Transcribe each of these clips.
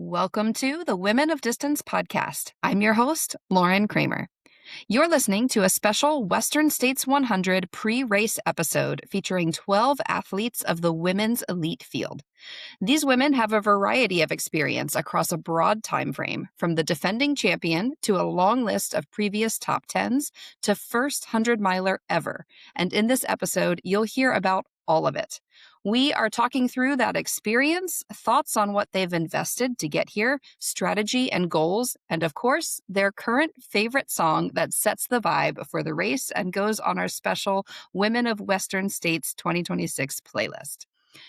Welcome to the Women of Distance podcast. I'm your host, Lauren Kramer. You're listening to a special Western States 100 pre-race episode featuring 12 athletes of the women's elite field. These women have a variety of experience across a broad time frame, from the defending champion to a long list of previous top 10s to first 100-miler ever. And in this episode, you'll hear about all of it. We are talking through that experience, thoughts on what they've invested to get here, strategy and goals, and of course, their current favorite song that sets the vibe for the race and goes on our special Women of Western States 2026 playlist.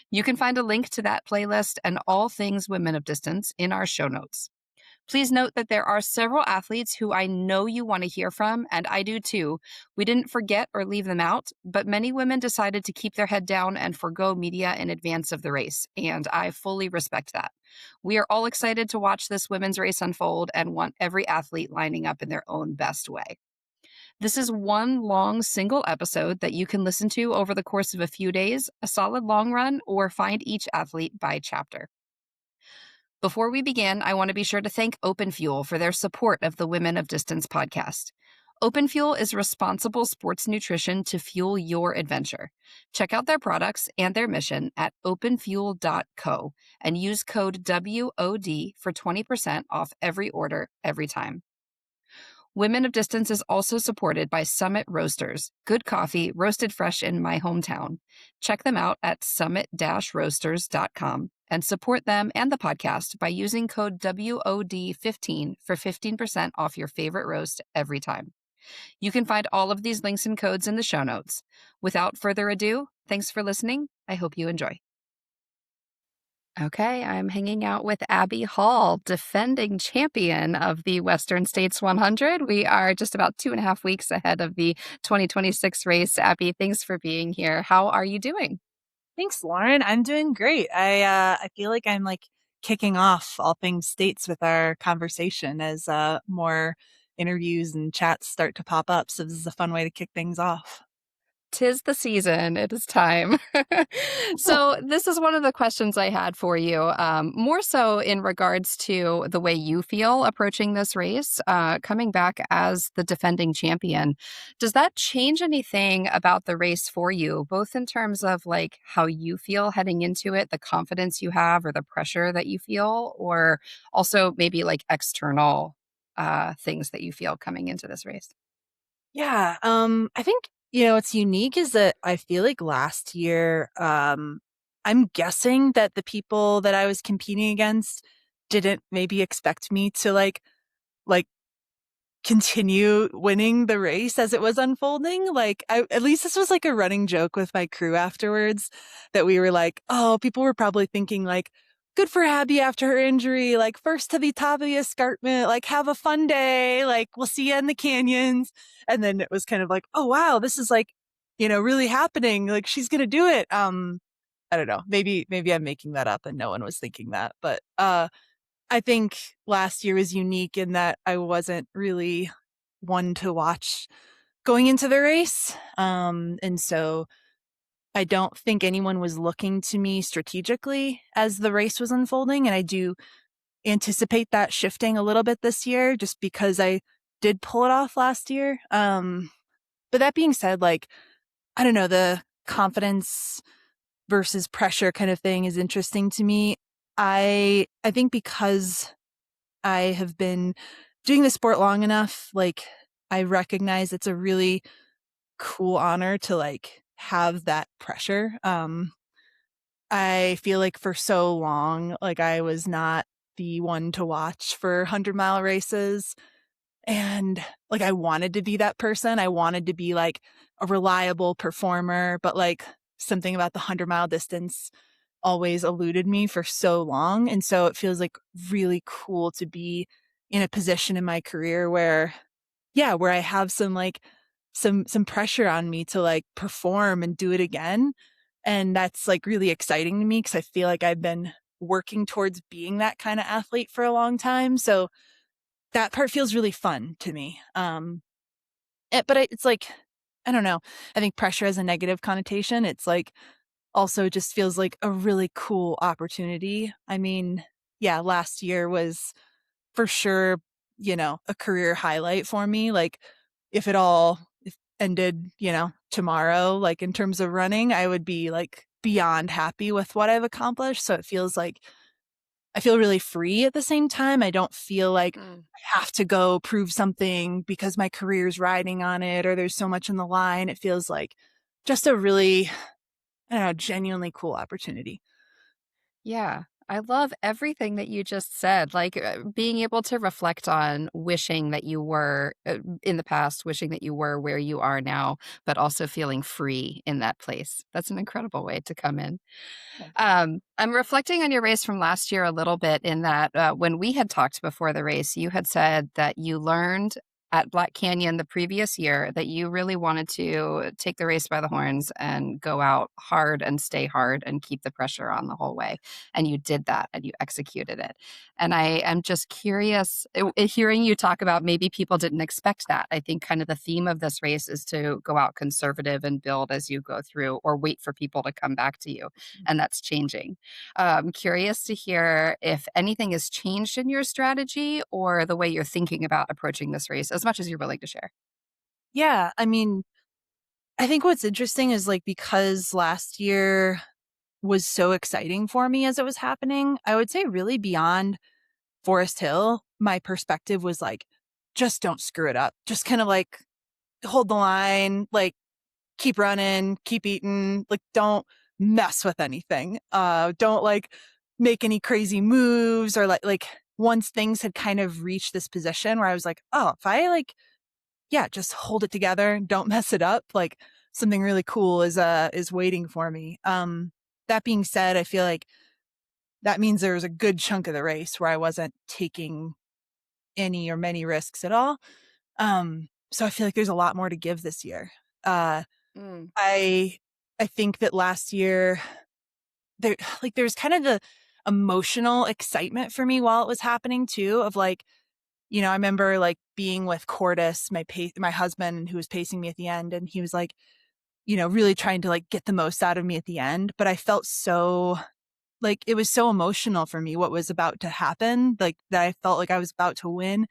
You can find a link to that playlist and all things Women of Distance in our show notes. Please note that there are several athletes who I know you want to hear from, and I do too. We didn't forget or leave them out, but many women decided to keep their head down and forgo media in advance of the race, and I fully respect that. We are all excited to watch this women's race unfold and want every athlete lining up in their own best way. This is one long single episode that you can listen to over the course of a few days, a solid long run, or find each athlete by chapter. Before we begin, I want to be sure to thank Open Fuel for their support of the Women of Distance podcast. Open Fuel is responsible sports nutrition to fuel your adventure. Check out their products and their mission at openfuel.co and use code WOD for 20% off every order, every time. Women of Distance is also supported by Summit Roasters, good coffee roasted fresh in my hometown. Check them out at summit-roasters.com and support them and the podcast by using code WOD15 for 15% off your favorite roast every time. You can find all of these links and codes in the show notes. Without further ado, thanks for listening. I hope you enjoy. Okay, I'm hanging out with Abby Hall, defending champion of the Western States 100. We are just about 2.5 weeks ahead of the 2026 race. Abby, thanks for being here. How are you doing? Thanks, Lauren. I'm doing great. I feel like I'm kicking off all things states with our conversation as more interviews and chats start to pop up. So this is a fun way to kick things off. 'Tis the season. It is time. So this is one of the questions I had for you, more so in regards to the way you feel approaching this race, coming back as the defending champion. Does that change anything about the race for you, both in terms of how you feel heading into it, the confidence you have or the pressure that you feel, or also maybe external things that you feel coming into this race? Yeah. I think, what's unique is that I feel like last year, I'm guessing that the people that I was competing against didn't maybe expect me to like continue winning the race as it was unfolding. At least this was a running joke with my crew afterwards, that we were oh, people were probably thinking good for Abby after her injury, first to the top of the escarpment, have a fun day, we'll see you in the canyons. And then it was kind of oh wow, this is really happening. She's gonna do it. I don't know. Maybe I'm making that up and no one was thinking that. But I think last year was unique in that I wasn't really one to watch going into the race. And so I don't think anyone was looking to me strategically as the race was unfolding. And I do anticipate that shifting a little bit this year just because I did pull it off last year. But that being said, I don't know, the confidence versus pressure kind of thing is interesting to me. I think because I have been doing the sport long enough, I recognize it's a really cool honor to have that pressure. I feel for so long, I was not the one to watch for 100-mile races. And I wanted to be that person. I wanted to be a reliable performer, but something about the 100-mile distance always eluded me for so long. And so it feels really cool to be in a position in my career where I have some pressure on me to perform and do it again. And that's really exciting to me because I feel I've been working towards being that kind of athlete for a long time. So that part feels really fun to me. But it's I don't know. I think pressure has a negative connotation. It's also just feels like a really cool opportunity. I mean, yeah, last year was for sure, a career highlight for me. Like if it all if ended, tomorrow, like in terms of running, I would be like beyond happy with what I've accomplished. So it feels like I feel really free at the same time. I don't feel like Mm. I have to go prove something because my career's riding on it or there's so much in the line. It feels like just a really, I don't know, genuinely cool opportunity. Yeah. I love everything that you just said. Like being able to reflect on wishing that you were in the past, wishing that you were where you are now, but also feeling free in that place. That's an incredible way to come in. I'm reflecting on your race from last year a little bit in that when we had talked before the race, you had said that you learned at Black Canyon the previous year that you really wanted to take the race by the horns and go out hard and stay hard and keep the pressure on the whole way. And you did that and you executed it. And I am just curious, hearing you talk about maybe people didn't expect that. I think kind of the theme of this race is to go out conservative and build as you go through or wait for people to come back to you. And that's changing. I'm curious to hear if anything has changed in your strategy or the way you're thinking about approaching this race, as much as you're willing to share. Yeah. I mean, I think what's interesting is like because last year was so exciting for me as it was happening, I would say really beyond Forest Hill, my perspective was like, just don't screw it up. Just kind of like hold the line, like keep running, keep eating, like don't mess with anything. Don't like make any crazy moves or like once things had kind of reached this position where I was like, oh, if I like, yeah, just hold it together, don't mess it up, like something really cool is waiting for me. That being said, I feel like that means there was a good chunk of the race where I wasn't taking any or many risks at all. So I feel like there's a lot more to give this year. Uh, Mm. I I think that last year there's kind of the emotional excitement for me while it was happening too of like, I remember like being with Cordis, my husband who was pacing me at the end, and he was like, really trying to like get the most out of me at the end, but I felt so like it was so emotional for me what was about to happen, like that I felt like I was about to win,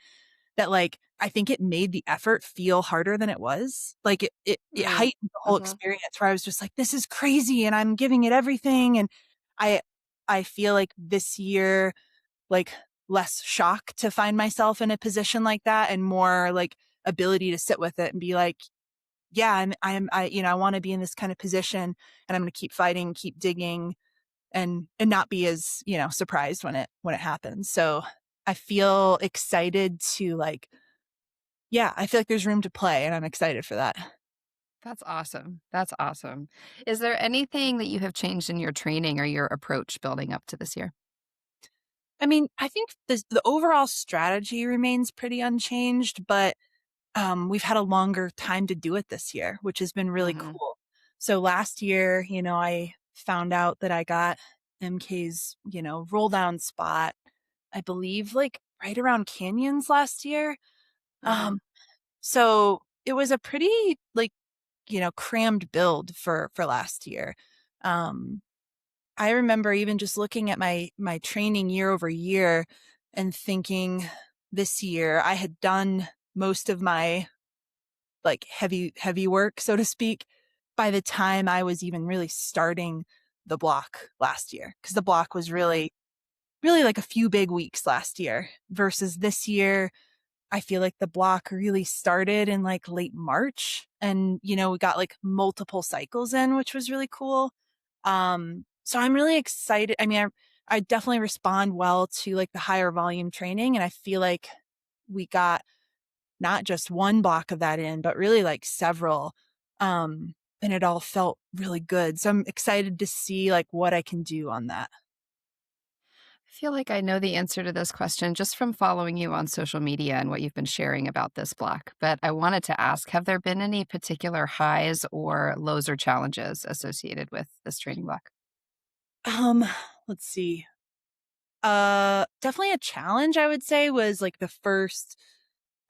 that like I think it made the effort feel harder than it was. Like it Mm. heightened the whole Hmm. experience where I was just like, this is crazy and I'm giving it everything. And I I feel like this year, like less shock to find myself in a position like that and more like ability to sit with it and be like, yeah, I want to be in this kind of position and I'm going to keep fighting, keep digging and not be as, surprised when it happens. So I feel excited to like, yeah, I feel like there's room to play and I'm excited for that. That's awesome. That's awesome. Is there anything that you have changed in your training or your approach building up to this year? I mean, I think the overall strategy remains pretty unchanged, but we've had a longer time to do it this year, which has been really Hmm. cool. So last year, I found out that I got MK's, roll down spot, I believe like right around canyons last year. Hmm. Um, so it was a pretty like, crammed build for last year. Um, I remember even just looking at my training year over year and thinking this year I had done most of my like heavy work, so to speak, by the time I was even really starting the block last year. Because the block was Mm. really like a few big weeks last year versus this year. I feel like the block really started in like late March and, we got like multiple cycles in, which was really cool. So I'm really excited. I mean, I definitely respond well to like the higher volume training. And I feel like we got not just one block of that in, but really like several. And it all felt really good. So I'm excited to see like what I can do on that. I feel like I know the answer to this question just from following you on social media and what you've been sharing about this block. But I wanted to ask, have there been any particular highs or lows or challenges associated with this training block? Um, let's see. Definitely a challenge, I would say, was like the first,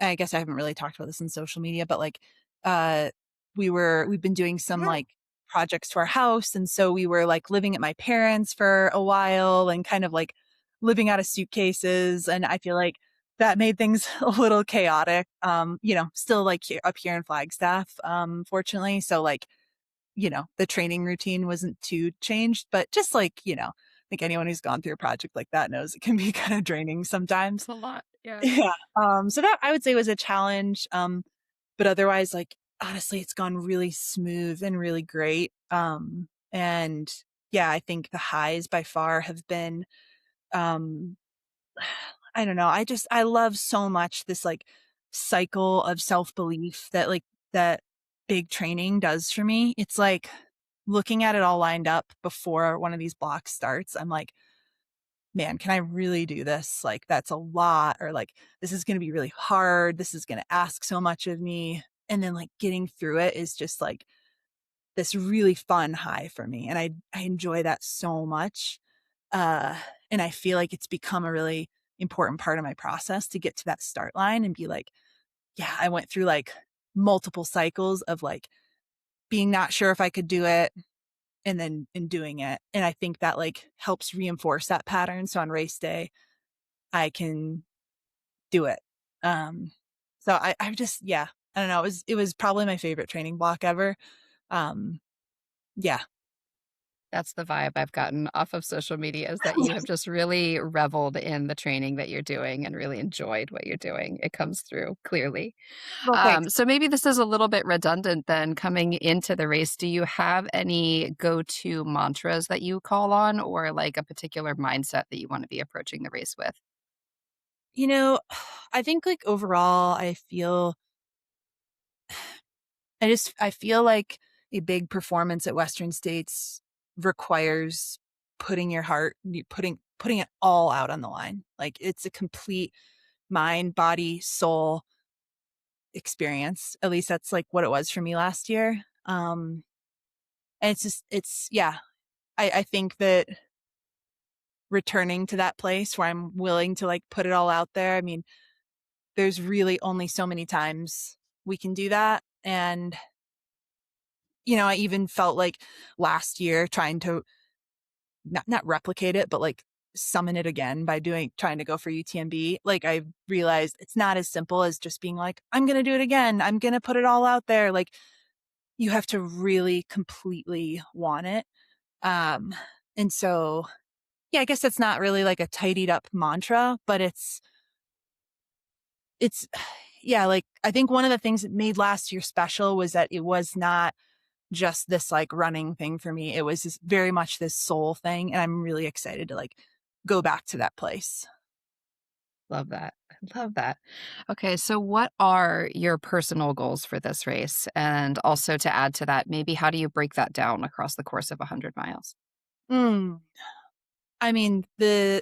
I guess I haven't really talked about this in social media, but like, uh, we've been doing some like projects to our house. And so we were like living at my parents for a while and kind of like living out of suitcases. And I feel like that made things a little chaotic. Still like up here in Flagstaff, fortunately. So like, the training routine wasn't too changed, but just like, I think anyone who's gone through a project like that knows it can be kind of draining sometimes. It's a lot. Yeah. Yeah. So that I would say was a challenge. But otherwise, like, honestly, it's gone really smooth and really great. And yeah, I think the highs by far have been, um, I don't know. I love so much this like cycle of self-belief that big training does for me. It's like looking at it all lined up before one of these blocks starts. I'm like, man, can I really do this? Like, that's a lot, or like, this is going to be really hard. This is going to ask so much of me. And then like getting through it is just like this really fun high for me. And I enjoy that so much. Uh, and I feel like it's become a really important part of my process to get to that start line and be like, yeah, I went through like multiple cycles of like being not sure if I could do it and then in doing it. And I think that like helps reinforce that pattern. So on race day, I can do it. So I just, yeah, I don't know. It was probably my favorite training block ever. Um, yeah. That's the vibe I've gotten off of social media is that you have just really reveled in the training that you're doing and really enjoyed what you're doing. It comes through clearly. Well, thanks. So maybe this is a little bit redundant then coming into the race. Do you have any go-to mantras that you call on or like a particular mindset that you want to be approaching the race with? You know, I think like overall, I feel like a big performance at Western States requires putting it all out on the line. Like it's a complete mind, body, soul experience. At least that's like what it was for me last year. And yeah, I think that returning to that place where I'm willing to like put it all out there. I mean, there's really only so many times we can do that. And, I even felt like last year trying to not replicate it, but like summon it again by trying to go for UTMB. Like I realized it's not as simple as just being like, I'm going to do it again. I'm going to put it all out there. Like you have to really completely want it. Um, and so, yeah, I guess that's not really like a tidied up mantra, but it's, yeah, like I think one of the things that made last year special was that it was not just this like running thing for me. It was very much this soul thing. And I'm really excited to like go back to that place. Love that. I love that. Okay, so what are your personal goals for this race? And also to add to that, maybe how do you break that down across the course of 100 miles? Mm. I mean, the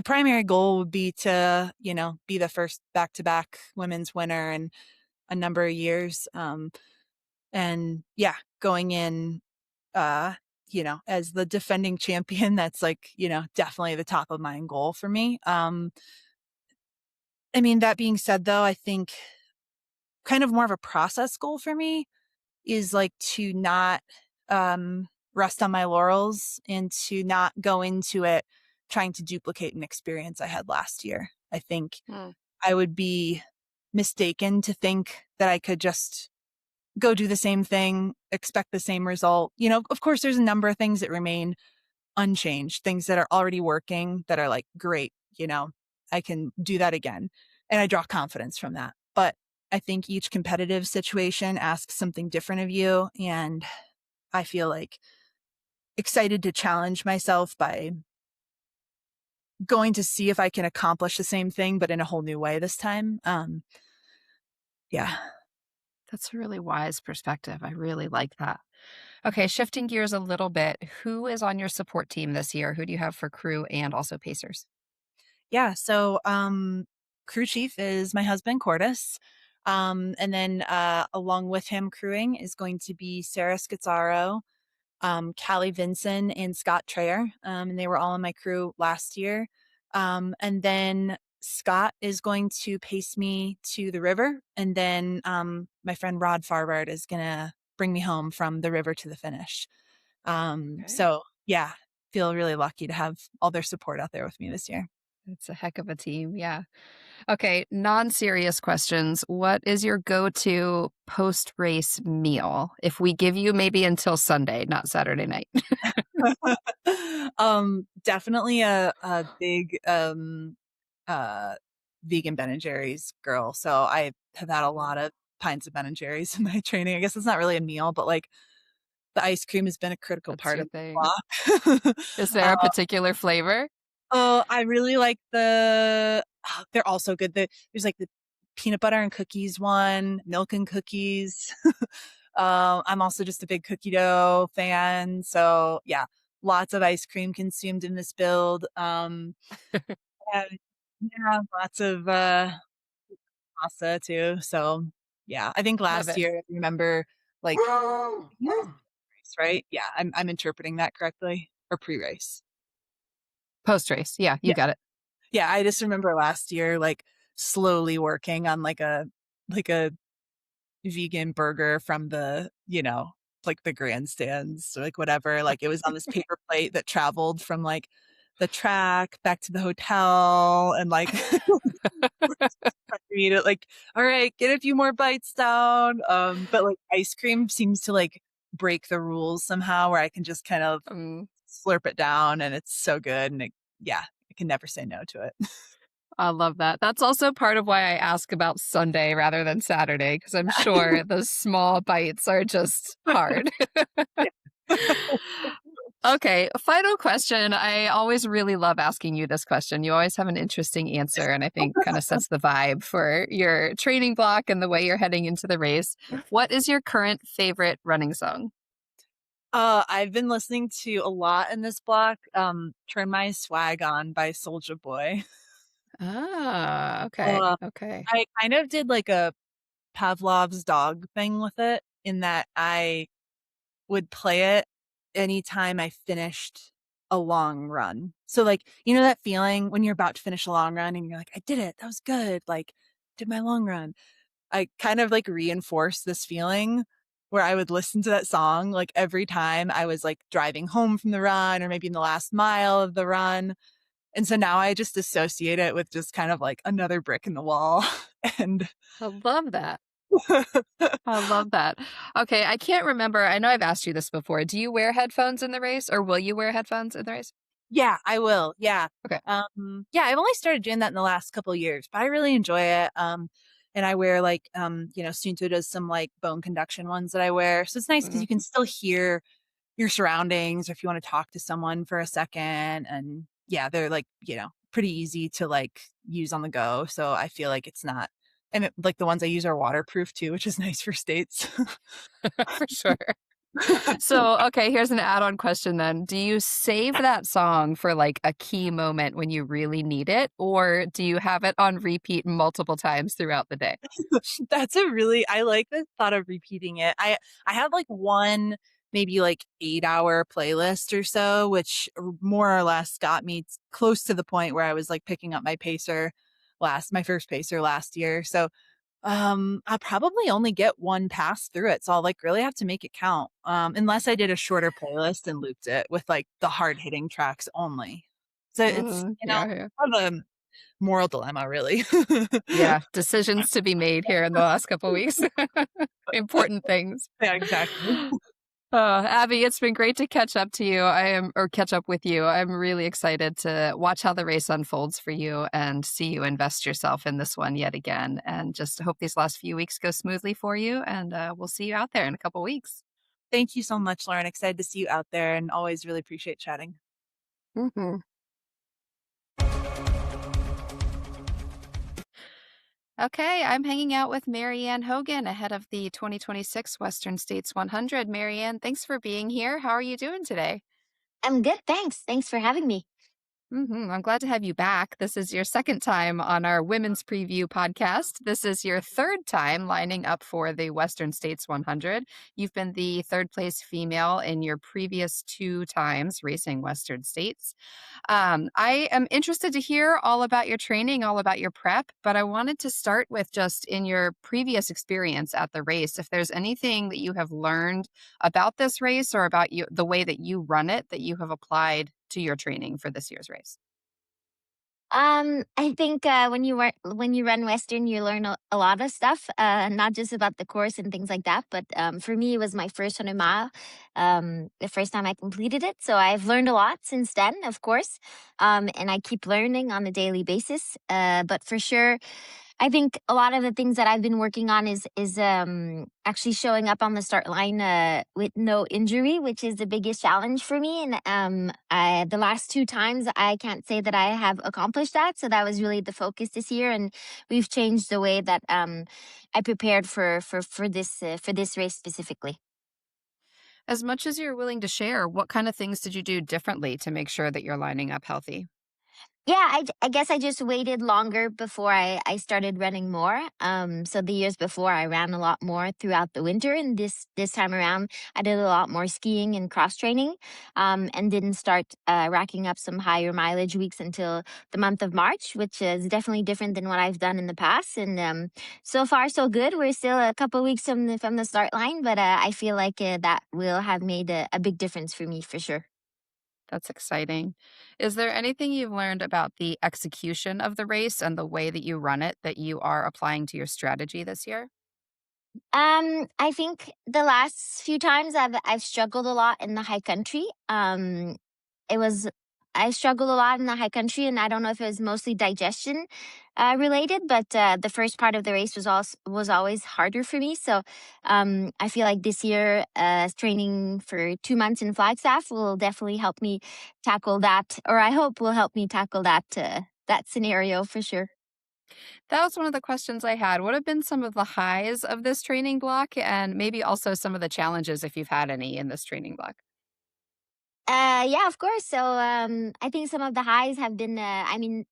primary goal would be to, be the first back-to-back women's winner in a number of years. And yeah, going in, as the defending champion, that's like, definitely the top of mind goal for me. I mean, that being said, though, I think kind of more of a process goal for me is like to not rest on my laurels and to not go into it trying to duplicate an experience I had last year. I think Mm. I would be mistaken to think that I could just go do the same thing, expect the same result. Of course, there's a number of things that remain unchanged, things that are already working that are like, great, I can do that again. And I draw confidence from that. But I think each competitive situation asks something different of you. And I feel like excited to challenge myself by going to see if I can accomplish the same thing, but in a whole new way this time. Yeah. That's a really wise perspective. I really like that. Okay, shifting gears a little bit, who is on your support team this year? Who do you have for crew and also pacers? Yeah. So, crew chief is my husband, Cordis. And then, along with him crewing is going to be Sarah Scazzaro, Callie Vinson and Scott Traer. And they were all in my crew last year. And then Scott is going to pace me to the river. And then, my friend Rod Farvard is going to bring me home from the river to the finish. Okay. So yeah. feel really lucky to have all their support out there with me this year. It's a heck of a team. Yeah. Okay. Non-serious questions. What is your go-to post-race meal? If we give you maybe until Sunday, not Saturday night. Definitely a big uh vegan Ben and Jerry's girl. So I have had a lot of pints of Ben and Jerry's in my training. I guess it's not really a meal, but like the ice cream has been a critical That's part your of thing. the block. Is there a particular flavor? Oh, I really like they're also good. There's like the peanut butter and cookies one, milk and cookies. I'm also just a big cookie dough fan. So yeah, lots of ice cream consumed in this build. And, yeah, lots of pasta too. So yeah, I think Love last it. year, I remember like race, right? Yeah, I'm interpreting that correctly. Or pre-race. Post-race. Yeah, you got it. Yeah, I just remember last year, like slowly working on like a vegan burger from like the grandstands, or like whatever. Like it was on this paper plate that traveled from like the track back to the hotel, and like eat it. Like, all right, get a few more bites down. But like ice cream seems to like break the rules somehow, where I can just kind of Um, slurp it down, and it's so good, and yeah, I can never say no to it. I love that. That's also part of why I ask about Sunday rather than Saturday, because I'm sure those small bites are just hard. Okay, final question. I always really love asking you this question. You always have an interesting answer, and I think kind of sets the vibe for your training block and the way you're heading into the race. What is your current favorite running song? I've been listening to a lot in this block. Turn My Swag On by Soulja Boy. Ah, okay, Uh, okay. I kind of did like a Pavlov's dog thing with it, in that I would play it anytime I finished a long run. So like, you know that feeling when you're about to finish a long run and you're like, I did it. That was good. Like, did my long run. I kind of like reinforced this feeling where I would listen to that song like every time I was like driving home from the run, or maybe in the last mile of the run. And so now I just associate it with just kind of like another brick in the wall. And I love that. I love that. Okay, I can't remember. I know I've asked you this before. Do you wear headphones in the race, or will you wear headphones in the race? yeah, I will. Yeah. Okay. Yeah, I've only started doing that in the last couple of years, but I really enjoy it. And I wear like, Sunto does some like bone conduction ones that I wear. So it's nice because Mhm. you can still hear your surroundings, or if you want to talk to someone for a second. And yeah, they're like, pretty easy to like use on the go. So I feel like it's not, and like the ones I use are waterproof too, which is nice for states. For sure. So, okay, here's an add-on question then. Do you save that song for like a key moment when you really need it, or do you have it on repeat multiple times throughout the day? I like the thought of repeating it. I have like one maybe like 8-hour playlist or so, which more or less got me close to the point where I was like picking up my first pacer last year. So I probably only get one pass through it. So I'll like really have to make it count. Unless I did a shorter playlist and looped it with like the hard hitting tracks only. So it's, Yeah, yeah. kind of a moral dilemma, really. Yeah, decisions to be made here in the last couple weeks. Important things. Yeah, exactly. Abby, it's been great to catch up with you. I'm really excited to watch how the race unfolds for you and see you invest yourself in this one yet again. And just hope these last few weeks go smoothly for you. And we'll see you out there in a couple weeks. Thank you so much, Lauren. Excited to see you out there, and always really appreciate chatting. Mhm. Okay, I'm hanging out with Marianne Hogan ahead of the 2026 Western States 100. Marianne, thanks for being here. How are you doing today? I'm good, thanks. Thanks for having me. I'm glad to have you back. This is your second time on our Women's Preview podcast. This is your third time lining up for the Western States 100. You've been the third place female in your previous two times racing Western States. I am interested to hear all about your training, all about your prep, but I wanted to start with just in your previous experience at the race, if there's anything that you have learned about this race or about the way that you run it that you have applied to your training for this year's race? I think when you run Western, you learn a lot of stuff, not just about the course and things like that. But for me, it was my first 100 mile, the first time I completed it. So I've learned a lot since then, of course, and I keep learning on a daily basis. But for sure, I think a lot of the things that I've been working on is actually showing up on the start line with no injury, which is the biggest challenge for me. And the last two times, I can't say that I have accomplished that. So that was really the focus this year, and we've changed the way that I prepared for this race specifically. As much as you're willing to share, what kind of things did you do differently to make sure that you're lining up healthy? Yeah, I guess I just waited longer before I started running more. So the years before I ran a lot more throughout the winter, and this time around I did a lot more skiing and cross training, and didn't start racking up some higher mileage weeks until the month of March, which is definitely different than what I've done in the past. And so far so good. We're still a couple weeks from the start line, but I feel like that will have made a big difference for me for sure. That's exciting. Is there anything you've learned about the execution of the race and the way that you run it that you are applying to your strategy this year? I think the last few times I've struggled a lot in the high country. It was I struggled a lot in the high country, and I don't know if it was mostly digestion related, but the first part of the race was always harder for me. So I feel like this year, training for 2 months in Flagstaff will definitely help me tackle that, or I hope will help me tackle that scenario for sure. That was one of the questions I had. What have been some of the highs of this training block and maybe also some of the challenges if you've had any in this training block? Yeah, of course. So I think some of the highs have been, I mean,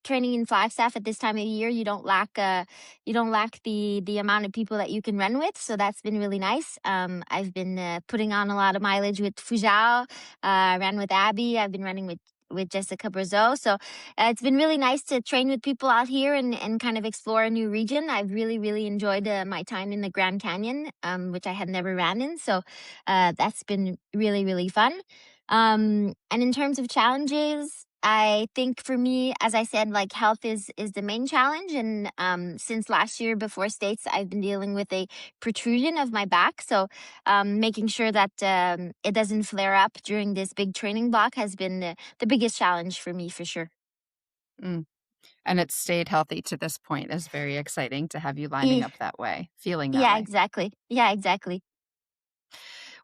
training in Flagstaff at this time of year, you don't lack the amount of people that you can run with. So that's been really nice. I've been putting on a lot of mileage with Fujao. Ran with Abby. I've been running with Jessica Brazeau. So it's been really nice to train with people out here and kind of explore a new region. I've really enjoyed my time in the Grand Canyon, which I had never ran in. So that's been really fun. And in terms of challenges, I think for me, as I said, like health is the main challenge. And since last year before states, I've been dealing with a protrusion of my back. So making sure that it doesn't flare up during this big training block has been the biggest challenge for me for sure. Mm. And it's stayed healthy to this point is very exciting to have you lining Yeah, up that way, feeling that yeah, way. exactly. Yeah, exactly.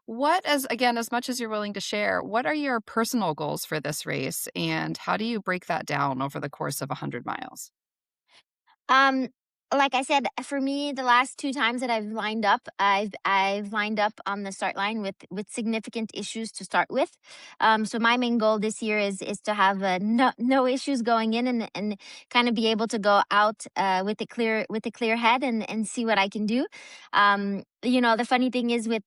What, as much as you're willing to share, what are your personal goals for this race and how do you break that down over the course of 100 miles? Um, like I said, for me, the last two times that I've lined up, I've lined up on the start line with significant issues to start with. So my main goal this year is to have no issues going in and kind of be able to go out with a clear head and see what I can do. The funny thing is with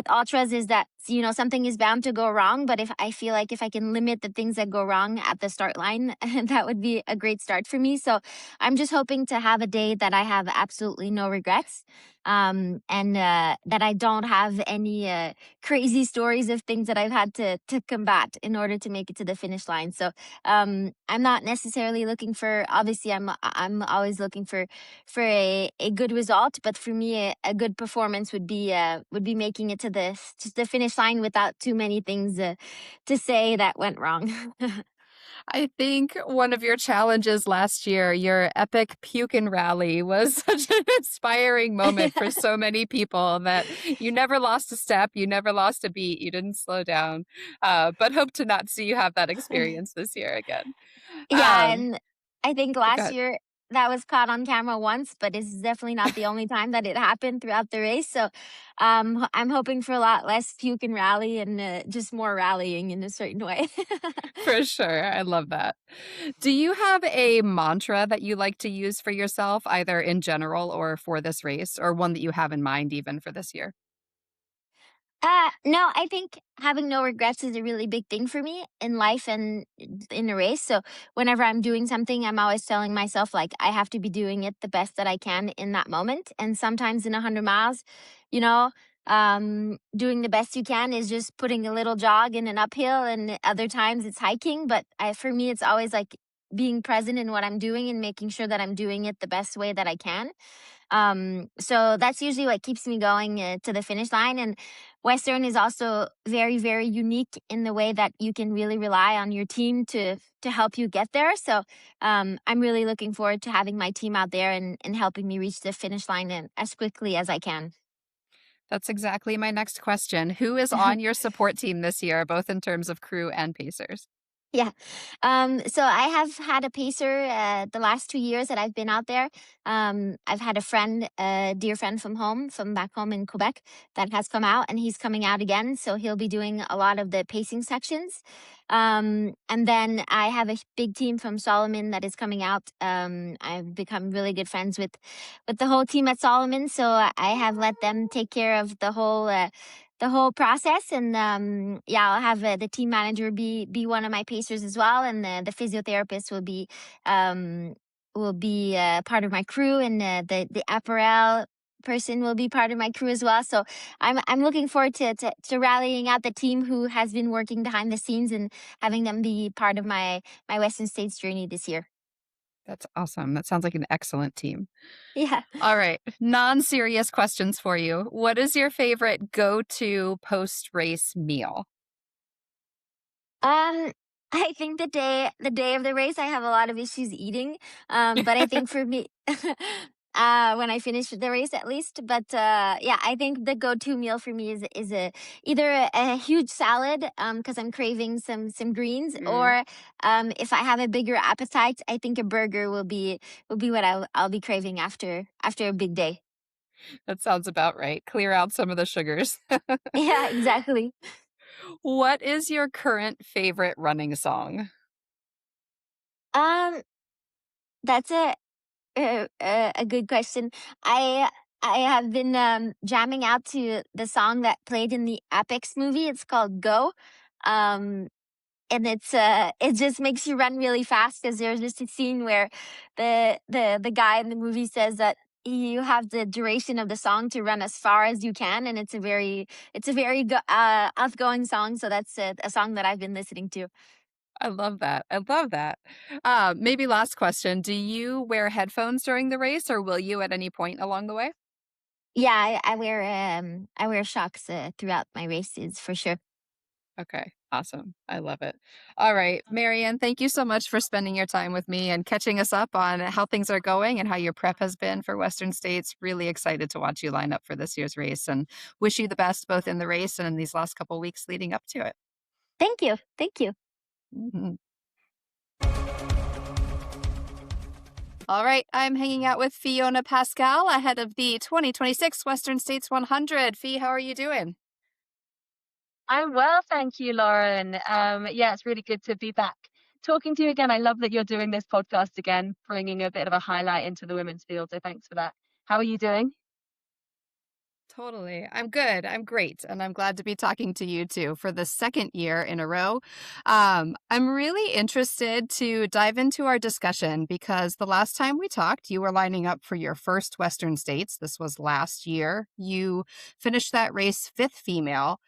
ultras is that something is bound to go wrong, but if I feel like if I can limit the things that go wrong at the start line, that would be a great start for me. So I'm just hoping to have a day that I have absolutely no regrets, and that I don't have any crazy stories of things that I've had to combat in order to make it to the finish line. So I'm not necessarily looking for. Obviously, I'm always looking for a good result, but for me, a good performance would be making it to the finish line without too many things to say that went wrong. I think one of your challenges last year, your epic puke and rally, was such an inspiring moment for so many people that you never lost a step, you never lost a beat, you didn't slow down. But hope to not see you have that experience this year again. Yeah, Um, and I think go last year that was caught on camera once, but it's definitely not the only time that it happened throughout the race. So I'm hoping for a lot less puke and rally and just more rallying in a certain way. For sure. I love that. Do you have a mantra that you like to use for yourself, either in general or for this race, or one that you have in mind even for this year? No, I think having no regrets is a really big thing for me in life and in a race. So whenever I'm doing something, I'm always telling myself like I have to be doing it the best that I can in that moment. And sometimes in 100 miles, you know, doing the best you can is just putting a little jog in an uphill, and other times it's hiking. But for me, it's always like being present in what I'm doing and making sure that I'm doing it the best way that I can. So that's usually what keeps me going to the finish line. And Western is also very, very unique in the way that you can really rely on your team to help you get there. So I'm really looking forward to having my team out there and helping me reach the finish line as quickly as I can. That's exactly my next question. Who is on your support team this year, both in terms of crew and pacers? Yeah. So I have had a pacer the last 2 years that I've been out there. I've had a friend, a dear friend from back home in Quebec, that has come out, and he's coming out again. So he'll be doing a lot of the pacing sections. And then I have a big team from Solomon that is coming out. I've become really good friends with the whole team at Solomon. So I have let them take care of the whole process. And I'll have the team manager be one of my pacers as well, and the physiotherapist will be part of my crew, and the apparel person will be part of my crew as well. So I'm looking forward to rallying out the team who has been working behind the scenes and having them be part of my Western States journey this year. That's awesome. That sounds like an excellent team. Yeah. All right. Non-serious questions for you. What is your favorite go-to post-race meal? I think the day of the race, I have a lot of issues eating. But I think for me, when I finish the race, at least. But I think the go-to meal for me is either a huge salad, because I'm craving some greens, or if I have a bigger appetite, I think a burger will be what I'll be craving after a big day. That sounds about right. Clear out some of the sugars. Yeah, exactly. What is your current favorite running song? Um, that's a good question. I I have been jamming out to the song that played in the Apex movie. It's called Go. Um, and it just makes you run really fast, because there's just a scene where the guy in the movie says that you have the duration of the song to run as far as you can, and it's a very outgoing song. So that's a song that I've been listening to. I love that. I love that. Maybe last question. Do you wear headphones during the race, or will you at any point along the way? Yeah, I wear shocks throughout my races for sure. Okay, awesome. I love it. All right, Marianne, thank you so much for spending your time with me and catching us up on how things are going and how your prep has been for Western States. Really excited to watch you line up for this year's race, and wish you the best both in the race and in these last couple weeks leading up to it. Thank you. Thank you. Mhm. All right, I'm hanging out with Fiona Pascall ahead of the 2026 Western States 100. Fee, how are you doing? I'm well, thank you, Lauren. Yeah, it's really good to be back talking to you again. I love that you're doing this podcast again, bringing a bit of a highlight into the women's field. So thanks for that. How are you doing? Totally. I'm good. I'm great. And I'm glad to be talking to you too for the second year in a row. I'm really interested to dive into our discussion because the last time we talked, you were lining up for your first Western States. This was last year. You finished that race fifth female.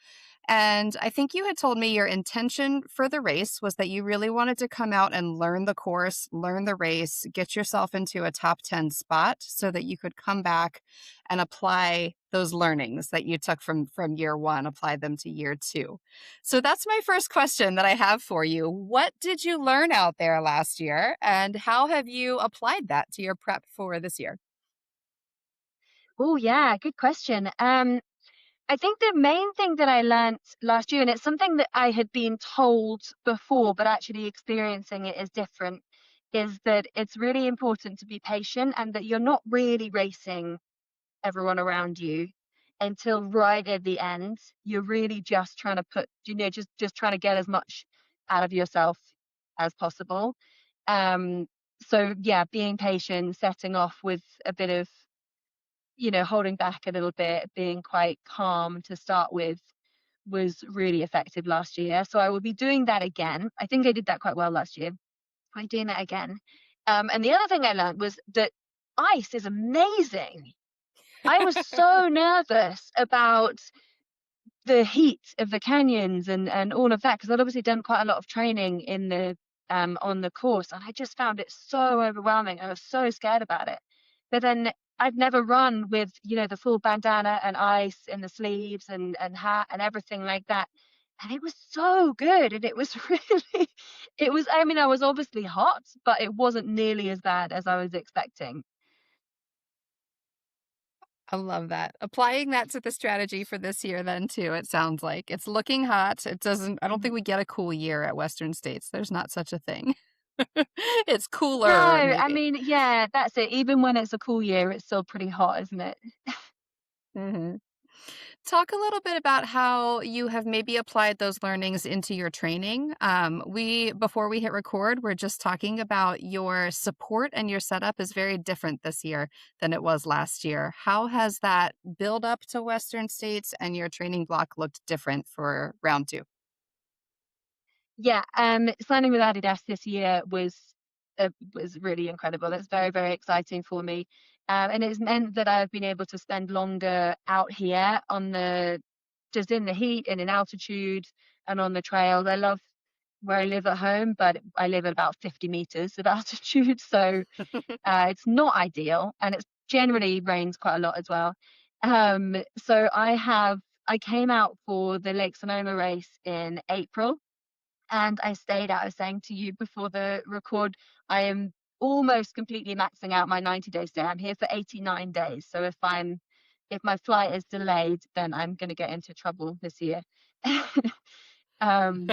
And I think you had told me your intention for the race was that you really wanted to come out and learn the course, learn the race, get yourself into a top 10 spot so that you could come back and apply those learnings that you took from year one, apply them to year two. So that's my first question that I have for you. What did you learn out there last year, and how have you applied that to your prep for this year? Oh, yeah, good question. I think the main thing that I learned last year, and it's something that I had been told before, but actually experiencing it is different, is that it's really important to be patient and that you're not really racing everyone around you until right at the end. You're really just trying to put, just trying to get as much out of yourself as possible. So yeah, being patient, setting off with a bit of, holding back a little bit, being quite calm to start with was really effective last year. So I will be doing that again. I think I did that quite well last year. I'm doing that again. And the other thing I learned was that ice is amazing. I was so nervous about the heat of the canyons and all of that, because I'd obviously done quite a lot of training in the on the course, and I just found it so overwhelming. I was so scared about it. But then I'd never run with, the full bandana and ice in the sleeves and hat and everything like that. And it was so good. And it was really, I mean, I was obviously hot, but it wasn't nearly as bad as I was expecting. I love that. Applying that to the strategy for this year then too, it sounds like. It's looking hot. I don't think we get a cool year at Western States. There's not such a thing. It's No, cooler, I maybe. mean, yeah, that's it. Even when it's a cool year, it's still pretty hot, isn't it? hmm Talk a little bit about how you have maybe applied those learnings into your training. Before we hit record, we're just talking about your support and your setup is very different this year than it was last year. How has that build up to Western States and your training block looked different for round two? Yeah, signing with Adidas this year was really incredible. It's very, very exciting for me. And it's meant that I've been able to spend longer out here just in the heat and in altitude and on the trails. I love where I live at home, but I live at about 50 meters of altitude, so it's not ideal, and it's generally rains quite a lot as well. So I came out for the Lake Sonoma race in April, and I stayed out. I was saying to you before the record, I am almost completely maxing out my 90-day stay. I'm here for 89 days. So if my flight is delayed, then I'm going to get into trouble this year. um,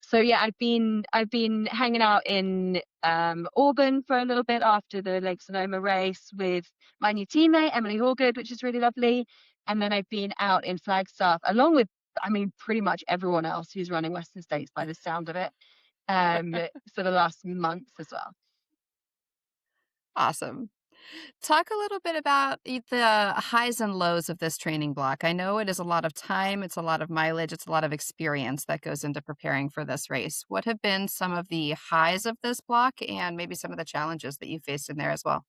so yeah, I've been hanging out in Auburn for a little bit after the Lake Sonoma race with my new teammate Emily Hawgood, which is really lovely. And then I've been out in Flagstaff along with, I mean, pretty much everyone else who's running Western States by the sound of it, um, for the last month as well. Awesome. Talk a little bit about the highs and lows of this training block. I know it is a lot of time, it's a lot of mileage, it's a lot of experience that goes into preparing for this race. What have been some of the highs of this block and maybe some of the challenges that you faced in there as well?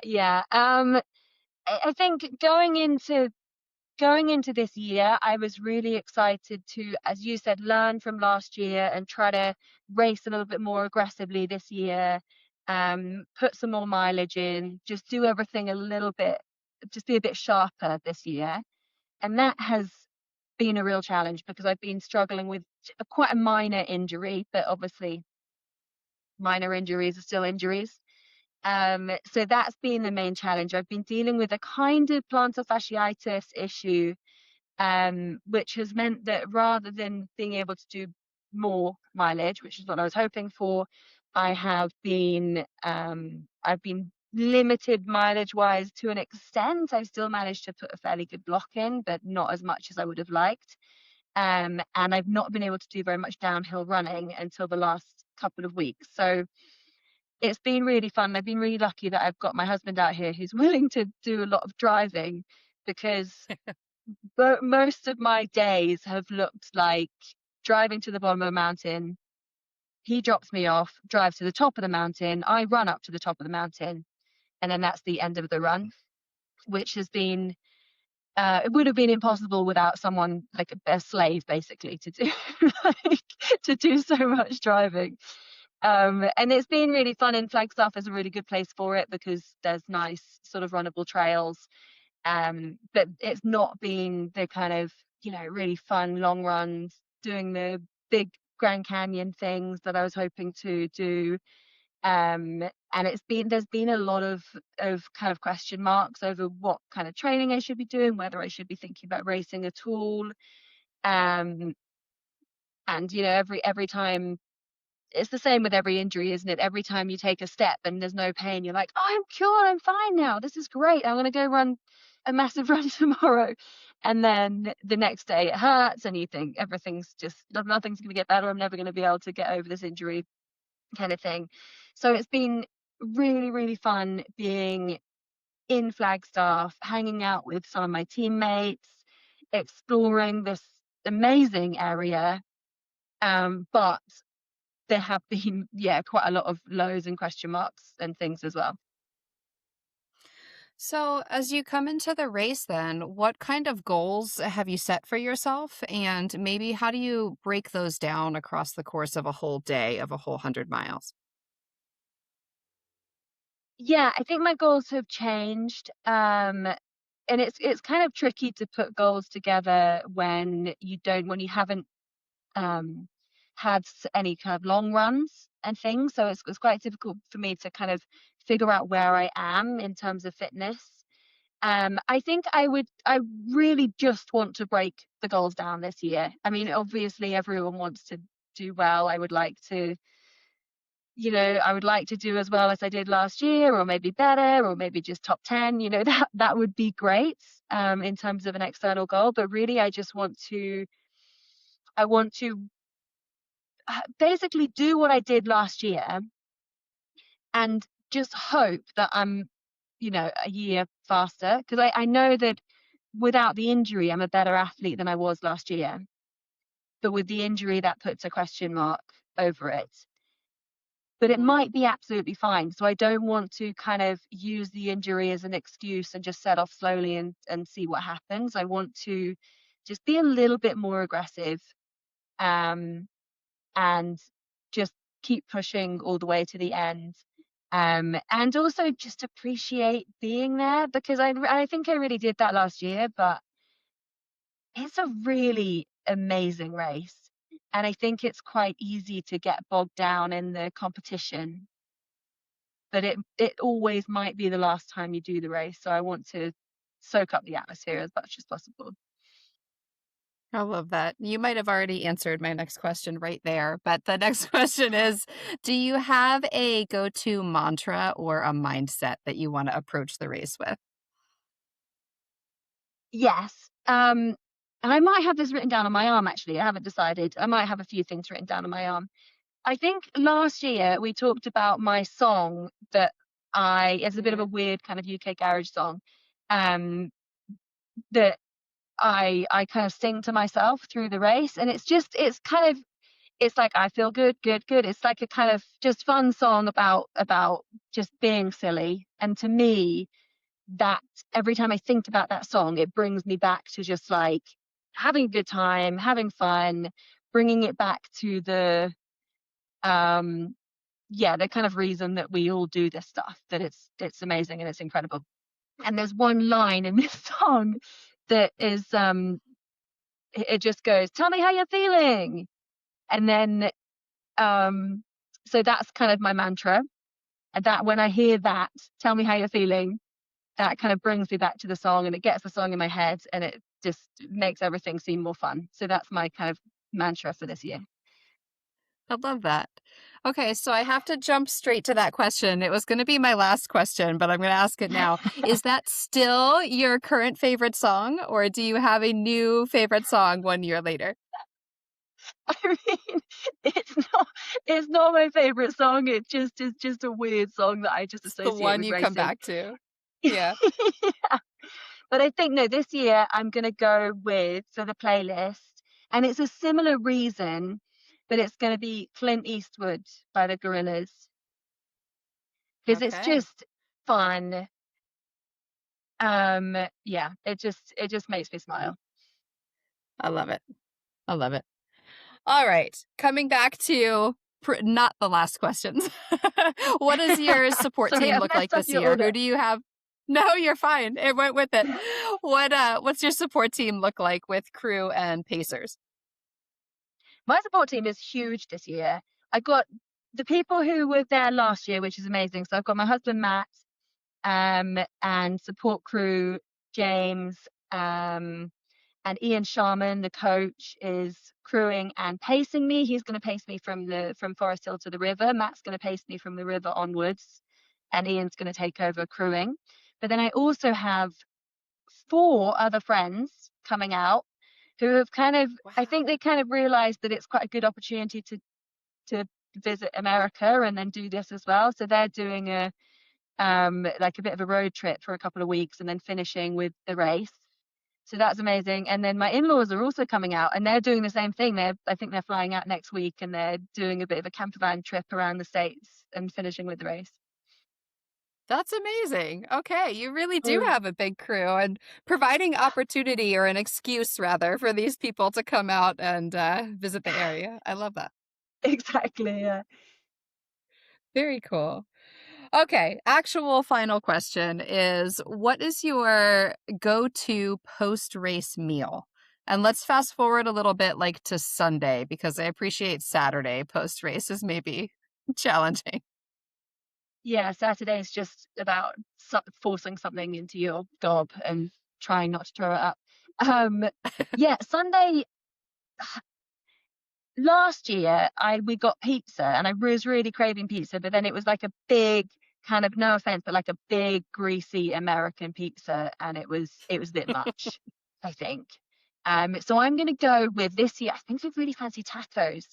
Yeah, I think going into this year, I was really excited to, as you said, learn from last year and try to race a little bit more aggressively this year, put some more mileage in, just do everything just be a bit sharper this year. And that has been a real challenge because I've been struggling with quite a minor injury, but obviously minor injuries are still injuries. So that's been the main challenge. I've been dealing with a kind of plantar fasciitis issue, which has meant that rather than being able to do more mileage, which is what I was hoping for, I've been limited mileage wise to an extent. I've still managed to put a fairly good block in, but not as much as I would have liked. And I've not been able to do very much downhill running until the last couple of weeks. So it's been really fun. I've been really lucky that I've got my husband out here who's willing to do a lot of driving, because most of my days have looked like driving to the bottom of a mountain. He drops me off, drives to the top of the mountain. I run up to the top of the mountain, and then that's the end of the run, which has been, it would have been impossible without someone like a slave, basically, to do like, to do so much driving. And it's been really fun, and Flagstaff is a really good place for it because there's nice sort of runnable trails. But it's not been the kind of, really fun long runs, doing the big Grand Canyon things that I was hoping to do. And there's been a lot of kind of question marks over what kind of training I should be doing, whether I should be thinking about racing at all. And every time, it's the same with every injury, isn't it? Every time you take a step and there's no pain, you're like, oh, I'm cured, I'm fine now. This is great. I'm going to go run a massive run tomorrow. And then the next day it hurts and you think nothing's going to get better. I'm never going to be able to get over this injury, kind of thing. So it's been really, really fun being in Flagstaff, hanging out with some of my teammates, exploring this amazing area. But there have been, yeah, quite a lot of lows and question marks and things as well. So, as you come into the race, then, what kind of goals have you set for yourself? And maybe how do you break those down across the course of a whole day, of a whole 100 miles? Yeah, I think my goals have changed. And it's kind of tricky to put goals together when you haven't um had any kind of long runs and things. So it's quite difficult for me to kind of figure out where I am in terms of fitness. I think I really just want to break the goals down this year. I mean, obviously everyone wants to do well. I would like to do as well as I did last year, or maybe better, or maybe just top 10. That would be great in terms of an external goal. But really, I want to basically do what I did last year and just hope that I'm, a year faster, because I know that without the injury, I'm a better athlete than I was last year. But with the injury, that puts a question mark over it. But it might be absolutely fine. So I don't want to kind of use the injury as an excuse and just set off slowly and see what happens. I want to just be a little bit more aggressive, um, and just keep pushing all the way to the end. And also just appreciate being there, because I think I really did that last year, but it's a really amazing race. And I think it's quite easy to get bogged down in the competition, but it always might be the last time you do the race. So I want to soak up the atmosphere as much as possible. I love that. You might have already answered my next question right there, but the next question is, do you have a go-to mantra or a mindset that you want to approach the race with? Yes. And I might have this written down on my arm, actually. I haven't decided. I might have a few things written down on my arm. I think last year we talked about my song that it's a bit of a weird kind of UK garage song, um, that I kind of sing to myself through the race. And it's like, I feel good, good, good. It's like a kind of just fun song about just being silly. And to me, that every time I think about that song, it brings me back to just like having a good time, having fun, bringing it back to um the kind of reason that we all do this stuff, that it's amazing and it's incredible. And there's one line in this song that is it just goes, tell me how you're feeling. And then so that's kind of my mantra. And that when I hear that, tell me how you're feeling, that kind of brings me back to the song, and it gets the song in my head, and it just makes everything seem more fun. So that's my kind of mantra for this year. I love that. Okay, so I have to jump straight to that question. It was going to be my last question, but I'm going to ask it now. Is that still your current favorite song, or do you have a new favorite song 1 year later? I mean, it's not my favorite song. It just is just a weird song that I just It's the associate one with you come racing. back to. Yeah. Yeah. But I think no, this year I'm gonna go with, for the playlist, and it's a similar reason, but it's gonna be Clint Eastwood by the Gorillaz, because it's Okay. just fun. Yeah, it just makes me smile. I love it. I love it. All right. Coming back to not the last questions. What does your support Sorry, team I've look messed like up this your year? order. Who do you have? No, you're fine. It went with it. What's your support team look like with crew and pacers? My support team is huge this year. I got the people who were there last year, which is amazing. So I've got my husband Matt, and support crew James, and Ian Sharman, the coach, is crewing and pacing me. He's going to pace me from Forest Hill to the river. Matt's going to pace me from the river onwards, and Ian's going to take over crewing. But then I also have 4 other friends coming out who have kind of, I think they kind of realized that it's quite a good opportunity to visit America and then do this as well. So they're doing like a bit of a road trip for a couple of weeks and then finishing with the race. So that's amazing. And then my in-laws are also coming out, and they're doing the same thing. I think they're flying out next week, and they're doing a bit of a camper van trip around the States and finishing with the race. That's amazing. Okay, you really do Mm, have a big crew and providing opportunity or an excuse rather for these people to come out and visit the area. I love that. exactly. Yeah. Very cool. Okay, actual final question is what is your go-to post-race meal? And let's fast forward a little bit like to Sunday because I appreciate Saturday post-race is maybe challenging. Yeah, Saturday is just about forcing something into your gob and trying not to throw it up. Um, yeah, Sunday last year we got pizza and I was really craving pizza, but then it was like a big kind of, no offense, but like a big greasy American pizza, and it was a bit much, I think. So I'm gonna go with this year. I think we really fancy tacos.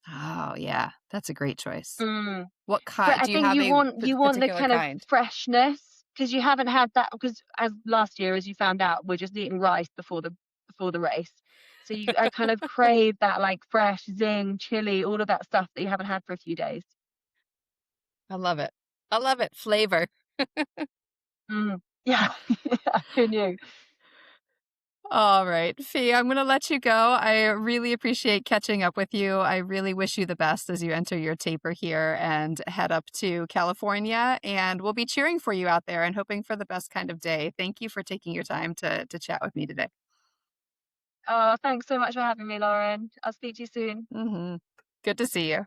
Oh, yeah. That's a great choice. Mm. What kind? I Do you think have you a want the particular kind of kind? freshness because you haven't had that, because as last year, as you found out, we're just eating rice before the race. So I kind of crave that like fresh zing, chili, all of that stuff that you haven't had for a few days. I love it. I love it. Flavor. Mm. Yeah. Yeah, who knew? All right, Fee, I'm going to let you go. I really appreciate catching up with you. I really wish you the best as you enter your taper here and head up to California. And we'll be cheering for you out there and hoping for the best kind of day. Thank you for taking your time to chat with me today. Oh, thanks so much for having me, Lauren. I'll speak to you soon. Good to see you.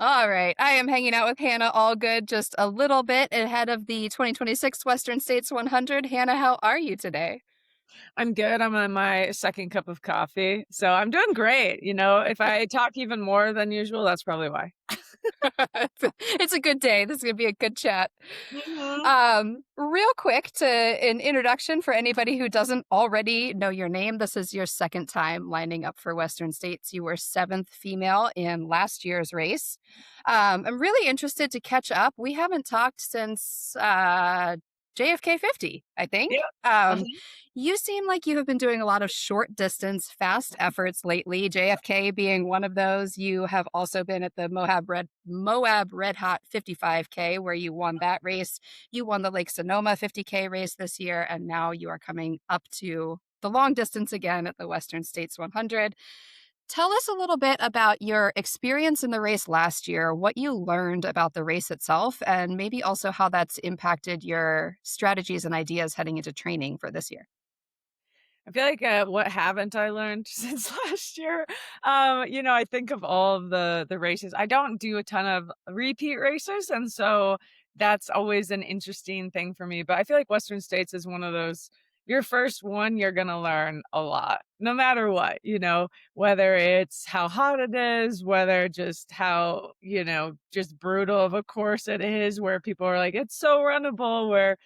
All right. I am hanging out with Hannah Allgood just a little bit ahead of the 2026 Western States 100. Hannah, how are you today? I'm good. I'm on my second cup of coffee. So I'm doing great. You know, if I talk even more than usual, that's probably why. It's a good day. This is going to be a good chat. Mhm. Real quick to an introduction for anybody who doesn't already know your name. This is your second time lining up for Western States. You were 7th female in last year's race. I'm really interested to catch up. We haven't talked since JFK 50, I think. Yeah. You seem like you have been doing a lot of short distance, fast efforts lately, JFK being one of those. You have also been at the Moab Red Hot 55K, where you won that race. You won the Lake Sonoma 50K race this year, and now you are coming up to the long distance again at the Western States 100. Tell us a little bit about your experience in the race last year, what you learned about the race itself, and maybe also how that's impacted your strategies and ideas heading into training for this year. I feel like what haven't I learned since last year? You know, I think of all of the races. I don't do a ton of repeat races, and so that's always an interesting thing for me. But I feel like Western States is one of those. Your first one, you're gonna learn a lot, no matter what. You know, whether it's how hot it is, whether just how just brutal of a course it is, where people are like, it's so runnable, where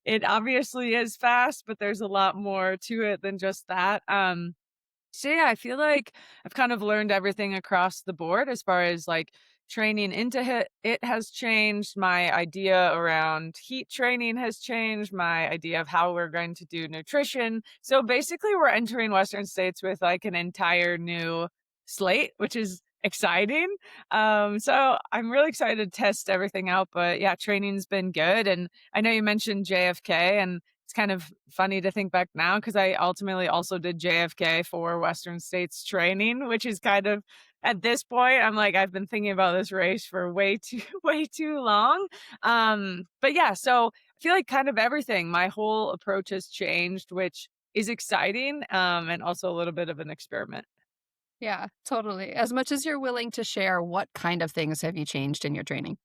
it obviously is fast, but there's a lot more to it than just that. So yeah, I feel like I've kind of learned everything across the board as far as like training into it has changed. My idea around heat training has changed. My idea of how we're going to do nutrition. So basically, we're entering Western States with like an entire new slate, which is exciting. So I'm really excited to test everything out. But yeah, training's been good. And I know you mentioned JFK, and it's kind of funny to think back now because I ultimately also did JFK for Western States training, which is kind of at this point, I'm like, I've been thinking about this race for way too, way too long. But yeah, so I feel like kind of everything, my whole approach has changed, which is exciting, and also a little bit of an experiment. Yeah, totally. As much as you're willing to share, what kind of things have you changed in your training?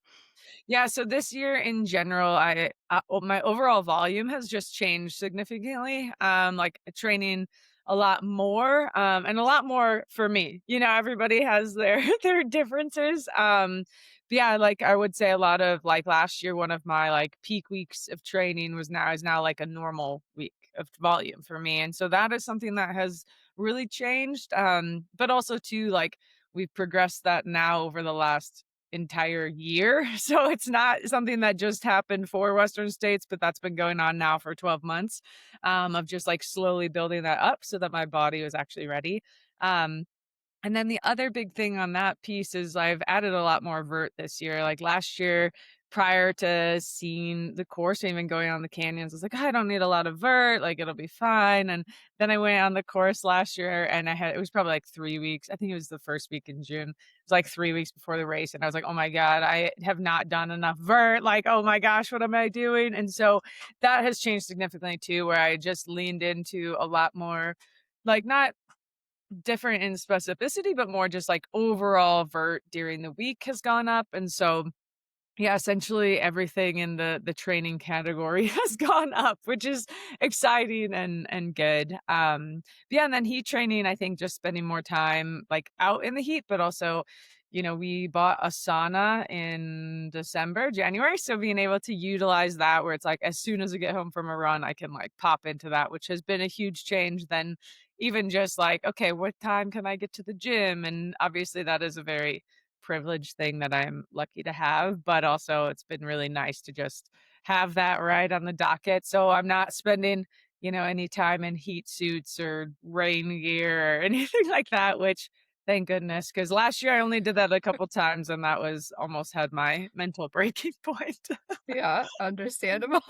Yeah, so this year in general, my overall volume has just changed significantly. Like training a lot more, and a lot more for me. You know, everybody has their their differences. But yeah, like I would say a lot of like last year, one of my like peak weeks of training is now like a normal week of volume for me, and so that is something that has really changed. But also too, like we've progressed that now over the last entire year. So it's not something that just happened for Western States, but that's been going on now for 12 months, of just like slowly building that up so that my body was actually ready. Um, And then the other big thing on that piece is I've added a lot more vert this year. Like last year, prior to seeing the course, even going on the canyons, I was like, I don't need a lot of vert, like it'll be fine. And then I went on the course last year and it was probably like 3 weeks. I think it was the first week in June. It was like 3 weeks before the race. And I was like, oh my God, I have not done enough vert. Like, oh my gosh, what am I doing? And so that has changed significantly too, where I just leaned into a lot more, like not different in specificity, but more just like overall vert during the week has gone up. And so yeah, essentially everything in the training category has gone up, which is exciting and good. Yeah, and then heat training, I think just spending more time like out in the heat, but also, we bought a sauna in January. So being able to utilize that where it's like as soon as I get home from a run, I can like pop into that, which has been a huge change then even just like, okay, what time can I get to the gym? And obviously that is a very privileged thing that I'm lucky to have, but also it's been really nice to just have that right on the docket. So I'm not spending, any time in heat suits or rain gear or anything like that, which thank goodness, because last year I only did that a couple times and that was almost had my mental breaking point. Yeah, understandable.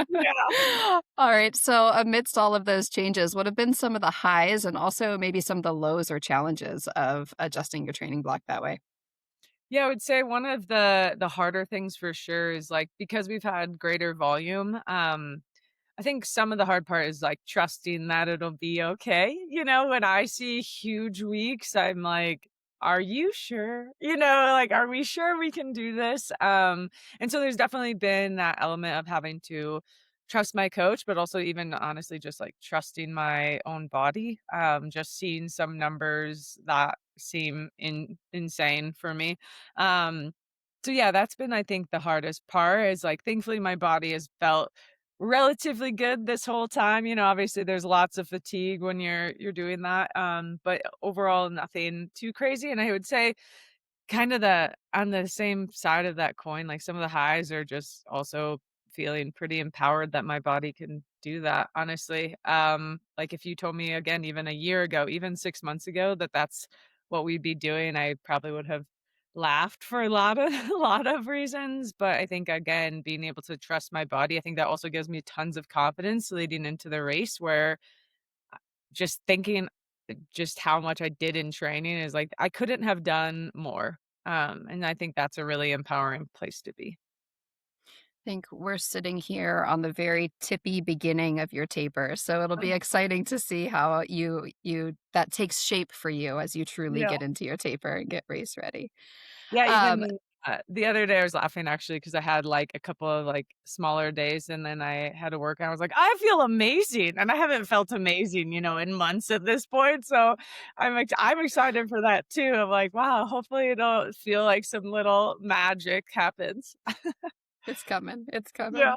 Yeah. All right. So, amidst all of those changes, what have been some of the highs and also maybe some of the lows or challenges of adjusting your training block that way? Yeah, I would say one of the harder things for sure is like because we've had greater volume, I think some of the hard part is like trusting that it'll be okay. When I see huge weeks, I'm like, are you sure? Like, are we sure we can do this? And so there's definitely been that element of having to trust my coach, but also even honestly just like trusting my own body. Just seeing some numbers that seem insane for me. Um, so yeah, that's been I think the hardest part is like thankfully my body has felt relatively good this whole time. Obviously there's lots of fatigue when you're doing that. But overall nothing too crazy. And I would say kind of the on the same side of that coin, like some of the highs are just also feeling pretty empowered that my body can do that, honestly. Like if you told me again, even a year ago, even 6 months ago, that that's what we'd be doing, I probably would have laughed for a lot of a lot of reasons. But I think again, being able to trust my body, I think that also gives me tons of confidence leading into the race where just thinking just how much I did in training is like I couldn't have done more. And I think that's a really empowering place to be. Think we're sitting here on the very tippy beginning of your taper. So it'll be exciting to see how you that takes shape for you as you truly Yeah. get into your taper and get race ready. Yeah, Um, even the other day I was laughing actually because I had like a couple of like smaller days and then I had to work and I was like, I feel amazing. And I haven't felt amazing, in months at this point. So I'm excited for that too. I'm like, wow, hopefully it'll feel like some little magic happens. it's coming. It's Yeah. coming.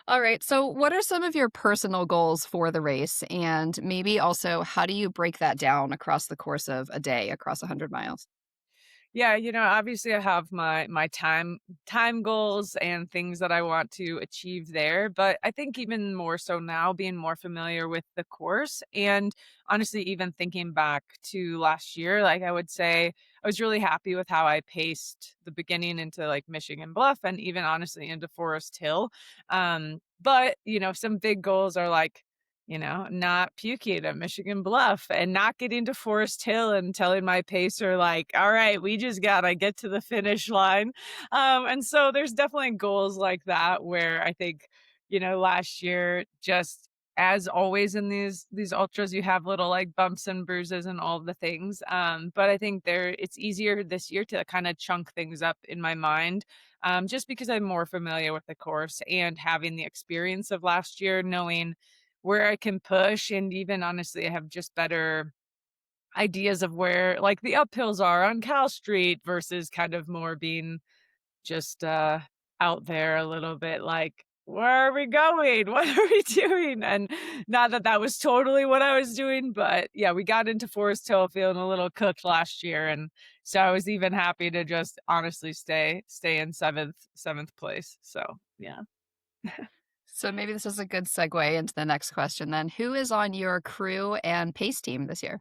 All right. So what are some of your personal goals for the race? And maybe also how do you break that down across the course of a day, across 100 miles? Yeah, obviously I have my time goals and things that I want to achieve there, but I think even more so now being more familiar with the course and honestly even thinking back to last year, like I would say I was really happy with how I paced the beginning into like Michigan Bluff and even honestly into Forest Hill. But some big goals are like not puking at Michigan Bluff and not getting to Forest Hill and telling my pacer, like, all right, we just gotta get to the finish line. And so there's definitely goals like that where I think, last year, just as always in these ultras, you have little like bumps and bruises and all the things. But I think it's easier this year to kind of chunk things up in my mind. Just because I'm more familiar with the course and having the experience of last year, knowing where I can push and even honestly, I have just better ideas of where like the uphills are on Cal Street versus kind of more being just out there a little bit like where are we going? What are we doing? And not that that was totally what I was doing, but yeah, we got into Forest Hill feeling a little cooked last year, and so I was even happy to just honestly stay in seventh place. So yeah. So maybe this is a good segue into the next question then. Who is on your crew and pace team this year?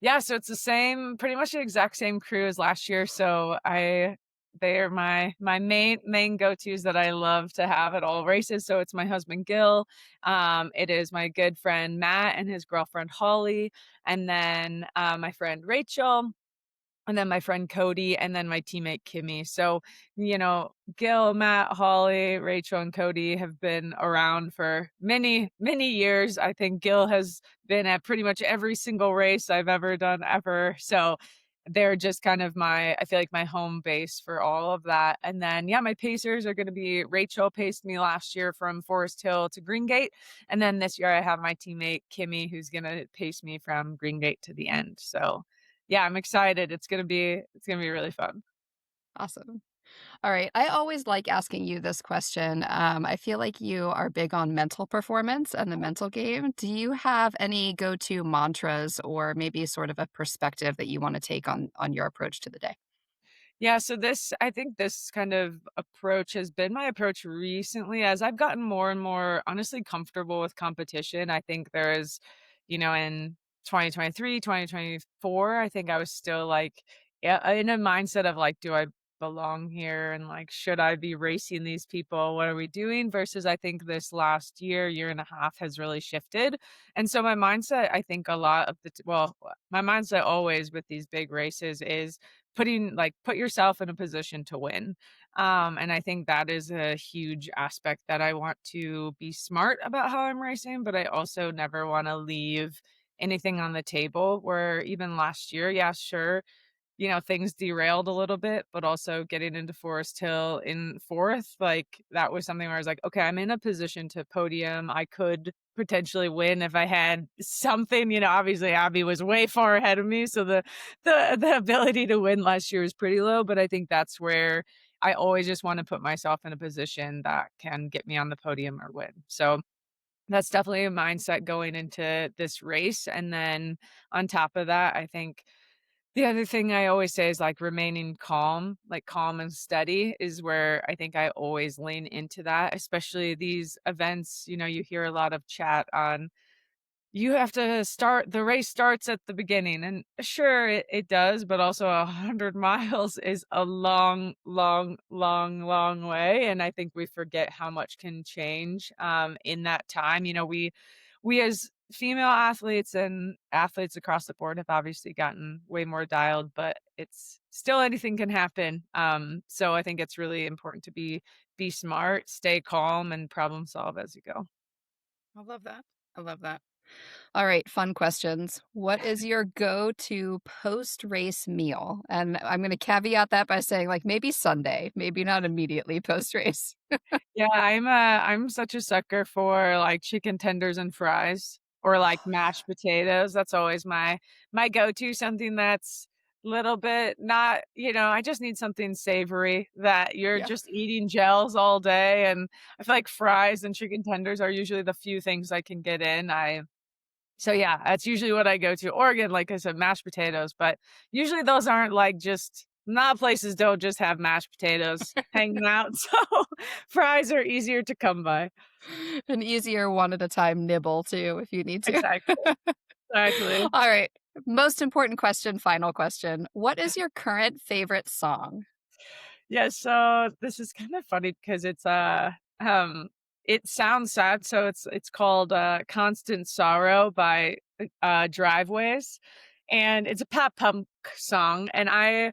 Yeah, so it's the same, pretty much the exact same crew as last year. So they are my main go-tos that I love to have at all races. So it's my husband Gil, it is my good friend Matt and his girlfriend Holly, and then my friend Rachel, and then my friend Cody, and then my teammate Kimmy. So, Gil, Matt, Holly, Rachel, and Cody have been around for many, many years. I think Gil has been at pretty much every single race I've ever done ever. So they're just kind of I feel like my home base for all of that. And then, yeah, my pacers are going to be Rachel paced me last year from Forest Hill to Greengate. And then this year I have my teammate Kimmy, who's going to pace me from Greengate to the end. So yeah, I'm excited. It's gonna be really fun. Awesome. All right. I always like asking you this question. I feel like you are big on mental performance and the mental game. Do you have any go-to mantras or maybe sort of a perspective that you want to take on your approach to the day? Yeah, so I think this kind of approach has been my approach recently as I've gotten more and more honestly comfortable with competition. I think there is, in 2023, 2024, I think I was still like, yeah, in a mindset of like, do I belong here? And like, should I be racing these people? What are we doing? Versus I think this last year and a half has really shifted. And so my mindset, I think a lot of my mindset always with these big races is put yourself in a position to win. And I think that is a huge aspect that I want to be smart about how I'm racing, but I also never want to leave anything on the table where even last year, yeah, sure, things derailed a little bit, but also getting into Forest Hill in fourth, like that was something where I was like, okay, I'm in a position to podium. I could potentially win if I had something, obviously Abby was way far ahead of me. So the ability to win last year was pretty low, but I think that's where I always just want to put myself in a position that can get me on the podium or win. So that's definitely a mindset going into this race. And then on top of that, I think the other thing I always say is, like, remaining calm, like, calm and steady is where I think I always lean into that, especially these events, you hear a lot of chat on you have to the race starts at the beginning, and sure, it does, but also 100 miles is a long, long, long, long way, and I think we forget how much can change, in that time. We as female athletes and athletes across the board have obviously gotten way more dialed, but it's still anything can happen, so I think it's really important to be smart, stay calm, and problem solve as you go. I love that. I love that. All right, fun questions. What is your go-to post-race meal? And I'm going to caveat that by saying, like, maybe Sunday, maybe not immediately post-race. Yeah, I'm such a sucker for, like, chicken tenders and fries or, like, mashed potatoes. That's always my go-to, something that's little bit not I just need something savory that you're Yeah. just eating gels all day, and I feel like fries and chicken tenders are usually the few things I can get in. So yeah, that's usually what I go to. Oregon, like I said, mashed potatoes, but usually those aren't like just not places don't just have mashed potatoes hanging out. So fries are easier to come by. An easier one at a time nibble too, if you need to. Exactly. Exactly. All right. Most important question, final question. What is your current favorite song? Yeah, so this is kind of funny because um it sounds sad. So it's called Constant Sorrow by Driveways. And it's a pop punk song. And I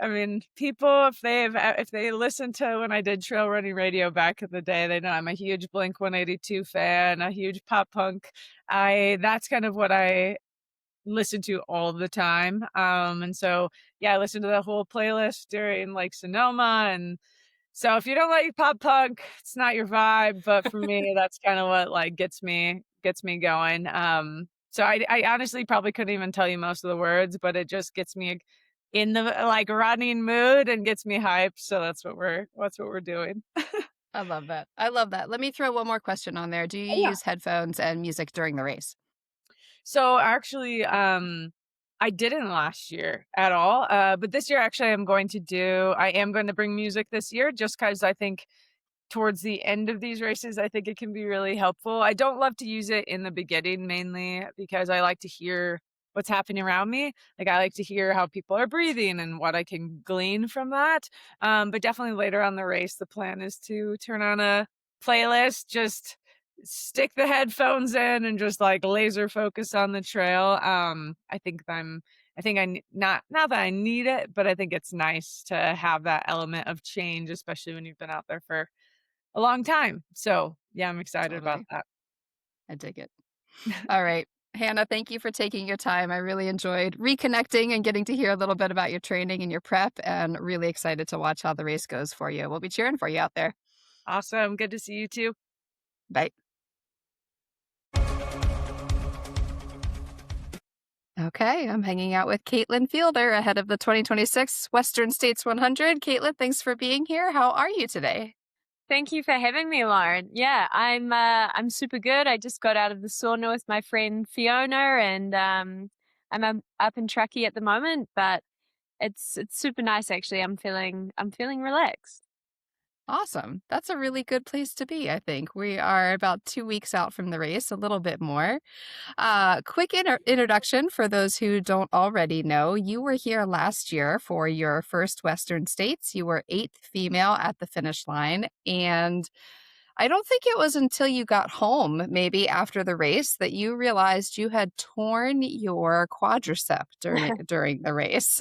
mean, people, if they listen to when I did trail running radio back in the day, they know I'm a huge Blink 182 fan, a huge pop punk. That's kind of what I listen to all the time. And so yeah, I listened to the whole playlist during like Sonoma, and so if you don't like pop punk, it's not your vibe. But for me, that's kind of what like gets me going. So I honestly probably couldn't even tell you most of the words, but it just gets me in the like running mood and gets me hyped. So that's what we're doing. I love that. I love that. Let me throw one more question on there. Do you Yeah. use headphones and music during the race? So actually, I didn't last year at all. But this year, actually, I am going to bring music this year just because I think towards the end of these races, I think it can be really helpful. I don't love to use it in the beginning mainly because I like to hear what's happening around me. Like, I like to hear how people are breathing and what I can glean from that. But definitely later on the race, the plan is to turn on a playlist, just stick the headphones in and just like laser focus on the trail. I think not that I need it, but I think it's nice to have that element of change, especially when you've been out there for a long time. So yeah, I'm excited about Totally. that. I dig it. All right. Hannah, thank you for taking your time. I really enjoyed reconnecting and getting to hear a little bit about your training and your prep, and really excited to watch how the race goes for you. We'll be cheering for you out there. Awesome. Good to see you too. Bye. Okay, I'm hanging out with Caitlin Fielder ahead of the 2026 Western States 100. Caitlin, thanks for being here. How are you today? Thank you for having me, Lauren. Yeah, I'm super good. I just got out of the sauna with my friend Fiona, and up in Truckee at the moment, but it's super nice actually. I'm feeling relaxed. Awesome. That's a really good place to be, I think. We are about 2 weeks out from the race, a little bit more. Quick introduction for those who don't already know. You were here last year for your first Western States. You were 8th female at the finish line. And I don't think it was until you got home, maybe after the race, that you realized you had torn your quadricep during the race.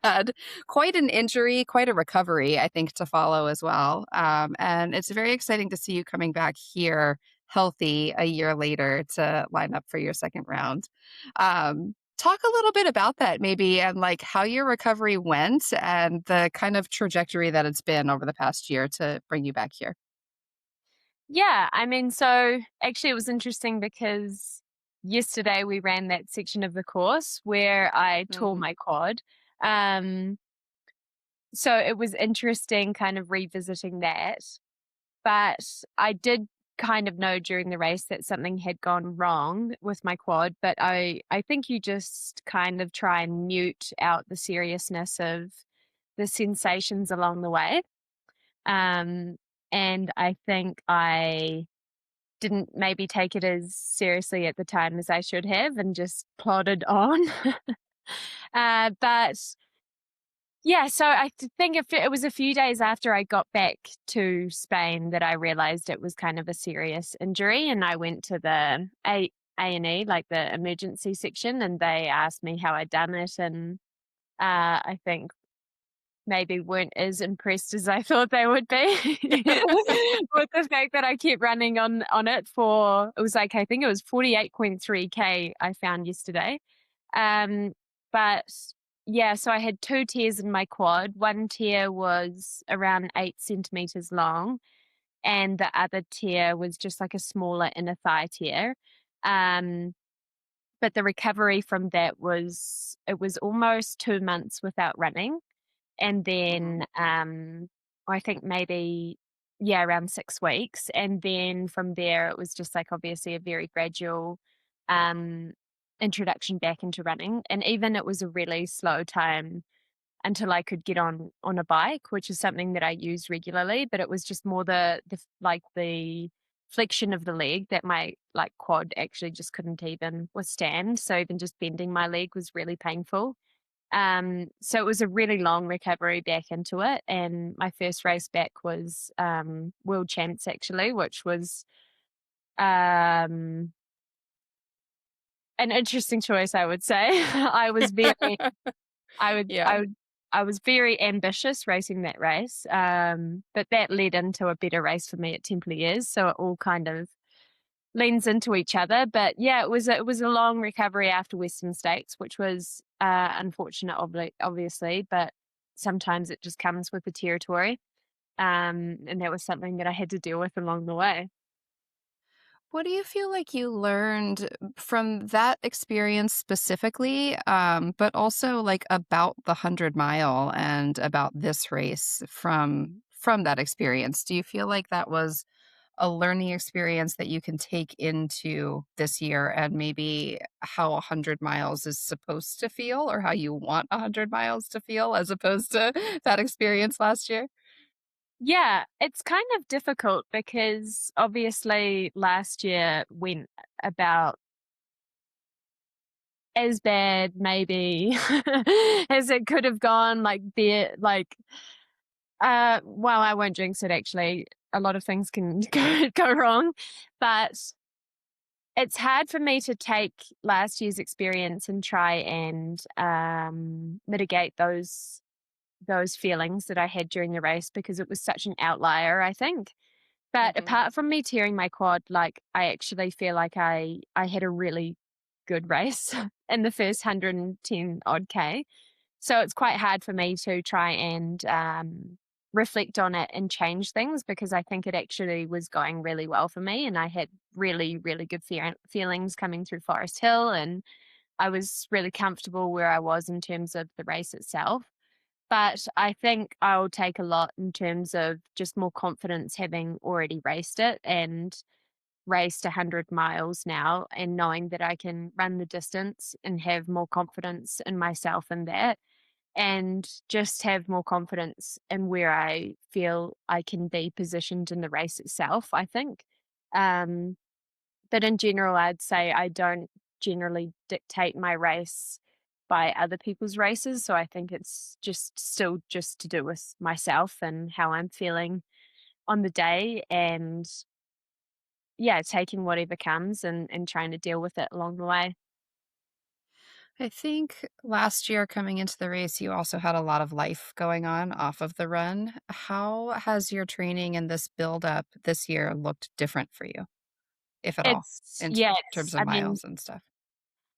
Had quite an injury, quite a recovery, I think, to follow as well. And it's very exciting to see you coming back here healthy a year later to line up for your second round. Talk a little bit about that, maybe, and like how your recovery went and the kind of trajectory that it's been over the past year to bring you back here. Yeah, I mean, so actually it was interesting because yesterday we ran that section of the course where I tore Mm. my quad. Um, so it was interesting kind of revisiting that. But I did kind of know during the race that something had gone wrong with my quad, but I think you just kind of try and mute out the seriousness of the sensations along the way. Um, and I think I didn't maybe take it as seriously at the time as I should have and just plodded on. But yeah, so I think it was a few days after I got back to Spain that I realized it was kind of a serious injury, and I went to the A&E, like the emergency section, and they asked me how I'd done it, and I think maybe weren't as impressed as I thought they would be with the fact that I kept running on it for, it was like, I think it was 48.3K I found yesterday. But yeah, so I had 2 tears in my quad. One tear was around 8 centimeters long, and the other tear was just like a smaller inner thigh tear. But the recovery from that it was almost 2 months without running. And then I think maybe, yeah, around 6 weeks. And then from there, it was just like obviously a very gradual introduction back into running. And even it was a really slow time until I could get on a bike, which is something that I use regularly. But it was just more the flexion of the leg that my like quad actually just couldn't even withstand. So even just bending my leg was really painful. So it was a really long recovery back into it. And my first race back was World Champs actually, which was an interesting choice, I would say. I was very Yeah. I was very ambitious racing that race. But that led into a better race for me at Templiers. So it all kind of leans into each other. But yeah, it was a long recovery after Western States, which was unfortunate, obviously, but sometimes it just comes with the territory. And that was something that I had to deal with along the way. What do you feel like you learned from that experience specifically, but also like about the 100 mile and about this race from that experience? Do you feel like that was a learning experience that you can take into this year and maybe how 100 miles is supposed to feel or how you want 100 miles to feel as opposed to that experience last year? Yeah, it's kind of difficult because obviously last year went about as bad maybe as it could have gone. Well, I won't jinx it actually. A lot of things can go wrong, but it's hard for me to take last year's experience and try and mitigate those feelings that I had during the race because it was such an outlier, I think. But apart from me tearing my quad, like I actually feel like I had a really good race in the first 110 odd K. So it's quite hard for me to try and reflect on it and change things because I think it actually was going really well for me and I had really, really good feelings coming through Forest Hill and I was really comfortable where I was in terms of the race itself. But I think I'll take a lot in terms of just more confidence having already raced it and raced 100 miles now and knowing that I can run the distance and have more confidence in myself in that and just have more confidence in where I feel I can be positioned in the race itself, I think. Um, but in general, I'd say I don't generally dictate my race by other people's races. So I think it's still just to do with myself and how I'm feeling on the day and yeah, taking whatever comes and trying to deal with it along the way. I think last year coming into the race, you also had a lot of life going on off of the run. How has your training and this build up this year looked different for you, if at all, in terms of I mean, miles and stuff?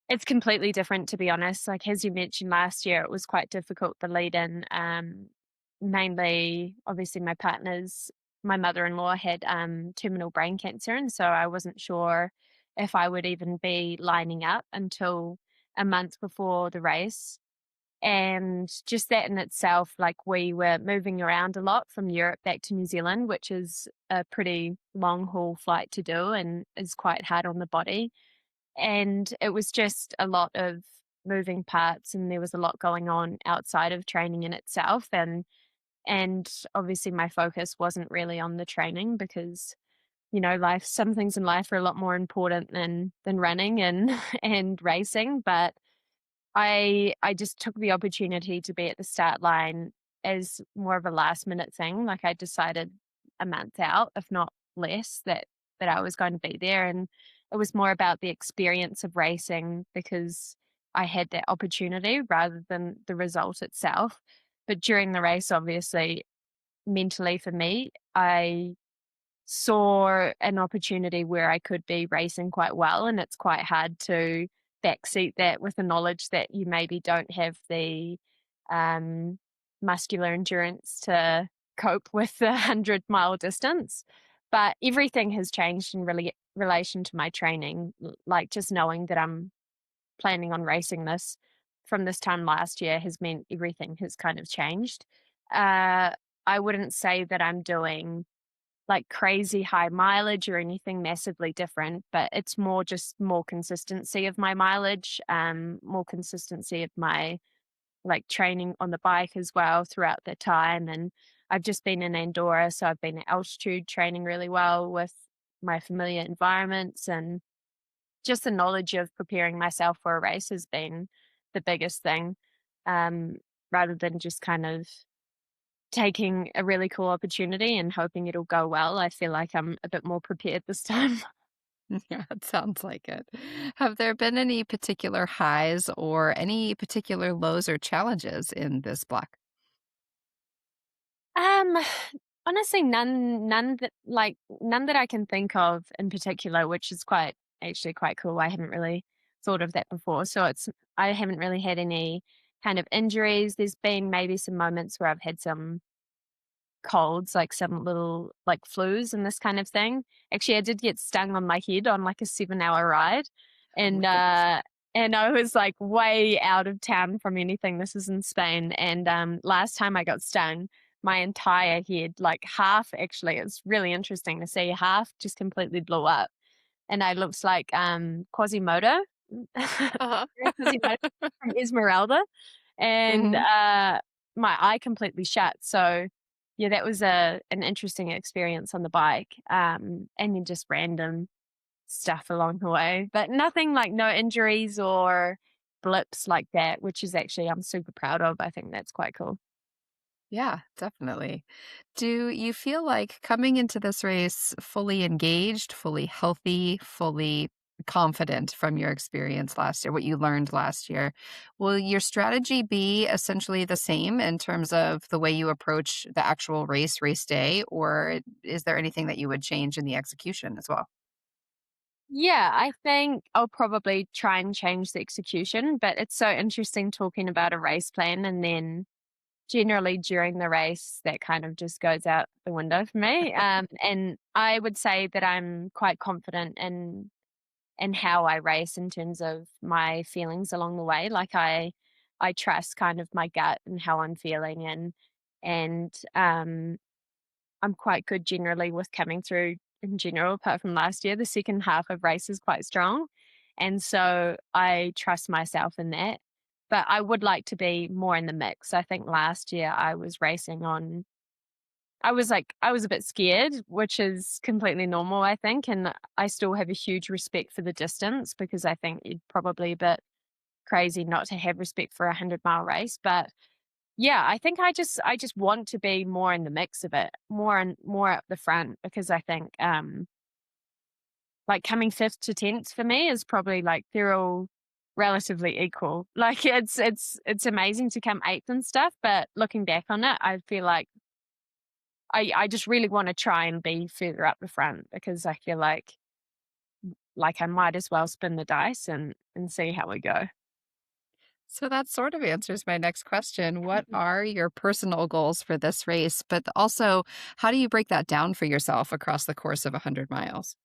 it's completely different, to be honest. Like, as you mentioned last year, it was quite difficult, the lead in. Mainly, obviously, my mother-in-law had terminal brain cancer. And so I wasn't sure if I would even be lining up until a month before the race. And just that in itself, like we were moving around a lot from Europe back to New Zealand, which is a pretty long haul flight to do and is quite hard on the body. And it was just a lot of moving parts and there was a lot going on outside of training in itself. And obviously my focus wasn't really on the training because, some things in life are a lot more important than running and and racing. But I just took the opportunity to be at the start line as more of a last minute thing. Like I decided a month out, if not less, that I was going to be there. And it was more about the experience of racing because I had that opportunity rather than the result itself. But during the race, obviously, mentally for me, I saw an opportunity where I could be racing quite well, and it's quite hard to backseat that with the knowledge that you maybe don't have the muscular endurance to cope with the 100-mile distance. But everything has changed in relation to my training, like just knowing that I'm planning on racing this from this time last year has meant everything has kind of changed. I wouldn't say that I'm doing like crazy high mileage or anything massively different, but it's more just more consistency of my mileage, more consistency of my like training on the bike as well throughout the time. And I've just been in Andorra, so I've been at altitude training really well with my familiar environments, and just the knowledge of preparing myself for a race has been the biggest thing, rather than just kind of taking a really cool opportunity and hoping it'll go well. I feel like I'm a bit more prepared this time. Yeah, it sounds like it. Have there been any particular highs or any particular lows or challenges in this block? Um, Honestly, none that I can think of in particular, which is actually quite cool. I haven't really thought of that before. So I haven't really had any kind of injuries. There's been maybe some moments where I've had some colds, like some little like flus and this kind of thing. Actually, I did get stung on my head on like a 7-hour ride. Oh And my goodness. and I was like way out of town from anything. This is in Spain. And last time I got stung, my entire head, like half actually, it's really interesting to see, half just completely blew up. And I looked like Quasimodo. Uh-huh. Quasimodo from Esmeralda. And Mhm. my eye completely shut. So yeah, that was an interesting experience on the bike. And then just random stuff along the way, but nothing like no injuries or blips like that, which is actually I'm super proud of. I think that's quite cool. Yeah, definitely. Do you feel like coming into this race fully engaged, fully healthy, fully confident from your experience last year, what you learned last year? Will your strategy be essentially the same in terms of the way you approach the actual race day, or is there anything that you would change in the execution as well? Yeah, I think I'll probably try and change the execution, but it's so interesting talking about a race plan and then generally during the race that kind of just goes out the window for me. And I would say that I'm quite confident in how I race in terms of my feelings along the way. Like I trust kind of my gut and how I'm feeling and I'm quite good generally with coming through in general, apart from last year. The second half of race is quite strong. And so I trust myself in that. But I would like to be more in the mix. I think last year I was racing on, I was a bit scared, which is completely normal, I think. And I still have a huge respect for the distance because I think you'd probably a bit crazy not to have respect for a 100-mile race. But yeah, I think I just want to be more in the mix of it, more up the front because I think like coming 5th to 10th for me is probably like they're all relatively equal. Like it's amazing to come 8th and stuff, but looking back on it, I feel like I just really want to try and be further up the front because I feel like I might as well spin the dice and see how we go. So that sort of answers my next question. What are your personal goals for this race? But also, how do you break that down for yourself across the course of 100 miles?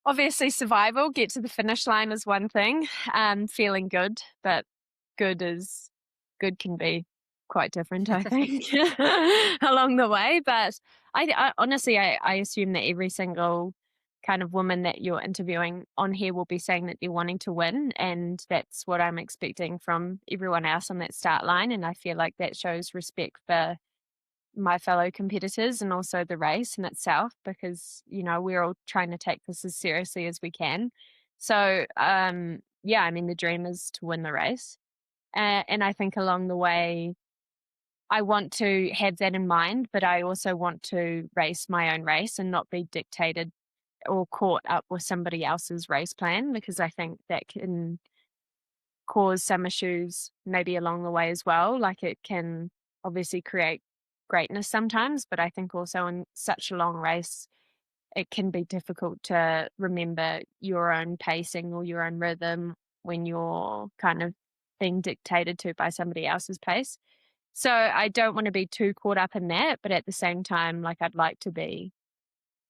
Obviously, survival, get to the finish line is one thing. Feeling good, but good can be quite different, I think, along the way. But I honestly, I assume that every single kind of woman that you're interviewing on here will be saying that they're wanting to win, and that's what I'm expecting from everyone else on that start line. And I feel like that shows respect for my fellow competitors and also the race in itself because we're all trying to take this as seriously as we can. So yeah, I mean the dream is to win the race, and I think along the way I want to have that in mind, but I also want to race my own race and not be dictated or caught up with somebody else's race plan because I think that can cause some issues maybe along the way as well. Like it can obviously create greatness sometimes, but I think also in such a long race, it can be difficult to remember your own pacing or your own rhythm when you're kind of being dictated to by somebody else's pace. So I don't want to be too caught up in that, but at the same time, like I'd like to be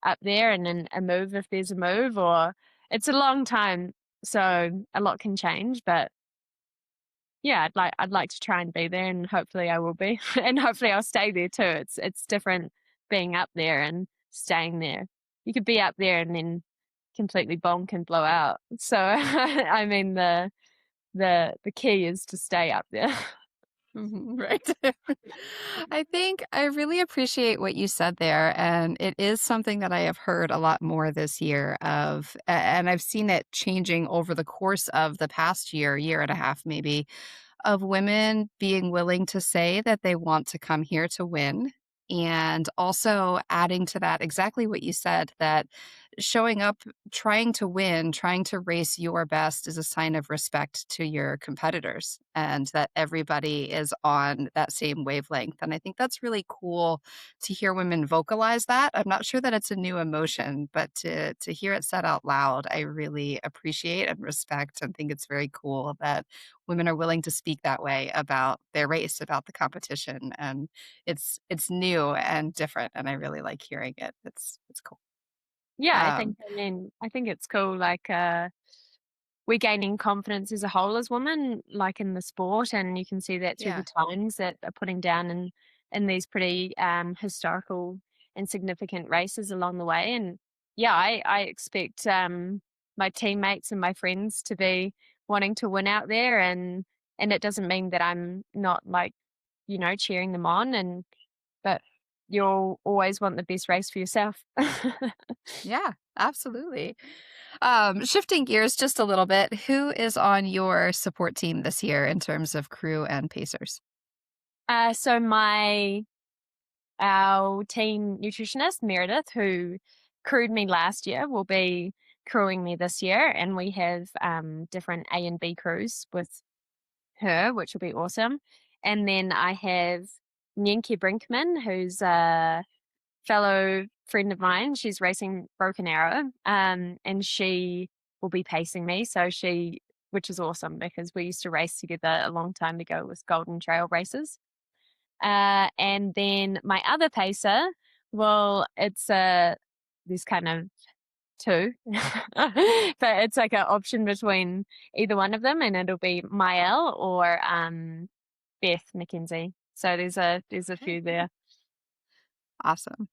up there and in a move if there's a move or it's a long time. So a lot can change, but yeah, I'd like to try and be there and hopefully I will be. And hopefully I'll stay there too. It's different being up there and staying there. You could be up there and then completely bonk and blow out. So I mean the key is to stay up there. Mhm, right. I think I really appreciate what you said there. And it is something that I have heard a lot more this year and I've seen it changing over the course of the past year and a half, maybe, of women being willing to say that they want to come here to win. And also adding to that exactly what you said, that showing up, trying to win, trying to race your best is a sign of respect to your competitors and that everybody is on that same wavelength. And I think that's really cool to hear women vocalize that. I'm not sure that it's a new emotion, but to hear it said out loud, I really appreciate and respect and think it's very cool that women are willing to speak that way about their race, about the competition. And it's new and different, and I really like hearing it. It's cool. Yeah, Um, I think it's cool. Like we're gaining confidence as a whole as women, like in the sport, and you can see that through the yeah. times that are putting down in these pretty historical and significant races along the way. And yeah, I expect my teammates and my friends to be wanting to win out there, and it doesn't mean that I'm not like cheering them on, and but you'll always want the best race for yourself. Yeah, absolutely. Shifting gears just a little bit, who is on your support team this year in terms of crew and pacers? So our team nutritionist, Meredith, who crewed me last year, will be crewing me this year. And we have different A and B crews with her, which will be awesome. And then I have Nienke Brinkman, who's a fellow friend of mine. She's racing Broken Arrow, and she will be pacing me. Which is awesome because we used to race together a long time ago with Golden Trail races. And then my other pacer, well, there's kind of two, but it's like an option between either one of them, and it'll be Mael or Beth McKenzie. So there's a few there. Awesome.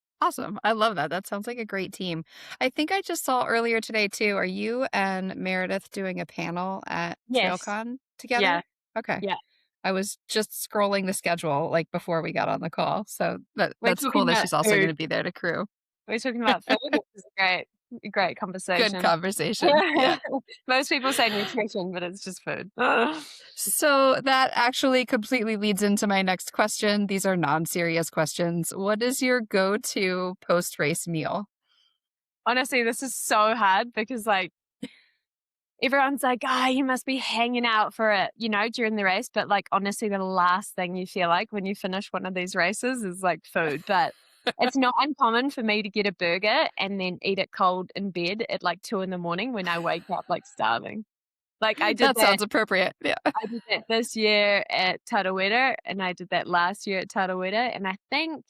I love that. That sounds like a great team. I think I just saw earlier today too. Are you and Meredith doing a panel at Yes. TrailCon together? Yeah. Okay. Yeah. I was just scrolling the schedule like before we got on the call. So that's talking cool that about she's also going to food. be there to crew. We're talking about food, which is a great conversation. Good conversation. Yeah. Most people say nutrition, but it's just food. So that actually completely leads into my next question. These are non-serious questions. What is your go-to post-race meal? Honestly, this is so hard because like everyone's like, you must be hanging out for it, during the race. But like, honestly, the last thing you feel like when you finish one of these races is like food. But it's not uncommon for me to get a burger and then eat it cold in bed at like 2 a.m. when I wake up like starving. Like I did that sounds appropriate. Yeah. I did that this year at Tarawera, and I did that last year at Tarawera. And I think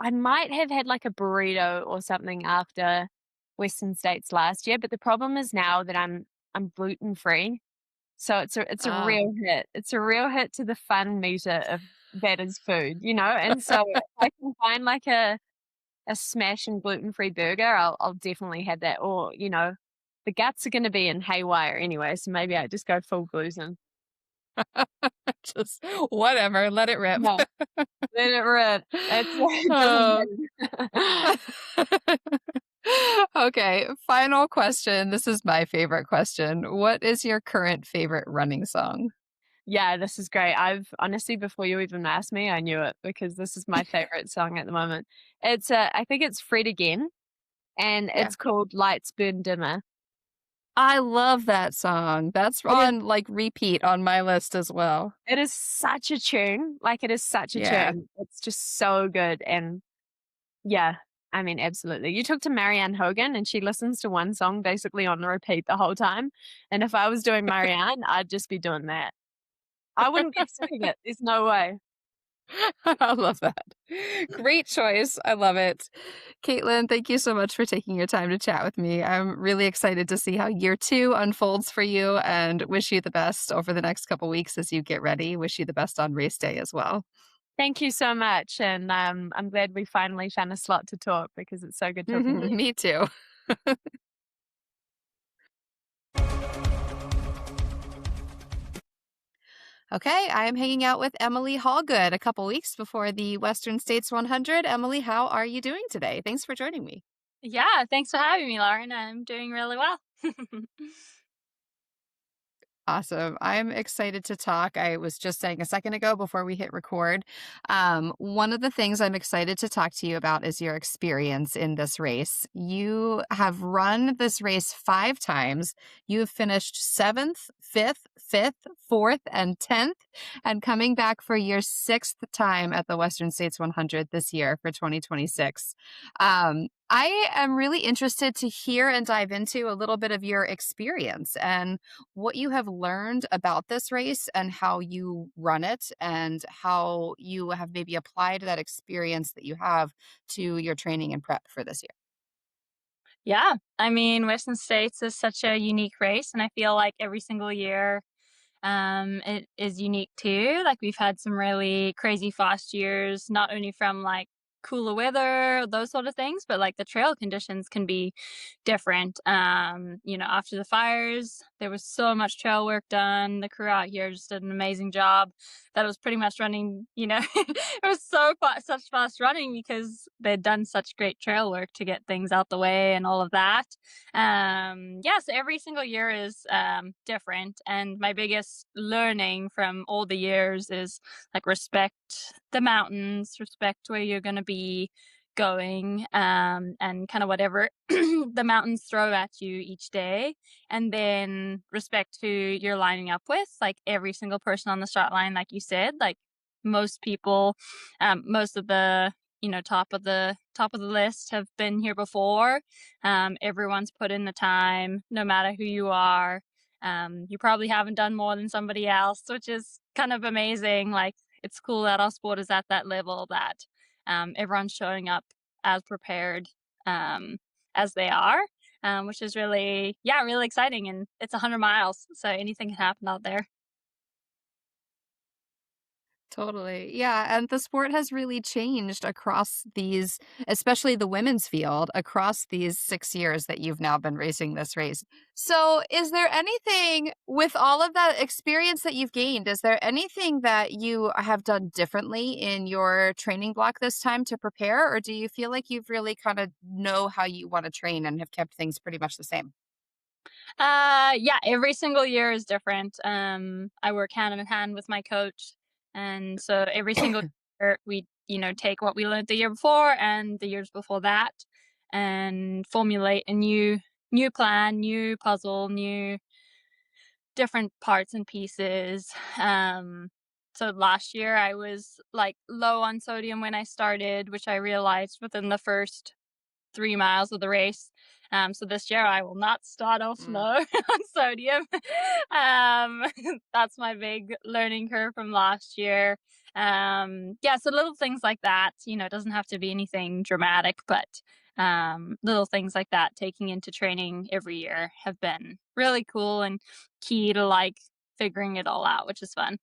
I might have had like a burrito or something after Western States last year, but the problem is now that I'm gluten free, so it's a real hit. It's a real hit to the fun meter of that is food, And so if I can find like a smash and gluten free burger, I'll definitely have that. Or the guts are going to be in haywire anyway, so maybe I just go full gluten. Just whatever, let it rip. No, let it rip. Okay, final question. This is my favorite question. What is your current favorite running song? Yeah, this is great. I've honestly, before you even asked me, I knew it because this is my favorite song at the moment. It's I think it's Fred Again, and it's called Lights Burn Dimmer. I love that song. That's on like repeat on my list as well. It is such a tune. Like it is such a tune. It's just so good. And yeah, I mean, absolutely. You talk to Marianne Hogan and she listens to one song basically on repeat the whole time. And if I was doing Marianne, I'd just be doing that. I wouldn't get sick of it. There's no way. I love that. Great choice. I love it. Caitlin, thank you so much for taking your time to chat with me. I'm really excited to see how year 2 unfolds for you and wish you the best over the next couple weeks as you get ready. Wish you the best on race day as well. Thank you so much. And I'm glad we finally found a slot to talk because it's so good talking to you. Me too. Okay, I am hanging out with Emily Hawgood a couple weeks before the Western States 100. Emily, how are you doing today? Thanks for joining me. Yeah, thanks for having me, Lauren. I'm doing really well. Awesome. I'm excited to talk. I was just saying a second ago before we hit record, one of the things I'm excited to talk to you about is your experience in this race. You have run this race 5 times. You have finished 7th, 5th, 5th, 4th, and 10th, and coming back for your 6th time at the Western States 100 this year for 2026. I am really interested to hear and dive into a little bit of your experience and what you have learned about this race and how you run it and how you have maybe applied that experience that you have to your training and prep for this year. Yeah, I mean, Western States is such a unique race, and I feel like every single year it is unique too. Like we've had some really crazy fast years, not only from like cooler weather, those sort of things, but like the trail conditions can be different. After the fires there was so much trail work done. The crew out here just did an amazing job. That was pretty much running, it was such fast running because they'd done such great trail work to get things out the way and all of that. Yeah, so every single year is different. And my biggest learning from all the years is like respect the mountains, respect where you're going to be going, and kind of whatever the mountains throw at you each day, and then respect who you're lining up with. Like every single person on the start line, like you said, like most people, most of the top of the list have been here before. Everyone's put in the time, no matter who you are. You probably haven't done more than somebody else, which is kind of amazing. Like it's cool that our sport is at that level, that everyone's showing up as prepared as they are, which is really exciting. And it's 100 miles, so anything can happen out there. Totally. Yeah. And the sport has really changed across these, especially the women's field, across these 6 years that you've now been racing this race. So, is there anything with all of that experience that you've gained? Is there anything that you have done differently in your training block this time to prepare? Or do you feel like you've really kind of know how you want to train and have kept things pretty much the same? Yeah, every single year is different. I work hand in hand with my coach, and so every single year we, take what we learned the year before and the years before that, and formulate a new plan, new puzzle, new different parts and pieces. So last year I was like low on sodium when I started, which I realized within the first 3 miles of the race. So this year I will not start off low on sodium. That's my big learning curve from last year. Yeah, so little things like that, it doesn't have to be anything dramatic, but little things like that taking into training every year have been really cool and key to like figuring it all out, which is fun.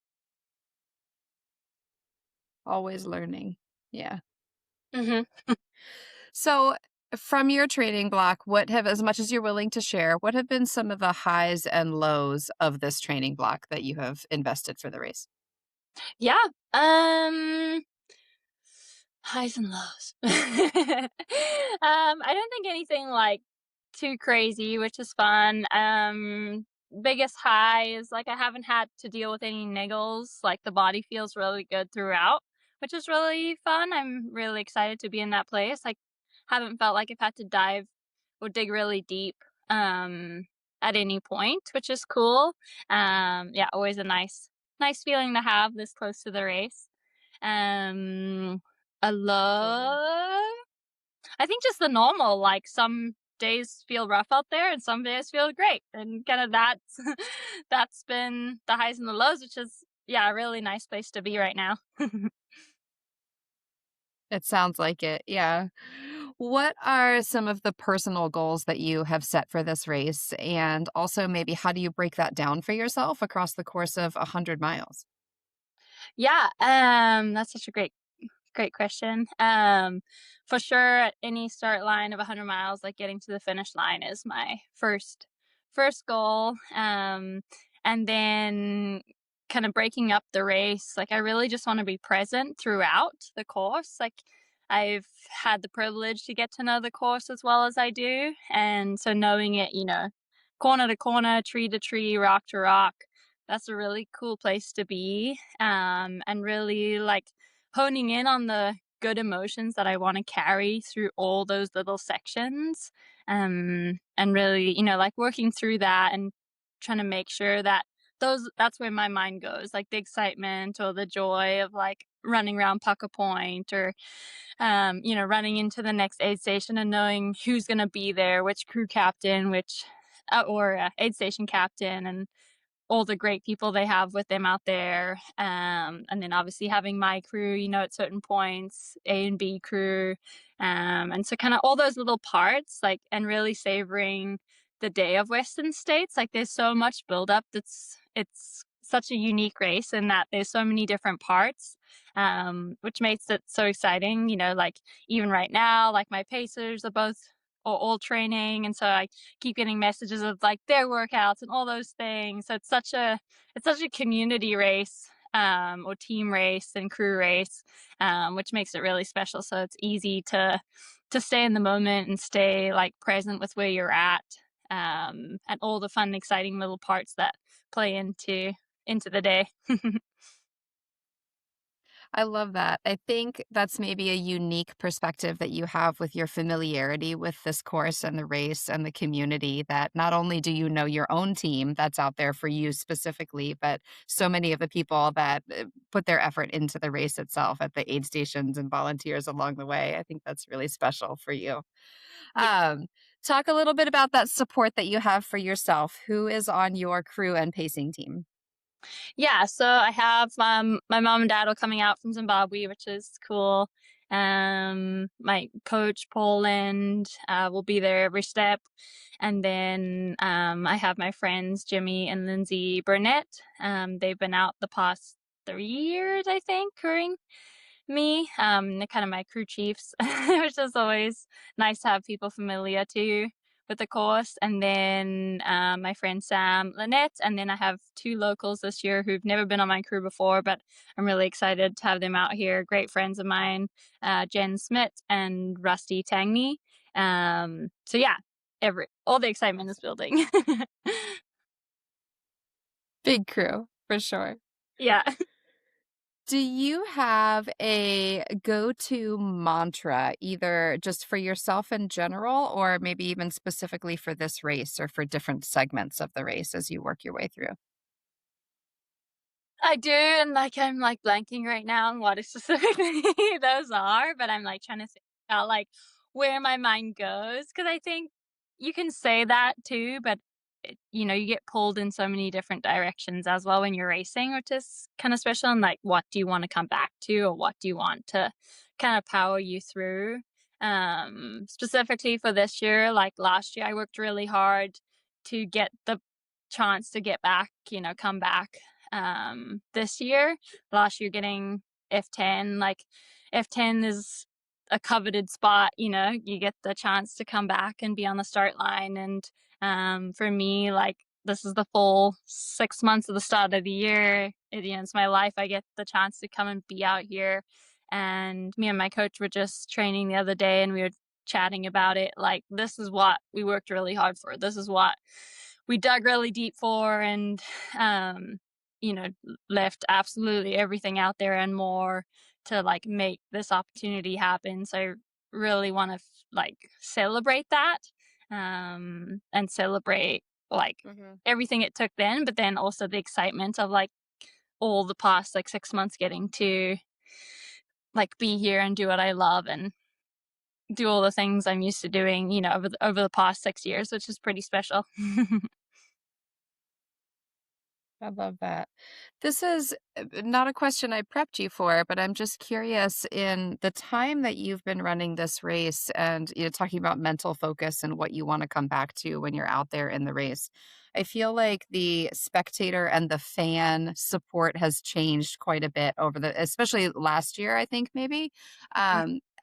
Always learning. Yeah. Hmm. So, from your training block, what have, as much as you're willing to share, what have been some of the highs and lows of this training block that you have invested for the race? Yeah. Highs and lows. I don't think anything like too crazy, which is fun. Biggest high is like I haven't had to deal with any niggles. Like the body feels really good throughout, which is really fun. I'm really excited to be in that place. Like haven't felt like I've had to dive or dig really deep at any point, which is cool. Yeah, always a nice feeling to have this close to the race. Um, a Totally. love. I think just the normal, like some days feel rough out there and some days feel great. And kind of that's that's been the highs and the lows, which is a really nice place to be right now. It sounds like it. Yeah. What are some of the personal goals that you have set for this race? And also, maybe how do you break that down for yourself across the course of 100 miles? Yeah, that's such a great question. For sure, at any start line of 100 miles, like getting to the finish line is my first goal. And then kind of breaking up the race. Like I really just want to be present throughout the course. Like I've had the privilege to get to know the course as well as I do, and so knowing it, corner to corner, tree to tree, rock to rock. That's a really cool place to be. And really like honing in on the good emotions that I want to carry through all those little sections. And really, like working through that and trying to make sure that that's where my mind goes, like the excitement or the joy of like running around Pucker Point or, running into the next aid station and knowing who's going to be there, which crew captain, or aid station captain, and all the great people they have with them out there. And then obviously having my crew, at certain points, A and B crew. And so kind of all those little parts, like, and really savoring the day of Western States. Like there's so much buildup. It's such a unique race in that there's so many different parts, which makes it so exciting. Like even right now, like my pacers are both all training, and so I keep getting messages of like their workouts and all those things. So it's such a community race, or team race and crew race, which makes it really special. So it's easy to stay in the moment and stay like present with where you're at, and all the fun, exciting little parts that play into the day. I love that. I think that's maybe a unique perspective that you have with your familiarity with this course and the race and the community, that not only do you know your own team that's out there for you specifically, but so many of the people that put their effort into the race itself at the aid stations and volunteers along the way. I think that's really special for you. Yeah. Talk a little bit about that support that you have for yourself. Who is on your crew and pacing team? Yeah, so I have my mom and dad are coming out from Zimbabwe, which is cool. My coach Poland will be there every step, and then I have my friends Jimmy and Lindsay Burnett. They've been out the past 3 years, I think, crewing me. They're kind of my crew chiefs, which is always nice to have people familiar to with the course. And then my friend Sam Lynette, and then I have 2 locals this year who've never been on my crew before, but I'm really excited to have them out here. Great friends of mine, Jen Smith and Rusty Tangney. So yeah, all the excitement is building. Big crew, for sure. Yeah. Do you have a go-to mantra, either just for yourself in general, or maybe even specifically for this race or for different segments of the race as you work your way through? I do, and like I'm like blanking right now on what specifically those are, but I'm like trying to think about like where my mind goes, because I think you can say that too, but you get pulled in so many different directions as well when you're racing, which is kind of special. And like, what do you want to come back to, or what do you want to kind of power you through? Specifically for this year, like last year, I worked really hard to get the chance to get back, come back this year. Last year getting F10, like F10 is a coveted spot, you get the chance to come back and be on the start line. And for me, like this is the full 6 months of the start of the year. It's my life. I get the chance to come and be out here. And me and my coach were just training the other day, and we were chatting about it. Like, this is what we worked really hard for. This is what we dug really deep for, and you know, left absolutely everything out there and more to like make this opportunity happen. So I really want to like celebrate that, and celebrate like everything it took then, but then also the excitement of like all the past like 6 months getting to like be here and do what I love and do all the things I'm used to doing, over the past 6 years, which is pretty special. I love that. This is not a question I prepped you for, but I'm just curious, in the time that you've been running this race and talking about mental focus and what you want to come back to when you're out there in the race. I feel like the spectator and the fan support has changed quite a bit especially last year, I think maybe.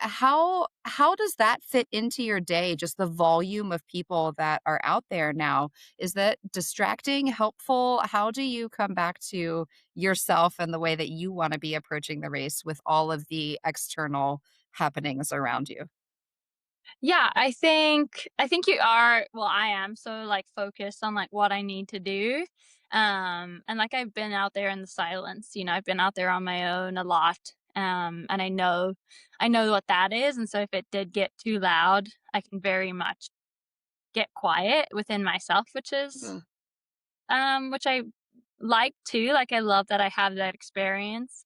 How does that fit into your day? Just the volume of people that are out there now. Is that distracting, helpful? How do you come back to yourself and the way that you want to be approaching the race with all of the external happenings around you? Yeah, I think you are, well, I am so like focused on like what I need to do. And like I've been out there in the silence, I've been out there on my own a lot. And I know what that is. And so if it did get too loud, I can very much get quiet within myself, which I like too. Like I love that I have that experience,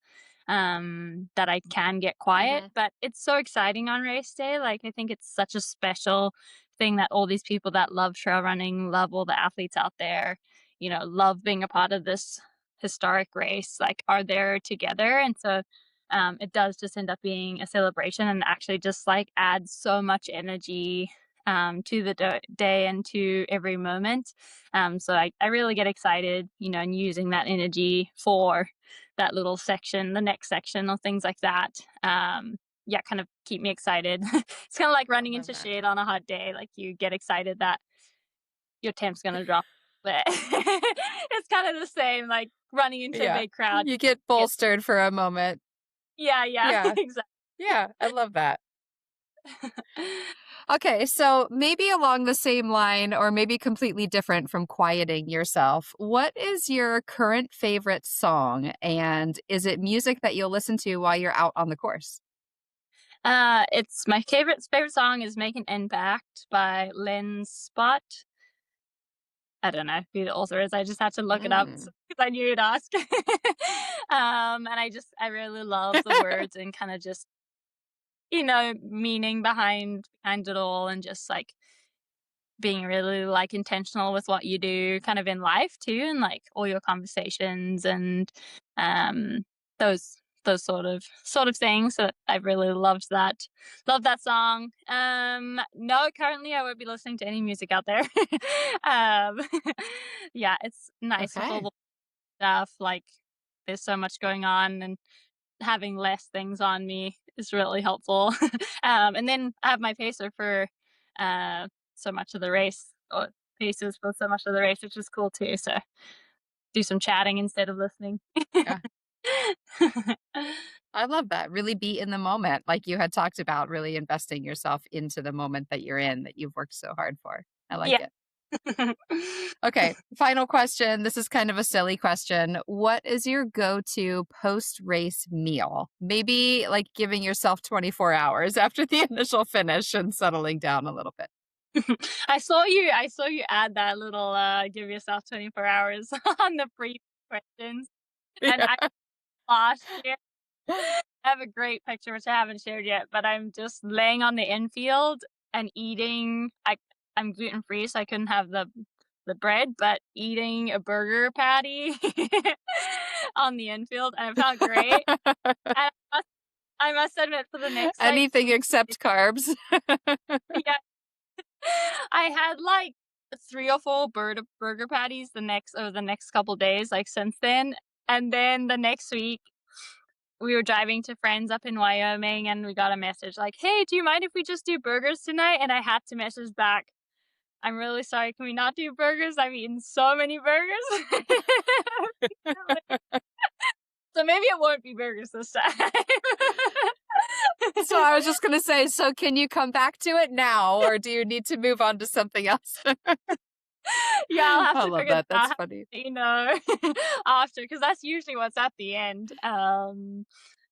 that I can get quiet, but it's so exciting on race day. Like I think it's such a special thing that all these people that love trail running, love all the athletes out there, love being a part of this historic race, like are there together. And so it does just end up being a celebration, and actually just like adds so much energy to the day and to every moment. So I really get excited, and using that energy for that little section, the next section, or things like that. yeah, kind of keep me excited. It's kind of like running love into that. shade on a hot day. Like you get excited that your temp's gonna drop, but it's kind of the same. Like running into a Yeah. big crowd. You get bolstered for a moment. Yeah, yeah, Yeah. exactly. Yeah. I love that. Okay, so maybe along the same line or maybe completely different from quieting yourself, what is your current favorite song? And is it music that you'll listen to while you're out on the course? It's my favorite song is "Make an Impact" by Lynn Spot. I don't know who the author is. I just had to look it up Mm. because I knew you'd ask. And I really love the words and kind of just meaning behind it all, and just like being really like intentional with what you do kind of in life too, and like all your conversations and um those sort of things. So I've really loved that song. No, currently I won't be listening to any music out there. um yeah, it's nice with all Okay. the stuff, like there's so much going on, and having less things on me is really helpful. And then I have my pacer for so much of the race, or paces for so much of the race, which is cool too. So do some chatting instead of listening. Yeah. I love that. Really be in the moment, like you had talked about, really investing yourself into the moment that you're in, that you've worked so hard for. I like Yeah. it. Okay, final question. This is kind of a silly question. What is your go-to post-race meal? Maybe like giving yourself 24 hours after the initial finish and settling down a little bit. I saw you add that little give yourself 24 hours on the pre questions. And Yeah. I last year I have a great picture which I haven't shared yet, but I'm just laying on the infield and eating. I'm gluten free, so I couldn't have the bread, but eating a burger patty on the infield, and it felt great. And I must admit, for the next like Anything except carbs. yeah, I had like 3 or 4 burger patties the next couple days, like since then. And then the next week we were driving to friends up in Wyoming, and we got a message like, "Hey, do you mind if we just do burgers tonight?" And I had to message back, "I'm really sorry, can we not do burgers? I've eaten so many burgers." So maybe it won't be burgers this time. So I was just going to say, so can you come back to it now, or do you need to move on to something else? Yeah, I'll have I to love figure that. that That's out, funny. after, because that's usually what's at the end.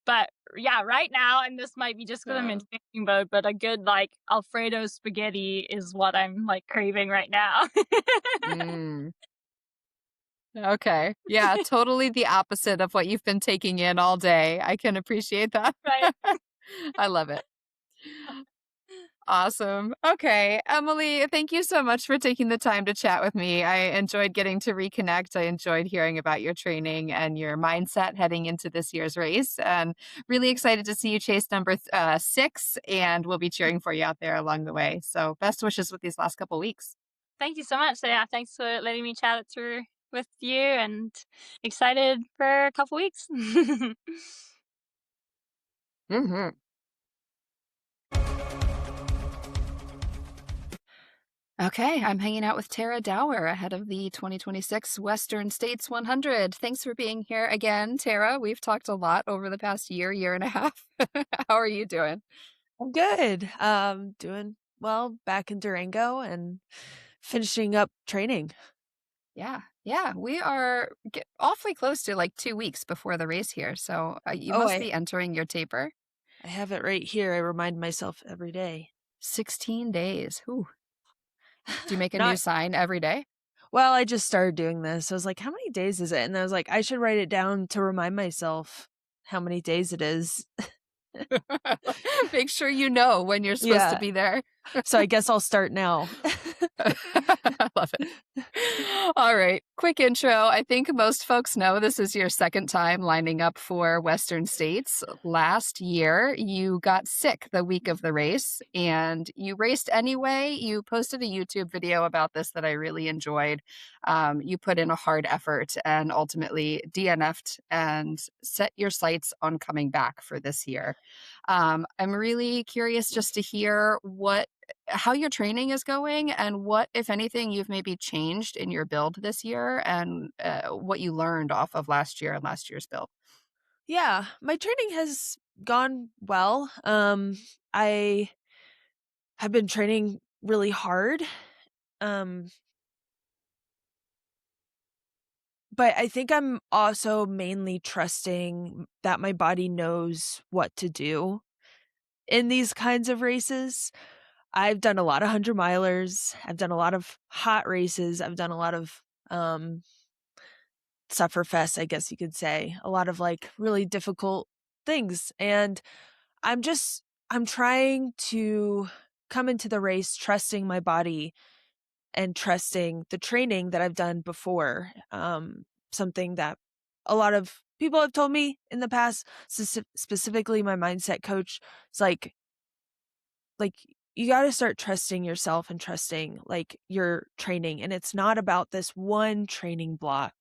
But yeah, right now, and this might be just because I'm in Yeah. thinking mode, but a good like Alfredo spaghetti is what I'm like craving right now. Mm. Okay. Yeah, totally the opposite of what you've been taking in all day. I can appreciate that. Right. I love it. Awesome. Okay. Emily, thank you so much for taking the time to chat with me. I enjoyed getting to reconnect. I enjoyed hearing about your training and your mindset heading into this year's race. And really excited to see you chase number 6. And we'll be cheering for you out there along the way. So best wishes with these last couple weeks. Thank you so much. So yeah, thanks for letting me chat it through with you, and excited for a couple weeks. Mm-hmm. Okay, I'm hanging out with Tara Dower ahead of the 2026 Western States 100. Thanks for being here again, Tara. We've talked a lot over the past year and a half. How are you doing? I'm good. Doing well back in Durango and finishing up training. Yeah, we are awfully close to like 2 weeks before the race here. So you Oh, must I- be entering your taper. I have it right here. I remind myself every day. 16 days. Whew. Do you make a new Not sign every day? well, I just started doing this. I was like, how many days is it? And I was like, I should write it down to remind myself how many days it is. Make sure you know when you're supposed to Yeah. be there. So I guess I'll start now. I love it. All right. Quick intro. I think most folks know this is your second time lining up for Western States. Last year, you got sick the week of the race and you raced anyway. You posted a YouTube video about this that I really enjoyed. You put in a hard effort and ultimately DNF'd and set your sights on coming back for this year. I'm really curious just to hear how your training is going and what, if anything, you've maybe changed in your build this year and what you learned off of last year and last year's build. Yeah, my training has gone well. I have been training really hard. Um, but I think I'm also mainly trusting that my body knows what to do in these kinds of races. I've done a lot of 100-milers. I've done a lot of hot races. I've done a lot of sufferfest, I guess you could say. A lot of like really difficult things. And I'm trying to come into the race trusting my body and trusting the training that I've done before. Something that a lot of people have told me in the past, specifically my mindset coach, is like you got to start trusting yourself and trusting like your training. And it's not about this one training block.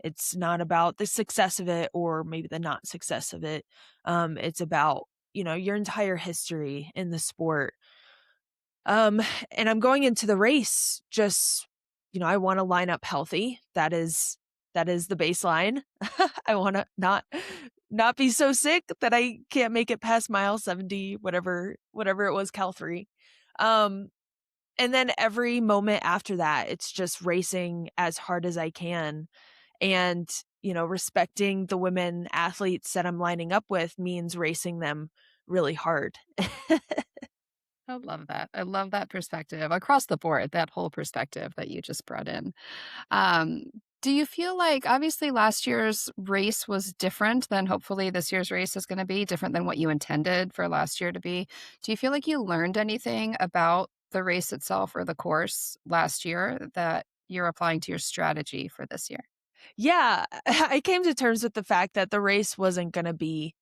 It's not about the success of it or maybe the not success of it. It's about, your entire history in the sport. And I'm going into the race just, I want to line up healthy. That is the baseline. I want to not be so sick that I can't make it past mile 70, whatever it was, Cal 3. And then every moment after that, it's just racing as hard as I can. And, respecting the women athletes that I'm lining up with means racing them really hard. I love that. I love that perspective across the board, that whole perspective that you just brought in. Um, do you feel like, obviously last year's race was different than hopefully this year's race is going to be, different than what you intended for last year to be? Do you feel like you learned anything about the race itself or the course last year that you're applying to your strategy for this year? Yeah, I came to terms with the fact that the race wasn't going to be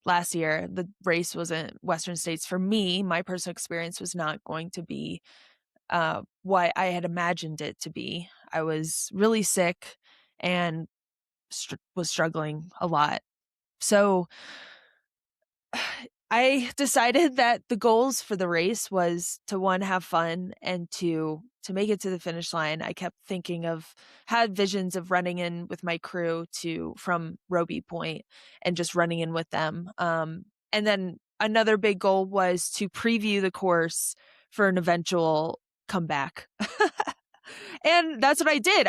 last year. The race wasn't Western States for me. My personal experience was not going to be what I had imagined it to be. I was really sick and was struggling a lot. So I decided that the goals for the race was to, one, have fun, and two, to make it to the finish line. I kept had visions of running in with my crew from Roby Point and just running in with them. And then another big goal was to preview the course for an eventual comeback. And that's what I did.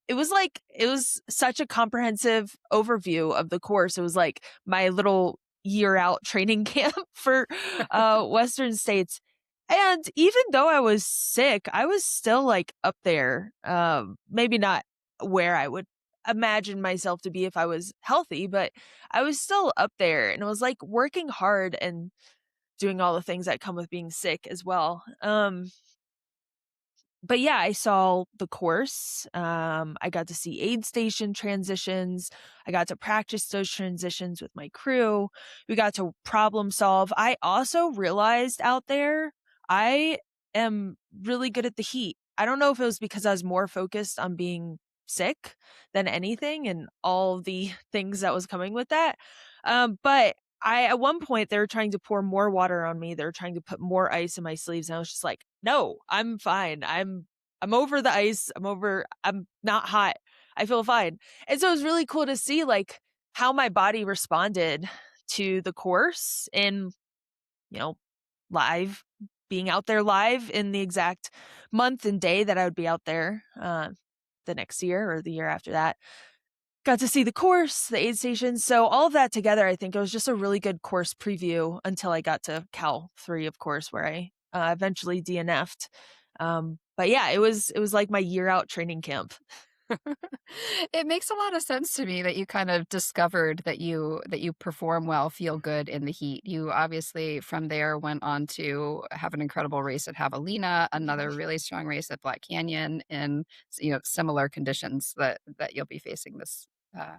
It was such a comprehensive overview of the course. It was like my little year out training camp for Western States. And even though I was sick, I was still like up there. Maybe not where I would imagine myself to be if I was healthy, but I was still up there, and it was like working hard and doing all the things that come with being sick as well. But yeah, I saw the course. I got to see aid station transitions. I got to practice those transitions with my crew. We got to problem solve. I also realized out there, I am really good at the heat. I don't know if it was because I was more focused on being sick than anything and all the things that was coming with that. But at one point, they were trying to pour more water on me. They were trying to put more ice in my sleeves. And I was just like, no, I'm fine. I'm over the ice. I'm not hot. I feel fine. And so it was really cool to see like how my body responded to the course in, being out there live in the exact month and day that I would be out there the next year or the year after that. Got to see the course, the aid stations. So all of that together, I think it was just a really good course preview until I got to Cal 3, of course, where I eventually DNF'd. But yeah, it was like my year out training camp. It makes a lot of sense to me that you kind of discovered that you perform well, feel good in the heat. You obviously from there went on to have an incredible race at Javelina, another really strong race at Black Canyon in similar conditions that you'll be facing this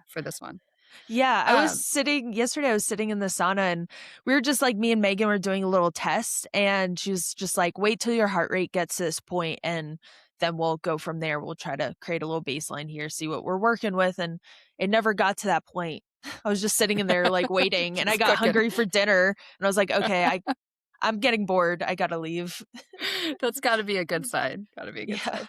for this one. Yeah, yesterday I was sitting in the sauna, and we were just like, me and Megan were doing a little test, and she was just like, wait till your heart rate gets to this point and then we'll go from there. We'll try to create a little baseline here, see what we're working with. And it never got to that point. I was just sitting in there like waiting, and I Just got cooking. hungry for dinner, and I was like, okay, I'm getting bored. I gotta leave. That's got to be a good sign. Got to be a good Yeah.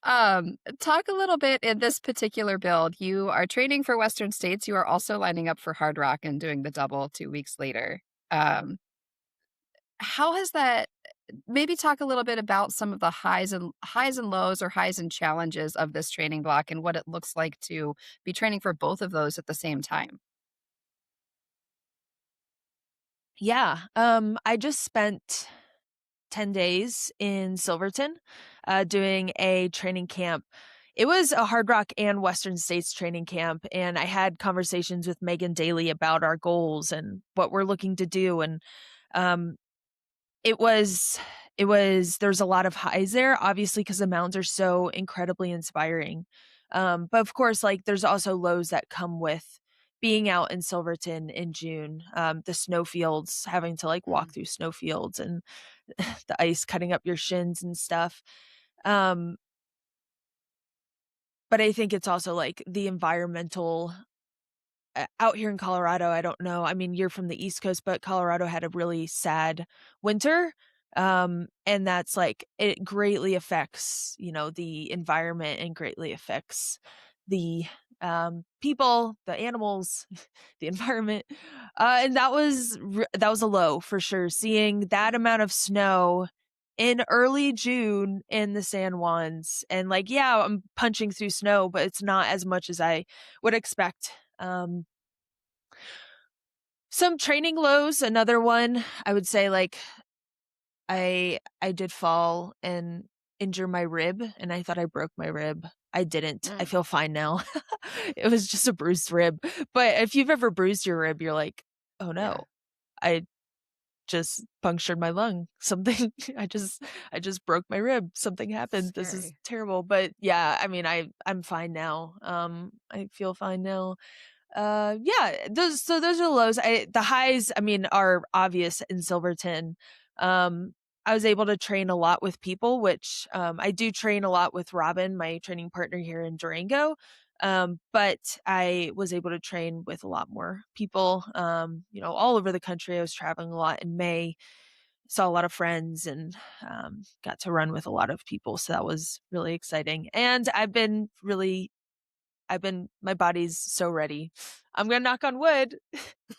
sign. Talk a little bit in this particular build. You are training for Western States. You are also lining up for Hard Rock and doing the double 2 weeks later. How has that? Maybe talk a little bit about some of the highs and lows, or highs and challenges of this training block, and what it looks like to be training for both of those at the same time. Yeah. I just spent 10 days in Silverton doing a training camp. It was a Hard Rock and Western States training camp, and I had conversations with Megan Daly about our goals and what we're looking to do. And um, there's a lot of highs there, obviously, because the mountains are so incredibly inspiring. But of course, like, there's also lows that come with being out in Silverton in June, the snowfields, having to like walk through snowfields, and the ice cutting up your shins and stuff. But I think it's also like the environmental out here in Colorado. I don't know. I mean, you're from the East Coast, but Colorado had a really sad winter. And that's like, it greatly affects, the environment, and greatly affects the people, the animals, the environment. And that was a low for sure. Seeing that amount of snow in early June in the San Juans, and like, yeah, I'm punching through snow, but it's not as much as I would expect. Some training lows. Another one, I would say, like, I did fall and injure my rib, and I thought I broke my rib. I didn't. I feel fine now. It was just a bruised rib. But if you've ever bruised your rib, you're like, oh no, Yeah. I just punctured my lung. Something, I just broke my rib. Something happened. This is Scary. terrible. But yeah, I mean, I'm fine now. I feel fine now. Yeah, those are the lows. The highs, I mean, are obvious in Silverton. I was able to train a lot with people, which I do train a lot with Robin, my training partner here in Durango. But I was able to train with a lot more people, all over the country. I was traveling a lot in May, saw a lot of friends, and got to run with a lot of people. So that was really exciting. And my body's so ready. I'm going to knock on wood.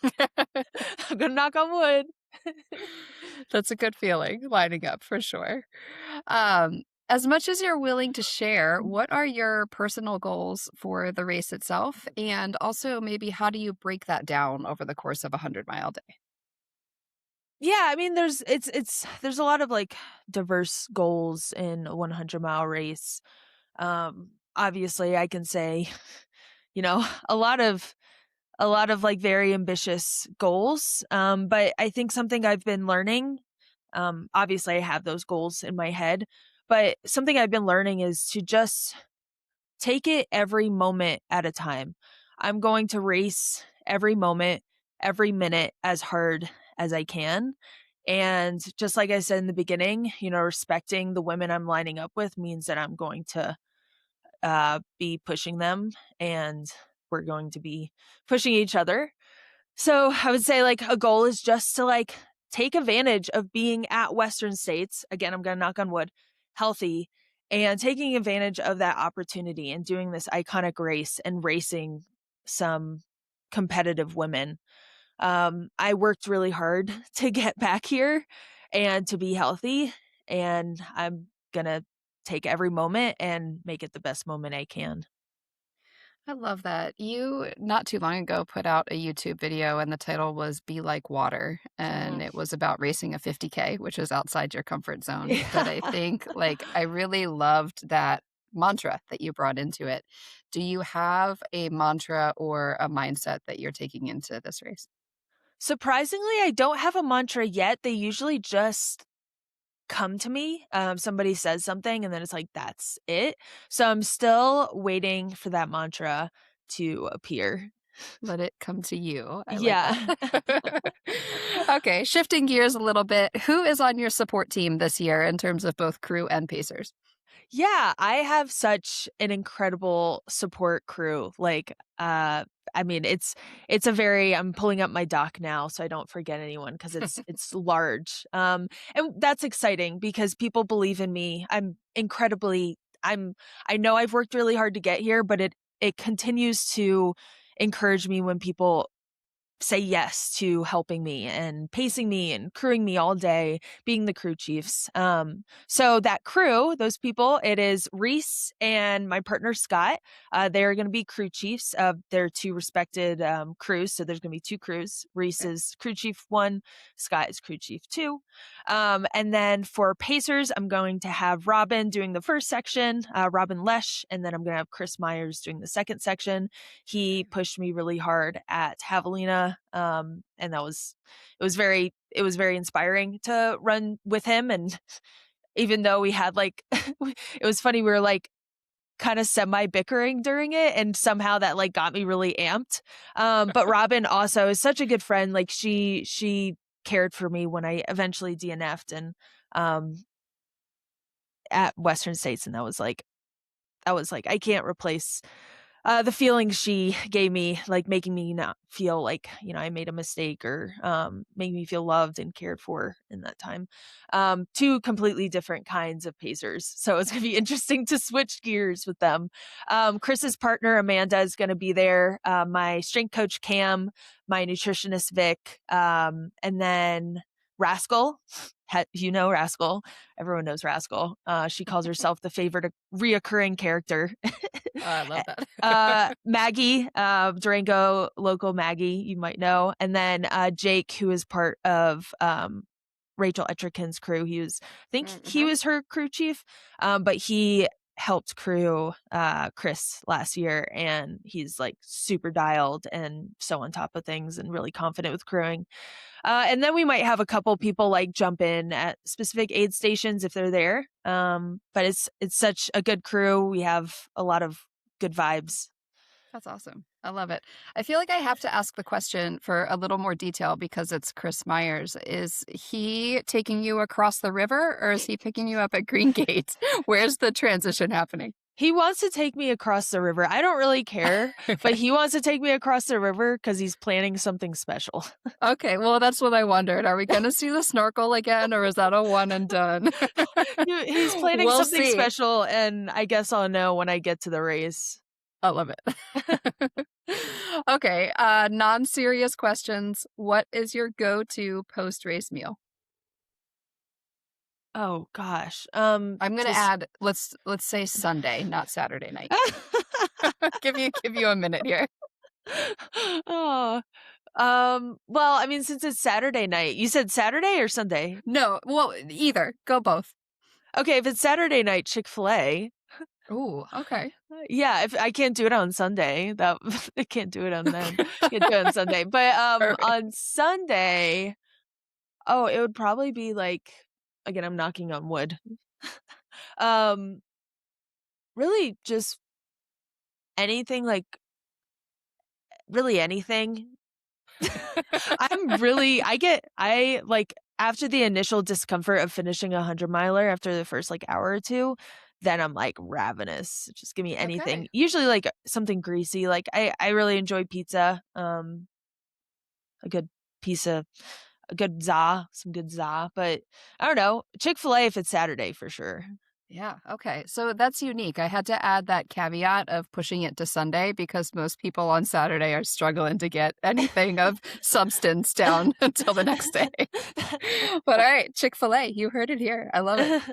I'm going to knock on wood. That's a good feeling, lining up for sure. As much as you're willing to share, what are your personal goals for the race itself? And also, maybe, how do you break that down over the course of a 100-mile day? Yeah, I mean, there's a lot of like diverse goals in a 100-mile race. Obviously, I can say, a lot of like very ambitious goals. But I think something I've been learning, obviously I have those goals in my head, but something I've been learning is to just take it every moment at a time. I'm going to race every moment, every minute as hard as I can. And just like I said in the beginning, respecting the women I'm lining up with means that I'm going to be pushing them, and we're going to be pushing each other. So I would say like a goal is just to like take advantage of being at Western States. Again, I'm going to knock on wood, healthy, and taking advantage of that opportunity and doing this iconic race and racing some competitive women. I worked really hard to get back here and to be healthy, and I'm going to take every moment and make it the best moment I can. I love that. You, not too long ago, put out a YouTube video, and the title was Be Like Water. And it was about racing a 50K, which is outside your comfort zone. Yeah. But I think, like, I really loved that mantra that you brought into it. Do you have a mantra or a mindset that you're taking into this race? Surprisingly, I don't have a mantra yet. They usually just come to me. Somebody says something, and then it's like, that's it. So I'm still waiting for that mantra to appear. Let it come to you. I Yeah. like that. Okay, shifting gears a little bit. Who is on your support team this year in terms of both crew and pacers? Yeah, I have such an incredible support crew. Like, I mean, it's a very. I'm pulling up my doc now so I don't forget anyone because it's large. And that's exciting because people believe in me. I know I've worked really hard to get here, but it continues to encourage me when people say yes to helping me and pacing me and crewing me all day, being the crew chiefs. So that crew, those people, it is Reese and my partner Scott. They're going to be crew chiefs of their two respected crews. So there's going to be two crews. Reese is crew chief 1, Scott is crew chief 2. And then for pacers, I'm going to have Robin doing the first section, Robin Lesh, and then I'm going to have Chris Myers doing the second section. He pushed me really hard at Javelina. And it was very inspiring to run with him. And even though we had like, it was funny, we were like kind of semi bickering during it. And somehow that like got me really amped. But Robin also is such a good friend. Like she cared for me when I eventually DNF'd and, at Western States. And that was like, I can't replace the feeling she gave me, like making me not feel like, I made a mistake or making me feel loved and cared for in that time. Two completely different kinds of pacers. So it's going to be interesting to switch gears with them. Chris's partner, Amanda, is going to be there. My strength coach, Cam, my nutritionist, Vic, and then Rascal. Rascal. Everyone knows Rascal. She calls herself the favorite reoccurring character. Oh, I love that. Maggie, Durango local Maggie, you might know. And then Jake, who is part of Rachel Etrikin's crew. He was her crew chief, but he helped crew Chris last year, and he's like super dialed and so on top of things and really confident with crewing. And then we might have a couple people like jump in at specific aid stations if they're there. But it's such a good crew. We have a lot of good vibes. That's awesome. I love it. I feel like I have to ask the question for a little more detail because it's Chris Myers. Is he taking you across the river or is he picking you up at Green Gate? Where's the transition happening? He wants to take me across the river. I don't really care, but he wants to take me across the river because he's planning something special. Okay, well, that's what I wondered. Are we going to see the snorkel again, or is that a one and done? He's planning something special, and I guess I'll know when I get to the race. I love it. Okay, non-serious questions. What is your go-to post-race meal? Oh gosh. I'm going to add let's say Sunday, not Saturday night. give you a minute here. Oh. Well, I mean, since it's Saturday night, you said Saturday or Sunday? No, well, either. Go both. Okay, if it's Saturday night, Chick-fil-A. Ooh, okay. Yeah, if I can't do it on Sunday, I can't do it on then. Can't do it on Sunday. But on Sunday, it would probably be like, again, I'm knocking on wood. Really just anything, like really anything. I like after the initial discomfort of finishing a 100-miler after the first like hour or two, then I'm like ravenous. Just give me anything. Okay. Usually like something greasy. Like I really enjoy pizza. A good za, but I don't know. Chick-fil-A if it's Saturday for sure. Yeah. Okay. So that's unique. I had to add that caveat of pushing it to Sunday because most people on Saturday are struggling to get anything of substance down until the next day. But all right, Chick-fil-A, you heard it here. I love it.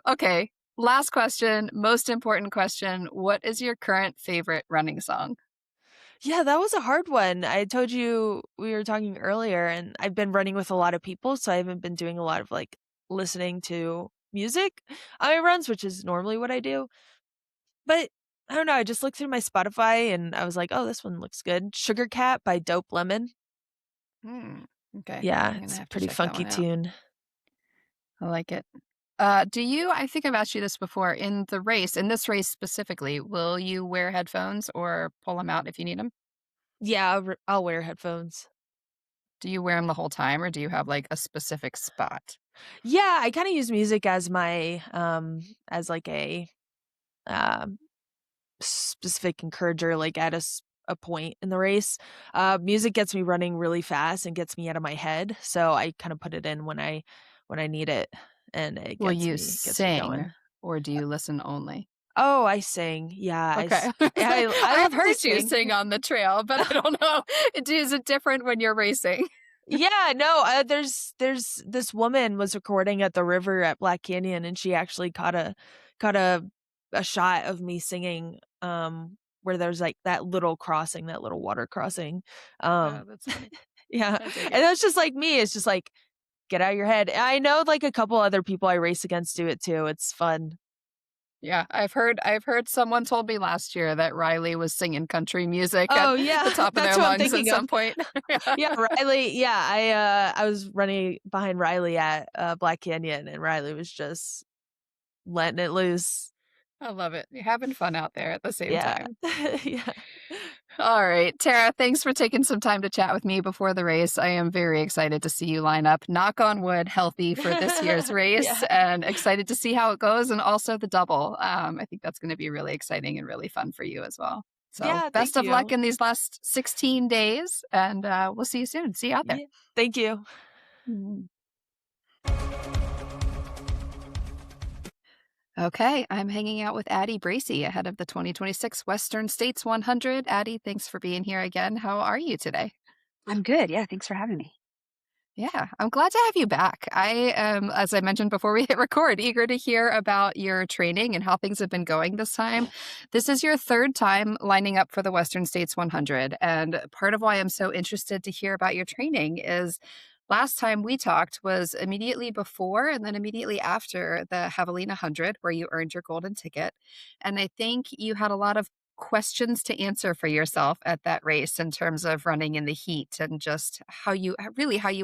Okay. Last question, most important question. What is your current favorite running song? Yeah, that was a hard one. I told you we were talking earlier, and I've been running with a lot of people, so I haven't been doing a lot of like listening to music on my runs, which is normally what I do. But I don't know. I just looked through my Spotify and I was like, oh, this one looks good. Sugar Cat by Dope Lemon. Okay. Yeah, it's a pretty funky tune. I like it. I think I've asked you this before, in this race specifically, will you wear headphones or pull them out if you need them? Yeah, I'll wear headphones. Do you wear them the whole time or do you have like a specific spot? Yeah, I kind of use music as my as like a um specific encourager, like at a point in the race. Music gets me running really fast and gets me out of my head, so I kind of put it in when I need it, and it Will you gets me going. sing or do you listen only? Oh, I sing. Yeah, Okay. I I've love to heard you sing. sing on the trail, but I don't know. Is it different when you're racing? Yeah, no, there's this woman was recording at the river at Black Canyon, and she actually caught a shot of me singing, where there's like that little crossing, that little water crossing. Oh, Um, that's funny. yeah, I dig and it. it's just like me. It's just like get out of your head. I know like a couple other people I race against do it too. It's fun. Yeah, I've heard someone told me last year that Riley was singing country music at Oh the yeah, top of that's their what I'm lungs at thinking of. some point. Yeah. Yeah, Riley. Yeah, I was running behind Riley at Black Canyon, and Riley was just letting it loose. I love it. You're having fun out there at the same Yeah. time. Yeah. All right, Tara, thanks for taking some time to chat with me before the race. I am very excited to see you line up, knock on wood, healthy for this year's race, Yeah. and excited to see how it goes and also the double. I think that's going to be really exciting and really fun for you as well. So Yeah, best thank of luck you. in these last 16 days, and we'll see you soon. See you out there. Yeah, thank you. Mhm. Okay, I'm hanging out with Addie Bracy ahead of the 2026 Western States 100. Addie, thanks for being here again. How are you today? I'm good. Yeah, thanks for having me. Yeah, I'm glad to have you back. I am, as I mentioned before we hit record, eager to hear about your training and how things have been going this time. This is your third time lining up for the Western States 100. And part of why I'm so interested to hear about your training is last time we talked was immediately before and then immediately after the Javelina 100, where you earned your golden ticket. And I think you had a lot of questions to answer for yourself at that race in terms of running in the heat and just how you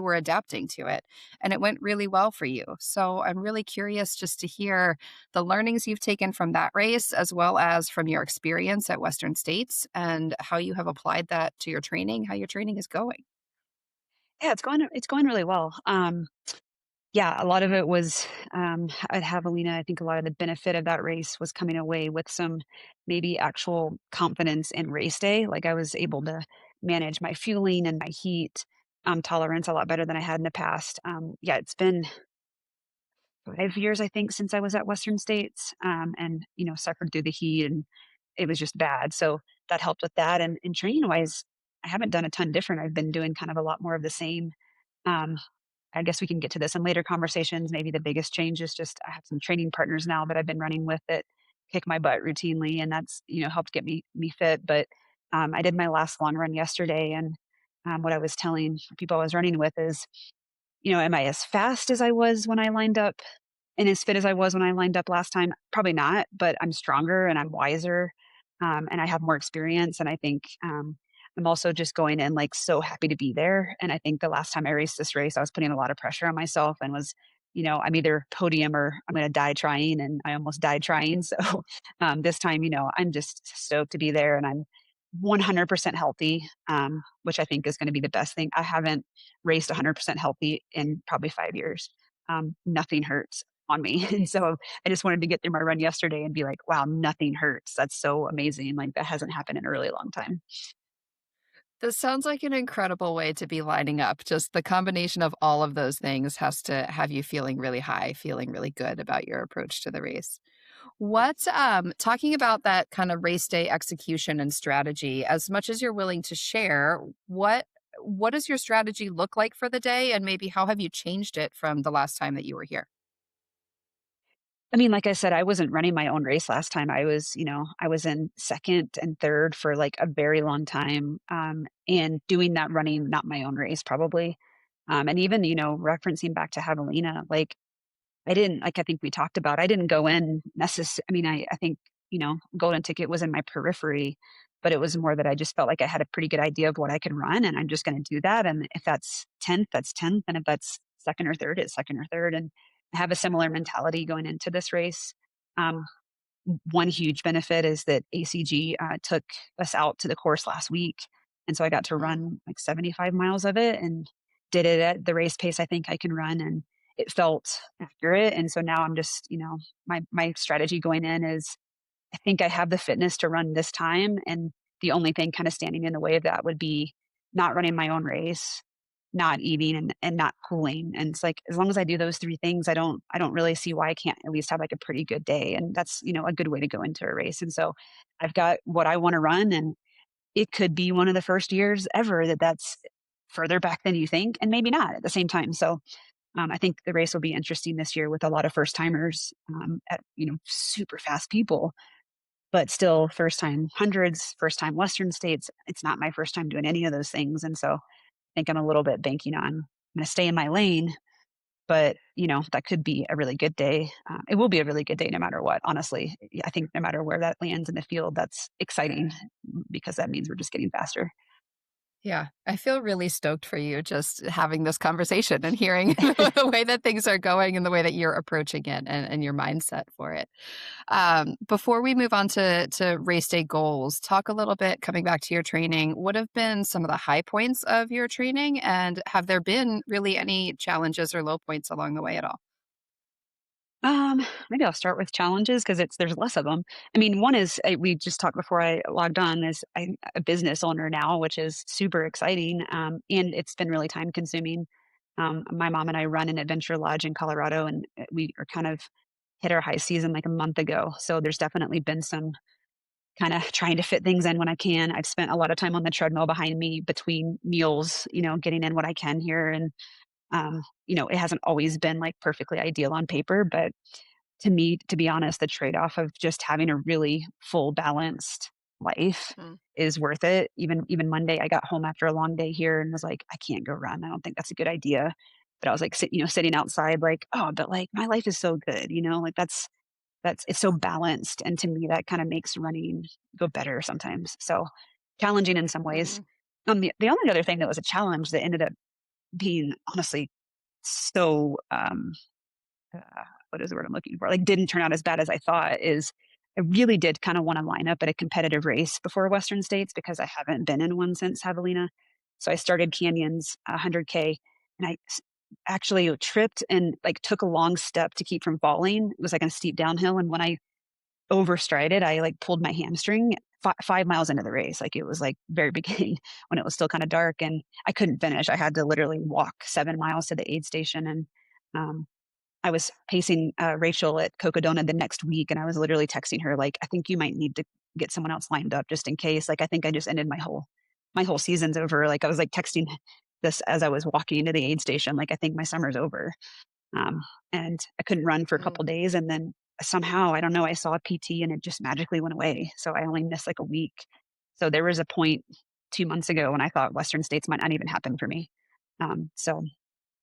were adapting to it, and it went really well for you. So I'm really curious just to hear the learnings you've taken from that race as well as from your experience at Western States and how you have applied that to your training, how your training is going. Yeah, it's going really well. Yeah, a lot of it was at Javelina. I think a lot of the benefit of that race was coming away with some maybe actual confidence in race day. Like I was able to manage my fueling and my heat tolerance a lot better than I had in the past. Yeah, it's been 5 years, I think, since I was at Western States, and suffered through the heat, and it was just bad. So that helped with that. And training wise, I haven't done a ton different. I've been doing kind of a lot more of the same. Um, I guess we can get to this in later conversations. Maybe the biggest change is just I have some training partners now that I've been running with that kick my butt routinely, and that's helped get me fit. But I did my last long run yesterday, and what I was telling people I was running with is, am I as fast as I was when I lined up and as fit as I was when I lined up last time? Probably not, but I'm stronger and I'm wiser, and I have more experience. And I think I'm also just going in like so happy to be there. And I think the last time I raced this race, I was putting a lot of pressure on myself and was, I'm either podium or I'm going to die trying, and I almost died trying. So this time, I'm just stoked to be there, and I'm 100% healthy, which I think is going to be the best thing. I haven't raced 100% healthy in probably 5 years. Nothing hurts on me. And so I just wanted to get through my run yesterday and be like, wow, nothing hurts. That's so amazing. Like that hasn't happened in a really long time. This sounds like an incredible way to be lining up. Just the combination of all of those things has to have you feeling really high, feeling really good about your approach to the race. What, talking about that kind of race day execution and strategy, as much as you're willing to share, what does your strategy look like for the day? And maybe how have you changed it from the last time that you were here? I mean, like I said, I wasn't running my own race last time. I was in second and third for like a very long time, and doing that running, not my own race, probably. And even, referencing back to Javelina, like I didn't, like I think we talked about, I didn't go in I mean, I think, golden ticket was in my periphery, but it was more that I just felt like I had a pretty good idea of what I could run, and I'm just going to do that. And if that's 10th, that's 10th. And if that's second or third, it's second or third. And I have a similar mentality going into this race. Um, One huge benefit is that ACG took us out to the course last week. And so I got to run like 75 miles of it and did it at the race pace I think I can run. And it felt accurate. And so now I'm just, my strategy going in is I think I have the fitness to run this time. And the only thing kind of standing in the way of that would be not running my own race, not eating and not cooling. And it's like, as long as I do those three things, I don't really see why I can't at least have like a pretty good day. And that's, a good way to go into a race. And so I've got what I want to run, and it could be one of the first years ever that's further back than you think, and maybe not at the same time. So I think the race will be interesting this year with a lot of first timers, at super fast people, but still first time hundreds, first time Western States. It's not my first time doing any of those things, and so I think I'm a little bit banking on I'm going to stay in my lane. But that could be a really good day. It will be a really good day no matter what. Honestly, I think no matter where that lands in the field, that's exciting because that means we're just getting faster. Yeah, I feel really stoked for you just having this conversation and hearing the way that things are going and the way that you're approaching it and your mindset for it. Before we move on to race day goals, talk a little bit, coming back to your training, what have been some of the high points of your training, and have there been really any challenges or low points along the way at all? Maybe I'll start with challenges because there's less of them. I mean, one is we just talked before I logged on. Is I'm a business owner now, which is super exciting, and it's been really time consuming. My mom and I run an adventure lodge in Colorado, and we are kind of hit our high season like a month ago. So there's definitely been some kind of trying to fit things in when I can. I've spent a lot of time on the treadmill behind me between meals, getting in what I can here, and it hasn't always been like perfectly ideal on paper, but to me, to be honest, the trade-off of just having a really full balanced life Mm. is worth it. Even Monday, I got home after a long day here and was like, I can't go run. I don't think that's a good idea. But I was like, sitting outside, like, oh, but like my life is so good, like that's it's so balanced, and to me, that kind of makes running go better sometimes. So challenging in some ways. Mhm. The only other thing that was a challenge that ended up being honestly so uh, what is the word I'm looking for? Like didn't turn out as bad as I thought is I really did kind of want to line up at a competitive race before Western States because I haven't been in one since Javelina. So I started Canyons 100K, and actually tripped and like took a long step to keep from falling. It was like a steep downhill, and when I overstrided, I like pulled my hamstring 5 miles into the race. Like it was like very beginning when it was still kind of dark, and I couldn't finish. I had to literally walk 7 miles to the aid station, and um, I was pacing Rachel at Cocodona the next week, and I was literally texting her like, "I think you might need to get someone else lined up just in case." Like, I think I just ended my whole season's over. Like, I was like texting this as I was walking into the aid station. Like, I think my summer's over. Um, and I couldn't run for a couple days, and then somehow I don't know. I saw a PT, and it just magically went away. So I only missed like a week. So there was a point 2 months ago when I thought Western States might not even happen for me. So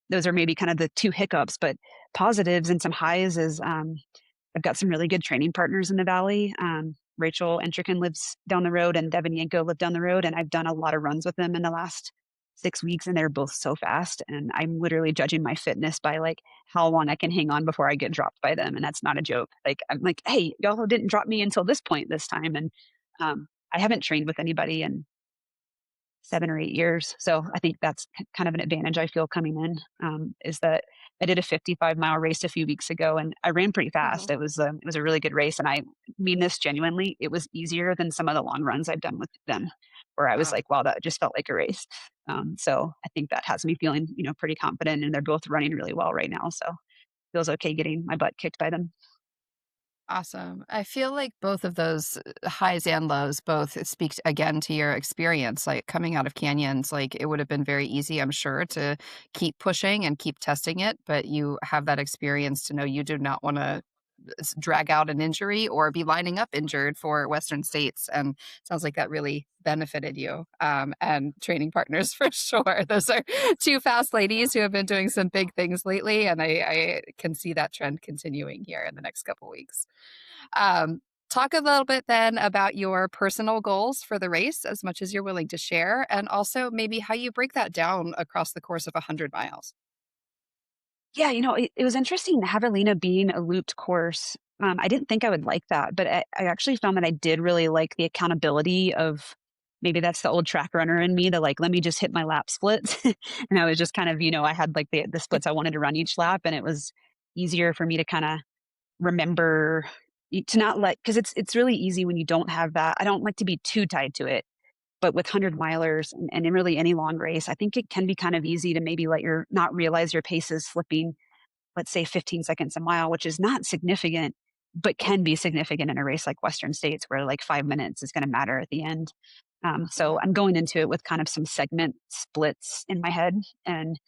those are maybe kind of the two hiccups, but positives and some highs is I've got some really good training partners in the Valley. Rachel Entrikin lives down the road, and Devin Yanko live down the road, and I've done a lot of runs with them in the last 6 weeks, and they're both so fast. And I'm literally judging my fitness by like how long I can hang on before I get dropped by them, and that's not a joke. Like I'm like, hey, y'all didn't drop me until this point this time, and I haven't trained with anybody in 7 or 8 years. So I think that's kind of an advantage I feel coming in, is that I did a 55-mile race a few weeks ago, and I ran pretty fast. Mhm. It was a really good race, and I mean this genuinely. It was easier than some of the long runs I've done with them, where I was Wow. like, wow, that just felt like a race. So I think that has me feeling, pretty confident, and they're both running really well right now. So feels okay getting my butt kicked by them. Awesome. I feel like both of those highs and lows both speak again to your experience. Like coming out of canyons, like it would have been very easy, I'm sure, to keep pushing and keep testing it, but you have that experience to know you do not want to drag out an injury or be lining up injured for Western States. And it sounds like that really benefited you, and training partners for sure. Those are two fast ladies who have been doing some big things lately. And I can see that trend continuing here in the next couple weeks. Talk a little bit then about your personal goals for the race, as much as you're willing to share, and also maybe how you break that down across the course of 100 miles. Yeah, it was interesting Javelina being a looped course. I didn't think I would like that, but I actually found that I did really like the accountability of maybe that's the old track runner in me, that like, let me just hit my lap splits. And I was just kind of, I had like the splits I wanted to run each lap, and it was easier for me to kind of remember to not because it's really easy when you don't have that. I don't like to be too tied to it, but with 100 milers and in really any long race, I think it can be kind of easy to maybe not realize your pace is slipping, let's say 15 seconds a mile, which is not significant, but can be significant in a race like Western States, where like 5 minutes is going to matter at the end. So I'm going into it with kind of some segment splits in my head. And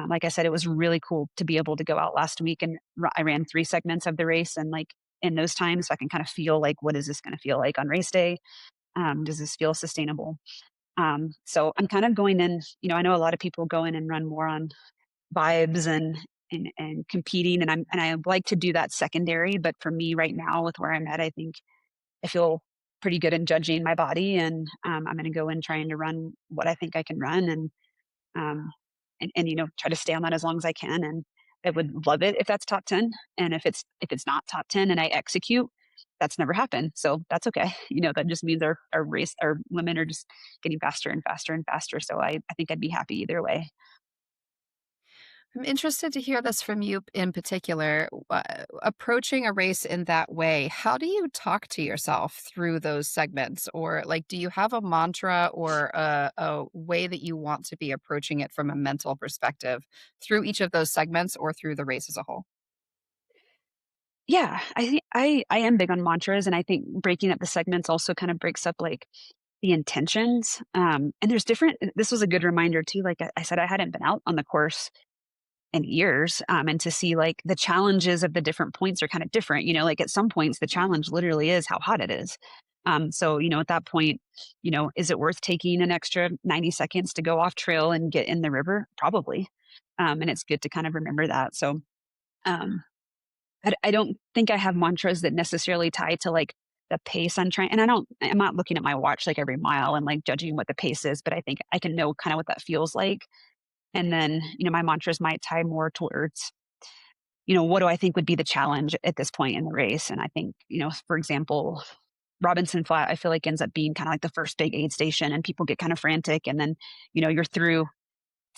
like I said, it was really cool to be able to go out last week, and I ran 3 segments of the race, and like in those times, so I can kind of feel like, what is this going to feel like on race day? Does this feel sustainable? So I'm kind of going in, I know a lot of people go in and run more on vibes and competing, and I like to do that secondary. But for me right now, with where I'm at, I think I feel pretty good in judging my body, and I'm going to go in trying to run what I think I can run, um, and try to stay on that as long as I can. And I would love it if that's top 10. And if it's not top 10 and I execute, that's never happened. So that's okay. That just means our women are just getting faster and faster and faster. So I think I'd be happy either way. I'm interested to hear this from you in particular. Approaching a race in that way, how do you talk to yourself through those segments? Or like, do you have a mantra or a way that you want to be approaching it from a mental perspective through each of those segments or through the race as a whole? Yeah, I think I am big on mantras, and I think breaking up the segments also kind of breaks up like the intentions. And there's this was a good reminder too. Like I said, I hadn't been out on the course in years. And to see like the challenges of the different points are kind of different. Like at some points, the challenge literally is how hot it is. So, at that point, is it worth taking an extra 90 seconds to go off trail and get in the river? Probably. And it's good to kind of remember that. So, I don't think I have mantras that necessarily tie to like the pace I'm trying. And I'm not looking at my watch like every mile and like judging what the pace is, but I think I can know kind of what that feels like. And then, my mantras might tie more towards, what do I think would be the challenge at this point in the race? And I think, for example, Robinson Flat, I feel like ends up being kind of like the first big aid station, and people get kind of frantic. And then, you're through.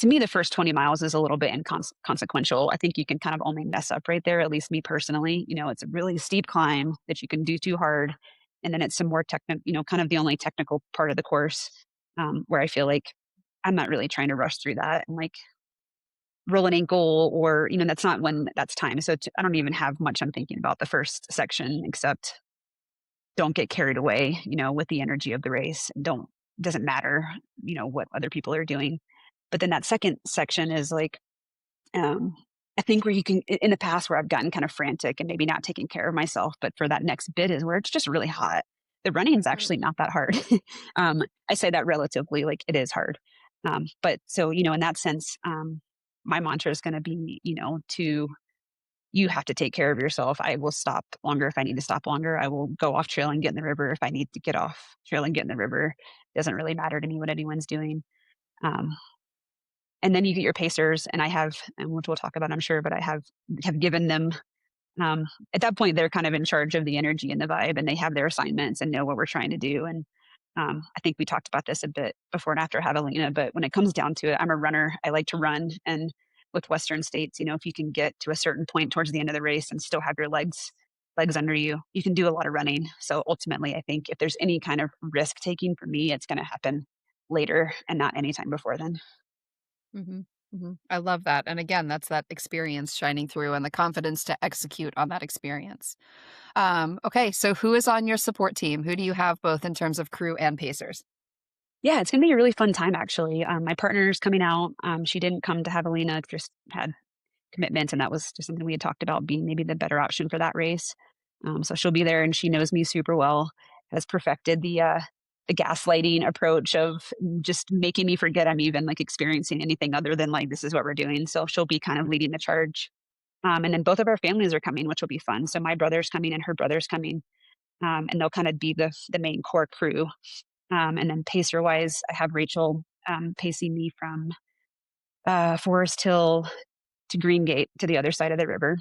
To me, the first 20 miles is a little bit inconsequential. I think you can kind of only mess up right there, at least me personally. It's a really steep climb that you can do too hard. And then it's some more technical, kind of the only technical part of the course where I feel like I'm not really trying to rush through that and like roll an ankle or, that's not when that's time. So I don't even have much I'm thinking about the first section, except don't get carried away, with the energy of the race. Doesn't matter, what other people are doing. But then that second section is like, I think where you can, in the past where I've gotten kind of frantic and maybe not taking care of myself, but for that next bit is where it's just really hot. The running is actually not that hard. I say that relatively, like it is hard. But so, in that sense, my mantra is going to be, you have to take care of yourself. I will stop longer if I need to stop longer. I will go off trail and get in the river if I need to get off trail and get in the river. It doesn't really matter to me what anyone's doing. And then you get your pacers, and I have, and which we'll talk about, I'm sure, but I have given them, at that point, they're kind of in charge of the energy and the vibe, and they have their assignments and know what we're trying to do. And I think we talked about this a bit before and after Javelina, but when it comes down to it, I'm a runner. I like to run. And with Western States, if you can get to a certain point towards the end of the race and still have your legs under you, you can do a lot of running. So ultimately, I think if there's any kind of risk taking for me, it's going to happen later and not anytime before then. Mm-hmm. Mm-hmm. I love that. And again, that's that experience shining through and the confidence to execute on that experience. Okay, so who is on your support team? Who do you have both in terms of crew and pacers? Yeah, it's going to be a really fun time, actually. My partner's coming out. She didn't come to Javelina, just had commitments, and that was just something we had talked about being maybe the better option for that race. So she'll be there, and she knows me super well, has perfected the gaslighting approach of just making me forget I'm even like experiencing anything other than like, this is what we're doing. So she'll be kind of leading the charge. And then both of our families are coming, which will be fun. So my brother's coming and her brother's coming. And they'll kind of be the main core crew. And then pacer wise, I have Rachel pacing me from Forest Hill to Green Gate to the other side of the river.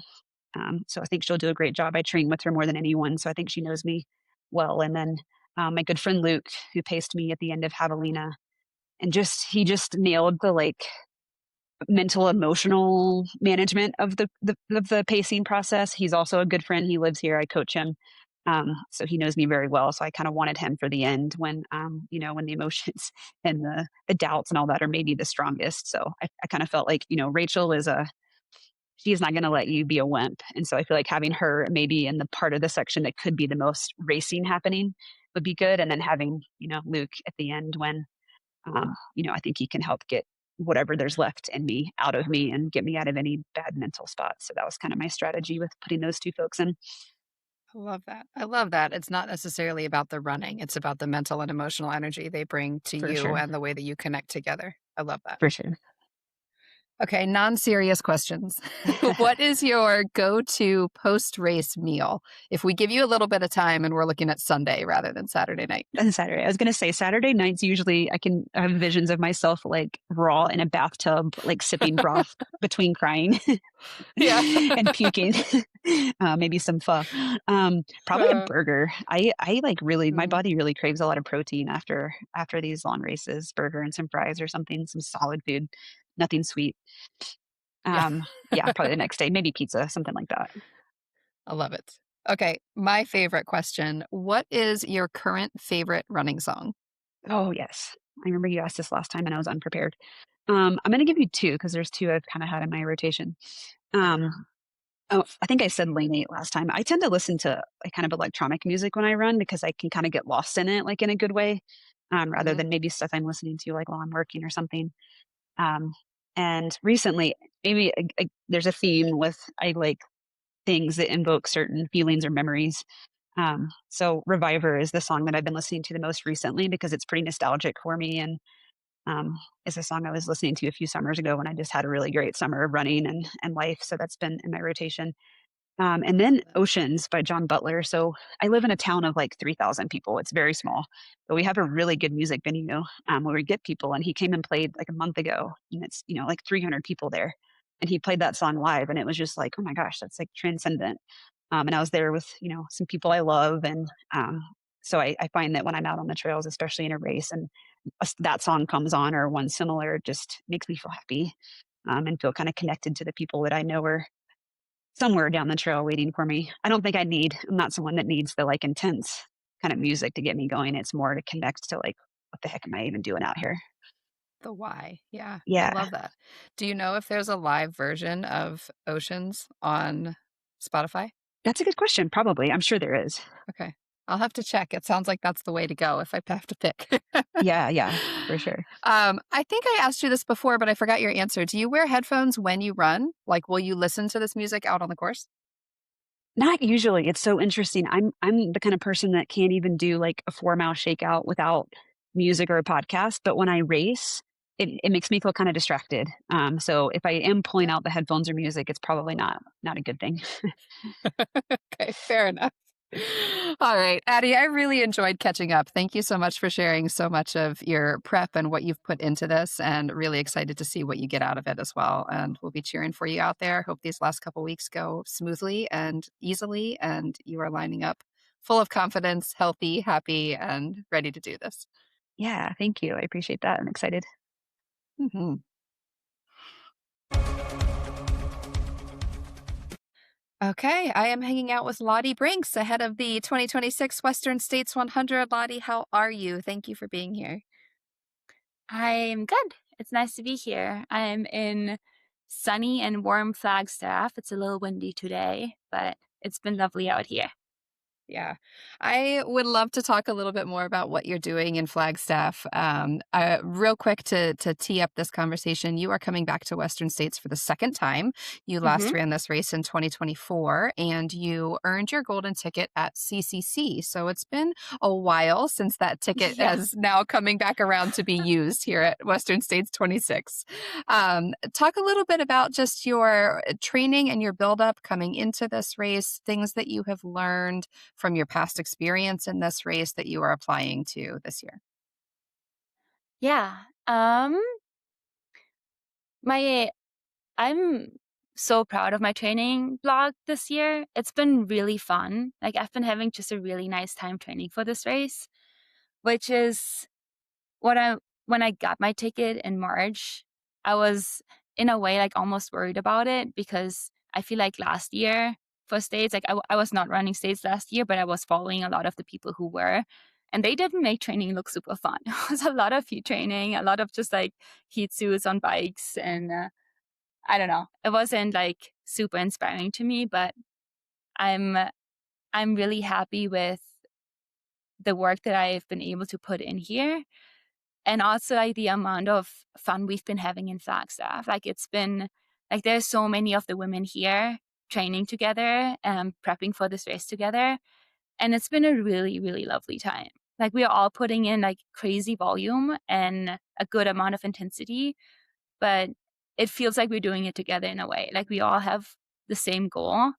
So I think she'll do a great job. I train with her more than anyone. So I think she knows me well. And then my good friend Luke, who paced me at the end of Javelina, and he just nailed the like mental emotional management of the pacing process. He's also a good friend. He lives here. I coach him. So he knows me very well. So I kind of wanted him for the end when, when the emotions and the doubts and all that are maybe the strongest. So I kind of felt like, Rachel she's not going to let you be a wimp. And so I feel like having her maybe in the part of the section that could be the most racing happening would be good. And then having, Luke at the end when, I think he can help get whatever there's left in me out of me and get me out of any bad mental spots. So that was kind of my strategy with putting those two folks in. I love that. I love that. It's not necessarily about the running. It's about the mental and emotional energy they bring to For you sure. and the way that you connect together. I love that. For sure. Okay, non-serious questions. What is your go-to post-race meal? If we give you a little bit of time and we're looking at Sunday rather than Saturday night. And Saturday. I was going to say Saturday nights usually I have visions of myself like raw in a bathtub, like sipping broth between crying and puking. Maybe some pho. Probably a burger. I like really, my body really craves a lot of protein after these long races. Burger and some fries or something, some solid food, nothing sweet. Probably the next day, maybe pizza, something like that. I love it. Okay, my favorite question. What is your current favorite running song? Oh, yes. I remember you asked this last time and I was unprepared. I'm going to give you two because there's two I've kind of had in my rotation. I think I said Lane 8 last time. I tend to listen to like kind of electronic music when I run because I can kind of get lost in it, like in a good way, rather than maybe stuff I'm listening to like while I'm working or something. And recently, maybe there's a theme with I like things that invoke certain feelings or memories. So Reviver is the song that I've been listening to the most recently because it's pretty nostalgic for me. And it's a song I was listening to a few summers ago when I just had a really great summer of running and life. So that's been in my rotation. And then Oceans by John Butler. So I live in a town of like 3,000 people. It's very small, but we have a really good music venue where we get people. And he came and played like a month ago, and it's like 300 people there. And he played that song live, and it was just like, oh my gosh, that's like transcendent. And I was there with some people I love, and so I find that when I'm out on the trails, especially in a race, and that song comes on or one similar, it just makes me feel happy and feel kind of connected to the people that I know are somewhere down the trail waiting for me. I'm not someone that needs the like intense kind of music to get me going. It's more to connect to like, what the heck am I even doing out here? The why. Yeah. Yeah. I love that. Do you know if there's a live version of Oceans on Spotify? That's a good question. Probably. I'm sure there is. Okay. I'll have to check. It sounds like that's the way to go if I have to pick. Yeah, for sure. I think I asked you this before, but I forgot your answer. Do you wear headphones when you run? Like, will you listen to this music out on the course? Not usually. It's so interesting. I'm the kind of person that can't even do like a 4-mile shakeout without music or a podcast. But when I race, it makes me feel kind of distracted. So if I am pulling out the headphones or music, it's probably not a good thing. Okay, fair enough. All right, Addie, I really enjoyed catching up. Thank you so much for sharing so much of your prep and what you've put into this, and really excited to see what you get out of it as well. And we'll be cheering for you out there. Hope these last couple weeks go smoothly and easily, and you are lining up full of confidence, healthy, happy, and ready to do this. Yeah, thank you. I appreciate that. I'm excited. Mm-hmm. Okay, I am hanging out with Lotti Brinks ahead of the 2026 Western States 100. Lotti, how are you? Thank you for being here. I'm good. It's nice to be here. I'm in sunny and warm Flagstaff. It's a little windy today, but it's been lovely out here. Yeah, I would love to talk a little bit more about what you're doing in Flagstaff. Real quick to tee up this conversation, you are coming back to Western States for the second time. You last ran this race in 2024, and you earned your golden ticket at CCC. So it's been a while since that ticket is now coming back around to be used here at Western States 26. Talk a little bit about just your training and your buildup coming into this race, things that you have learned from your past experience in this race that you are applying to this year? Yeah. I'm so proud of my training blog this year. It's been really fun. Like I've been having just a really nice time training for this race. which is when I got my ticket in March, I was in a way like almost worried about it, because I feel like last year for states, like I was not running states last year, but I was following a lot of the people who were, and they didn't make training look super fun. It was a lot of heat training, a lot of just like heat suits on bikes, and I don't know. It wasn't like super inspiring to me, but I'm really happy with the work that I've been able to put in here. And also like the amount of fun we've been having in Flagstaff. Like it's been like there's so many of the women here training together and prepping for this race together. And it's been a really, really lovely time. Like we are all putting in like crazy volume and a good amount of intensity, but it feels like we're doing it together in a way. Like we all have the same goal,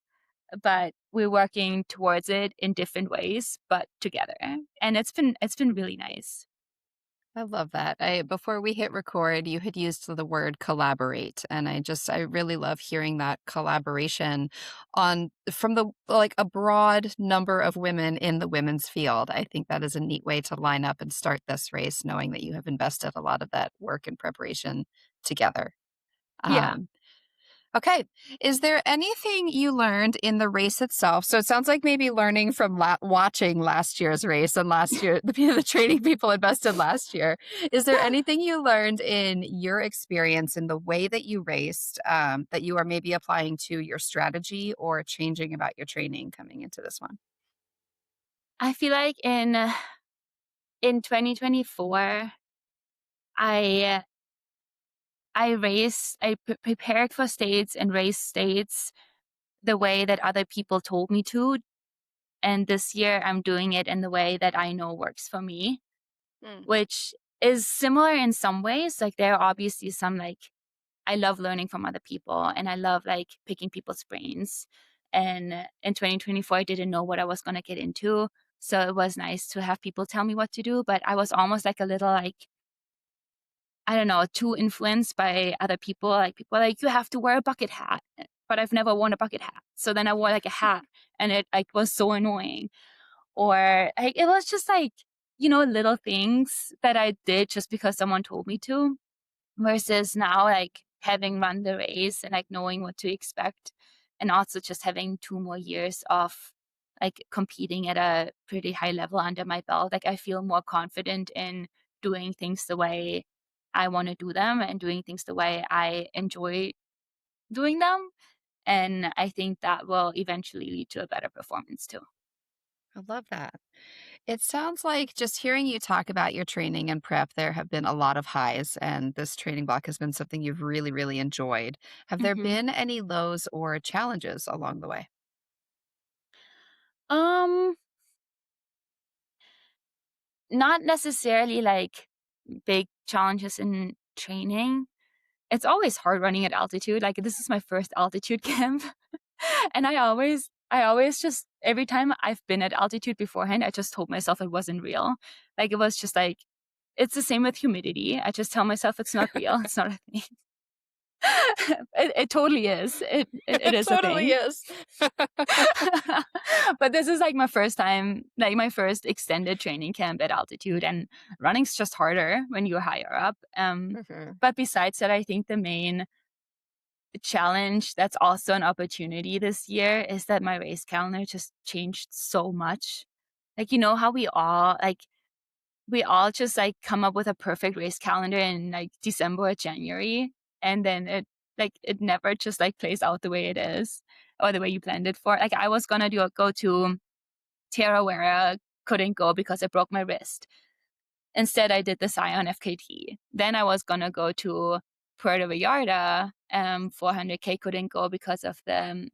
but we're working towards it in different ways, but together. And it's been really nice. I love that. Before we hit record, you had used the word collaborate, and I really love hearing that collaboration from a broad number of women in the women's field. I think that is a neat way to line up and start this race, knowing that you have invested a lot of that work and preparation together. Yeah. Okay. Is there anything you learned in the race itself? So it sounds like maybe learning from watching last year's race and the training people invested last year. Is there anything you learned in your experience in the way that you raced that you are maybe applying to your strategy or changing about your training coming into this one? I feel like in 2024, I prepared for states and raced states the way that other people told me to. And this year I'm doing it in the way that I know works for me, which is similar in some ways. Like there are obviously some like, I love learning from other people and I love like picking people's brains. And in 2024, I didn't know what I was going to get into. So it was nice to have people tell me what to do, but I was almost like a little like, I don't know, too influenced by other people. Like people are like, you have to wear a bucket hat, but I've never worn a bucket hat. So then I wore like a hat and it like was so annoying. Or like, it was just like, little things that I did just because someone told me to, versus now like having run the race and like knowing what to expect. And also just having 2 more years of like competing at a pretty high level under my belt. Like I feel more confident in doing things the way I want to do them and doing things the way I enjoy doing them. And I think that will eventually lead to a better performance too. I love that. It sounds like just hearing you talk about your training and prep, there have been a lot of highs, and this training block has been something you've really, really enjoyed. Have there been any lows or challenges along the way? Not necessarily like big challenges in training. It's always hard running at altitude. Like this is my first altitude camp. And I always just, every time I've been at altitude beforehand, I just told myself it wasn't real. Like it was just like, it's the same with humidity. I just tell myself it's not real. It's not a thing. It totally is. It is totally a thing. is. But this is like my first time, like my first extended training camp at altitude, and running's just harder when you're higher up. But besides that, I think the main challenge that's also an opportunity this year is that my race calendar just changed so much. Like, how we all just like come up with a perfect race calendar in like December or January, and then it never just like plays out the way it is or the way you planned it for. Like I was gonna go to Tarawera, couldn't go because I broke my wrist. Instead, I did the Scion FKT. Then I was gonna go to Puerto Vallarta, 400K, couldn't go because of the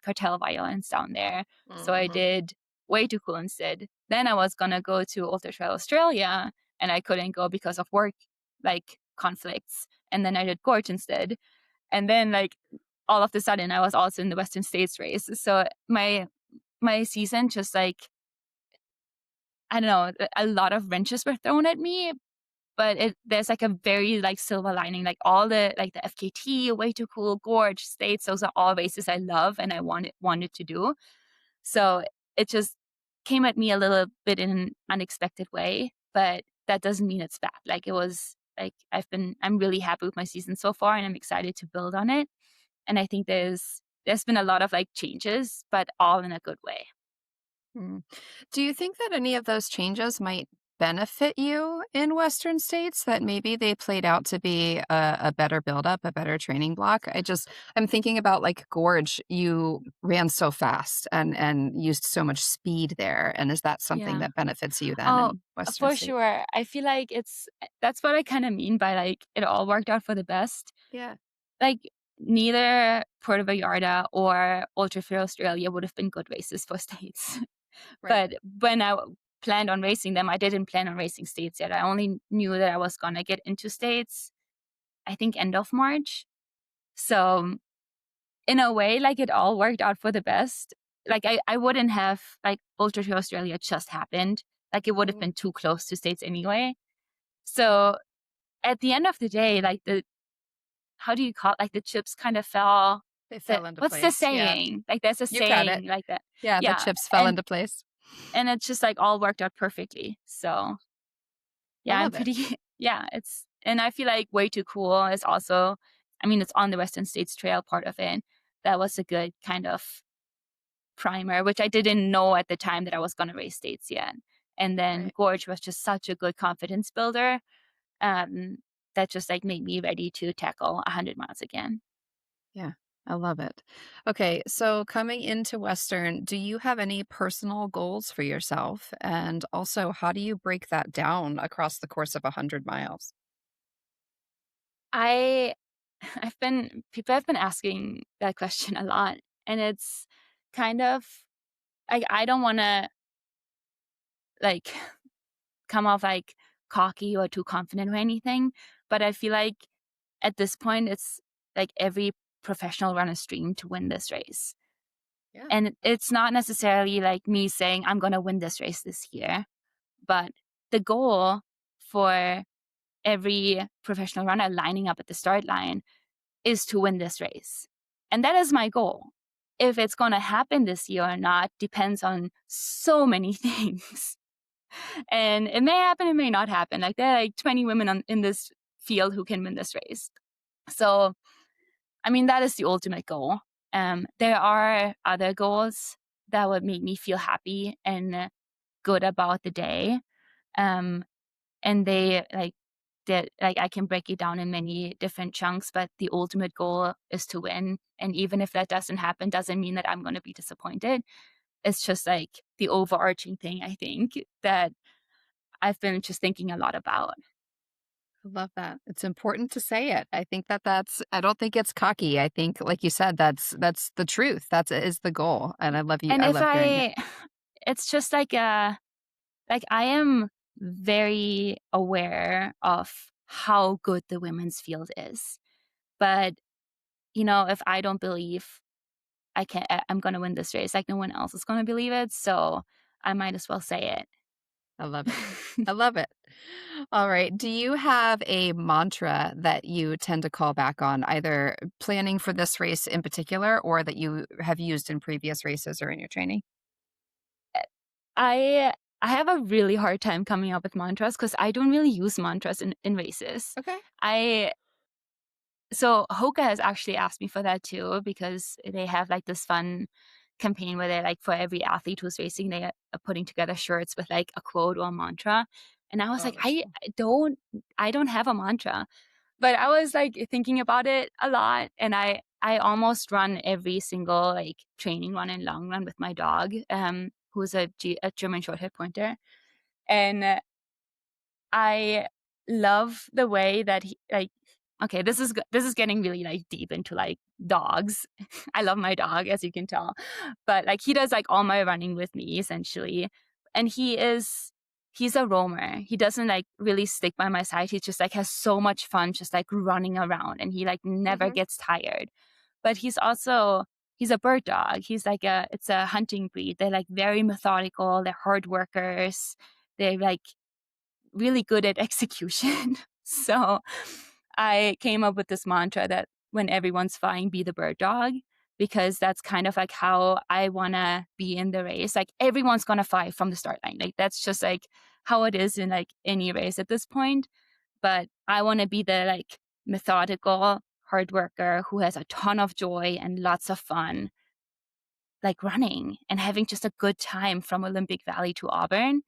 cartel violence down there. So I did Way Too Cool instead. Then I was gonna go to Ultra Trail Australia, and I couldn't go because of work like conflicts. And then I did Gorge instead. And then like all of a sudden, I was also in the Western States race. So my season just like, I don't know, a lot of wrenches were thrown at me, but there's like a very like silver lining. Like all the like the FKT, Way Too Cool, Gorge, States, those are all races I love and I wanted to do. So it just came at me a little bit in an unexpected way, but that doesn't mean it's bad. Like, it was like, I'm really happy with my season so far, and I'm excited to build on it. And I think there's been a lot of like changes, but all in a good way. Do you think that any of those changes might benefit you in Western states, that maybe they played out to be a better buildup, a better training block? I'm thinking about like Gorge, you ran so fast and used so much speed there. And is that something Yeah. that benefits you then Oh, in Western for states? sure. I feel like that's what I kind of mean by like it all worked out for the best. Yeah. Like, neither Puerto Vallarta or Ultra Fair Australia would have been good races for states. Right. But when I planned on racing them, I didn't plan on racing states yet. I only knew that I was gonna get into states, I think, end of March. So in a way, like, it all worked out for the best. Like, I wouldn't have, like, Ultra Trail Australia just happened. Like, it would have been too close to states anyway. So at the end of the day, like, how do you call it? Like, the chips kind of fell. They fell into What's place. the saying? Like, there's a You got it. saying like that. Yeah, the Yeah, chips fell and into place. and it's just like all worked out perfectly. So yeah, I'm love it. pretty and I feel like Way Too Cool is also, I mean, it's on the Western States Trail part of it. That was a good kind of primer, which I didn't know at the time that I was going to race states yet. And then Right. Gorge was just such a good confidence builder that just like made me ready to tackle 100 miles again. Yeah, I love it. Okay, so coming into Western, do you have any personal goals for yourself? And also, how do you break that down across the course of 100 miles? People have been asking that question a lot, and it's kind of like, I don't want to like come off like cocky or too confident or anything, but I feel like at this point it's like every professional runner's dream to win this race. Yeah. And it's not necessarily like me saying I'm going to win this race this year, but the goal for every professional runner lining up at the start line is to win this race. And that is my goal. If it's going to happen this year or not depends on so many things. And it may happen, it may not happen. Like, there are like 20 women in this field who can win this race. So, I mean, that is the ultimate goal. There are other goals that would make me feel happy and good about the day. And they I can break it down in many different chunks, but the ultimate goal is to win. And even if that doesn't happen, doesn't mean that I'm going to be disappointed. It's just like the overarching thing, I think, that I've been just thinking a lot about. I love that. It's important to say it. I think I don't think it's cocky. I think, like you said, that's the truth. That is the goal. And I love you. And I love hearing it. it's just like I am very aware of how good the women's field is. But, if I don't believe I'm going to win this race, like, no one else is going to believe it. So I might as well say it. I love it. I love it. All right. Do you have a mantra that you tend to call back on, either planning for this race in particular or that you have used in previous races or in your training? I have a really hard time coming up with mantras because I don't really use mantras in races. Okay. So Hoka has actually asked me for that too, because they have like this fun campaign where they, like, for every athlete who's racing, they are putting together shirts with like a quote or a mantra. And I was like, that's cool. I don't have a mantra, but I was like thinking about it a lot. And I almost run every single like training run and long run with my dog, who's a German short hair pointer. And I love the way that he, like, okay, this is getting really like deep into like dogs. I love my dog, as you can tell, but like, he does like all my running with me essentially. And he's a roamer. He doesn't like really stick by my side. He just like has so much fun just like running around, and he like never gets tired. But he's a bird dog. He's like it's a hunting breed. They're like very methodical. They're hard workers. They're like really good at execution. So I came up with this mantra that when everyone's flying, be the bird dog. because that's kind of like how I want to be in the race. Like everyone's going to fight from the start line. Like that's just like how it is in like any race at this point. But I want to be the like methodical hard worker who has a ton of joy and lots of fun, like running and having just a good time from Olympic Valley to Auburn.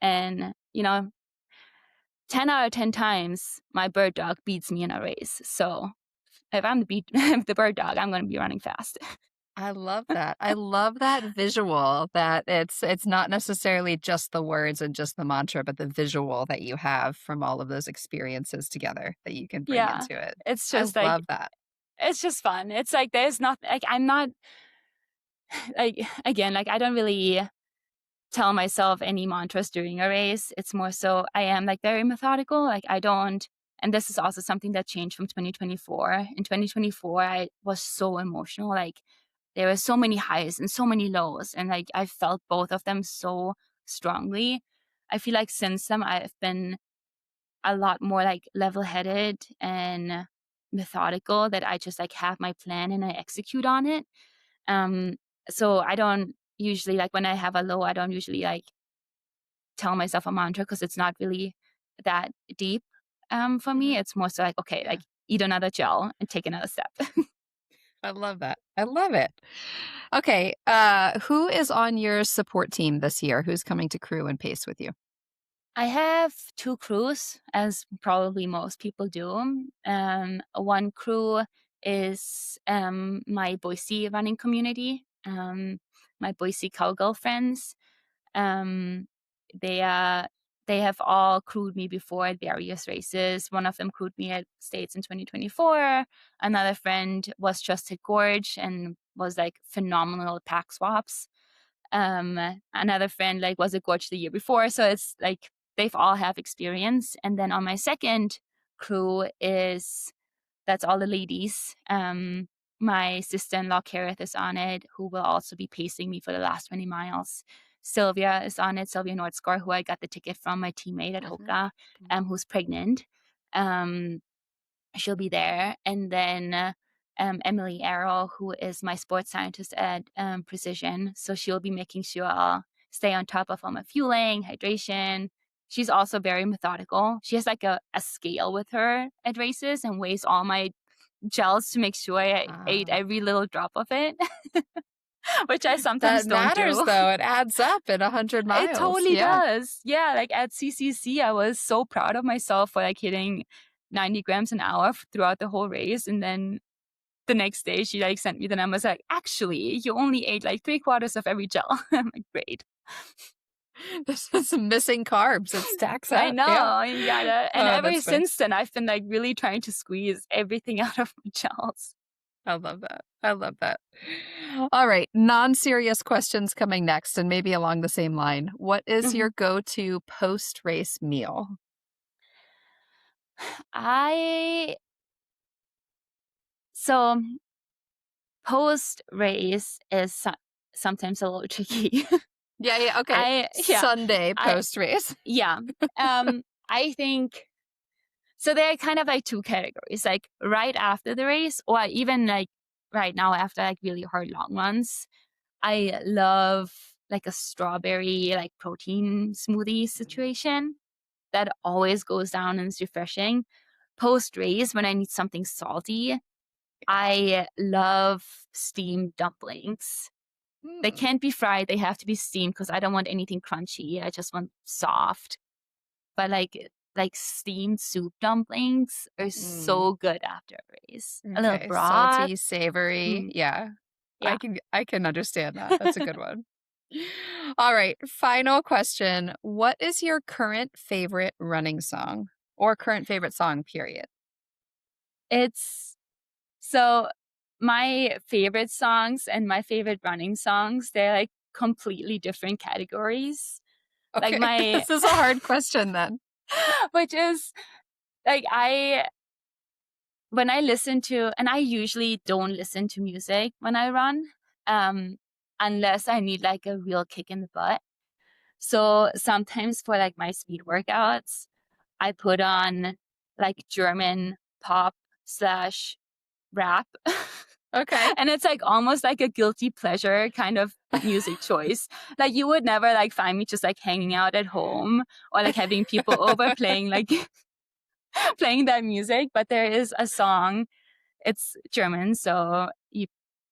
And, 10 out of 10 times my bird dog beats me in a race. So if I'm the bird dog, I'm going to be running fast. I love that. I love that visual, that it's not necessarily just the words and just the mantra, but the visual that you have from all of those experiences together that you can bring into it. It's just I like, love that. it's just fun. It's like, there's not like, I'm not like, again, like I don't really tell myself any mantras during a race. It's more so I am like very methodical. Like I don't, and this is also something that changed from 2024. In 2024, I was so emotional. Like there were so many highs and so many lows. And like I felt both of them so strongly. I feel like since then I've been a lot more like level-headed and methodical, that I just like have my plan and I execute on it. So I don't usually, like when I have a low, I don't usually like tell myself a mantra because it's not really that deep for me. It's more so like, okay, like eat another gel and take another step. I love that. I love it. Okay. Who is on your support team this year? Who's coming to crew and pace with you? I have 2 crews, as probably most people do. One crew is my Boise running community, my Boise cowgirl friends. They have all crewed me before at various races. One of them crewed me at States in 2024. Another friend was just at Gorge and was like phenomenal at pack swaps. Another friend like was at Gorge the year before. So it's like they've all have experience. And then on my second crew that's all the ladies. My sister-in-law Kareth is on it, who will also be pacing me for the last 20 miles. Sylvia is on it, Sylvia Nordscore, who I got the ticket from, my teammate at Hoka, who's pregnant. She'll be there. And then Emily Arrow, who is my sports scientist at Precision. So she'll be making sure I'll stay on top of all my fueling, hydration. She's also very methodical. She has like a scale with her at races and weighs all my gels to make sure I ate every little drop of it. Which I sometimes don't matters, do. though. It adds up in 100 miles. It totally does. Yeah, like at CCC, I was so proud of myself for like hitting 90 grams an hour throughout the whole race. And then the next day, she like sent me the numbers like, actually, you only ate like 3/4 of every gel. I'm like, great. This is missing carbs. It stacks up. I know. You gotta. And ever that's since then, I've been like really trying to squeeze everything out of my gels. I love that. I love that. All right. Non-serious questions coming next, and maybe along the same line. What is your go-to post-race meal? So post-race is sometimes a little tricky. Yeah. Okay. Sunday post-race. I think, so there are kind of like 2 categories, like right after the race, or even like right now after like really hard long runs. I love like a strawberry like protein smoothie situation that always goes down and is refreshing. Post race, when I need something salty, I love steamed dumplings. They can't be fried. They have to be steamed because I don't want anything crunchy. I just want soft. But like steamed soup dumplings are so good after a race. Okay. A little broth. Salty, savory. Yeah. I can understand that. That's a good one. All right. Final question. What is your current favorite running song, or current favorite song, period? So my favorite songs and my favorite running songs, they're like completely different categories. Okay. Like this is a hard question then. Which is like when I listen to, and I usually don't listen to music when I run, unless I need like a real kick in the butt. So sometimes for like my speed workouts, I put on like German pop / rap. Okay. And it's like almost like a guilty pleasure kind of music choice. Like you would never like find me just like hanging out at home or like having people over playing like playing that music. But there is a song. It's German, so you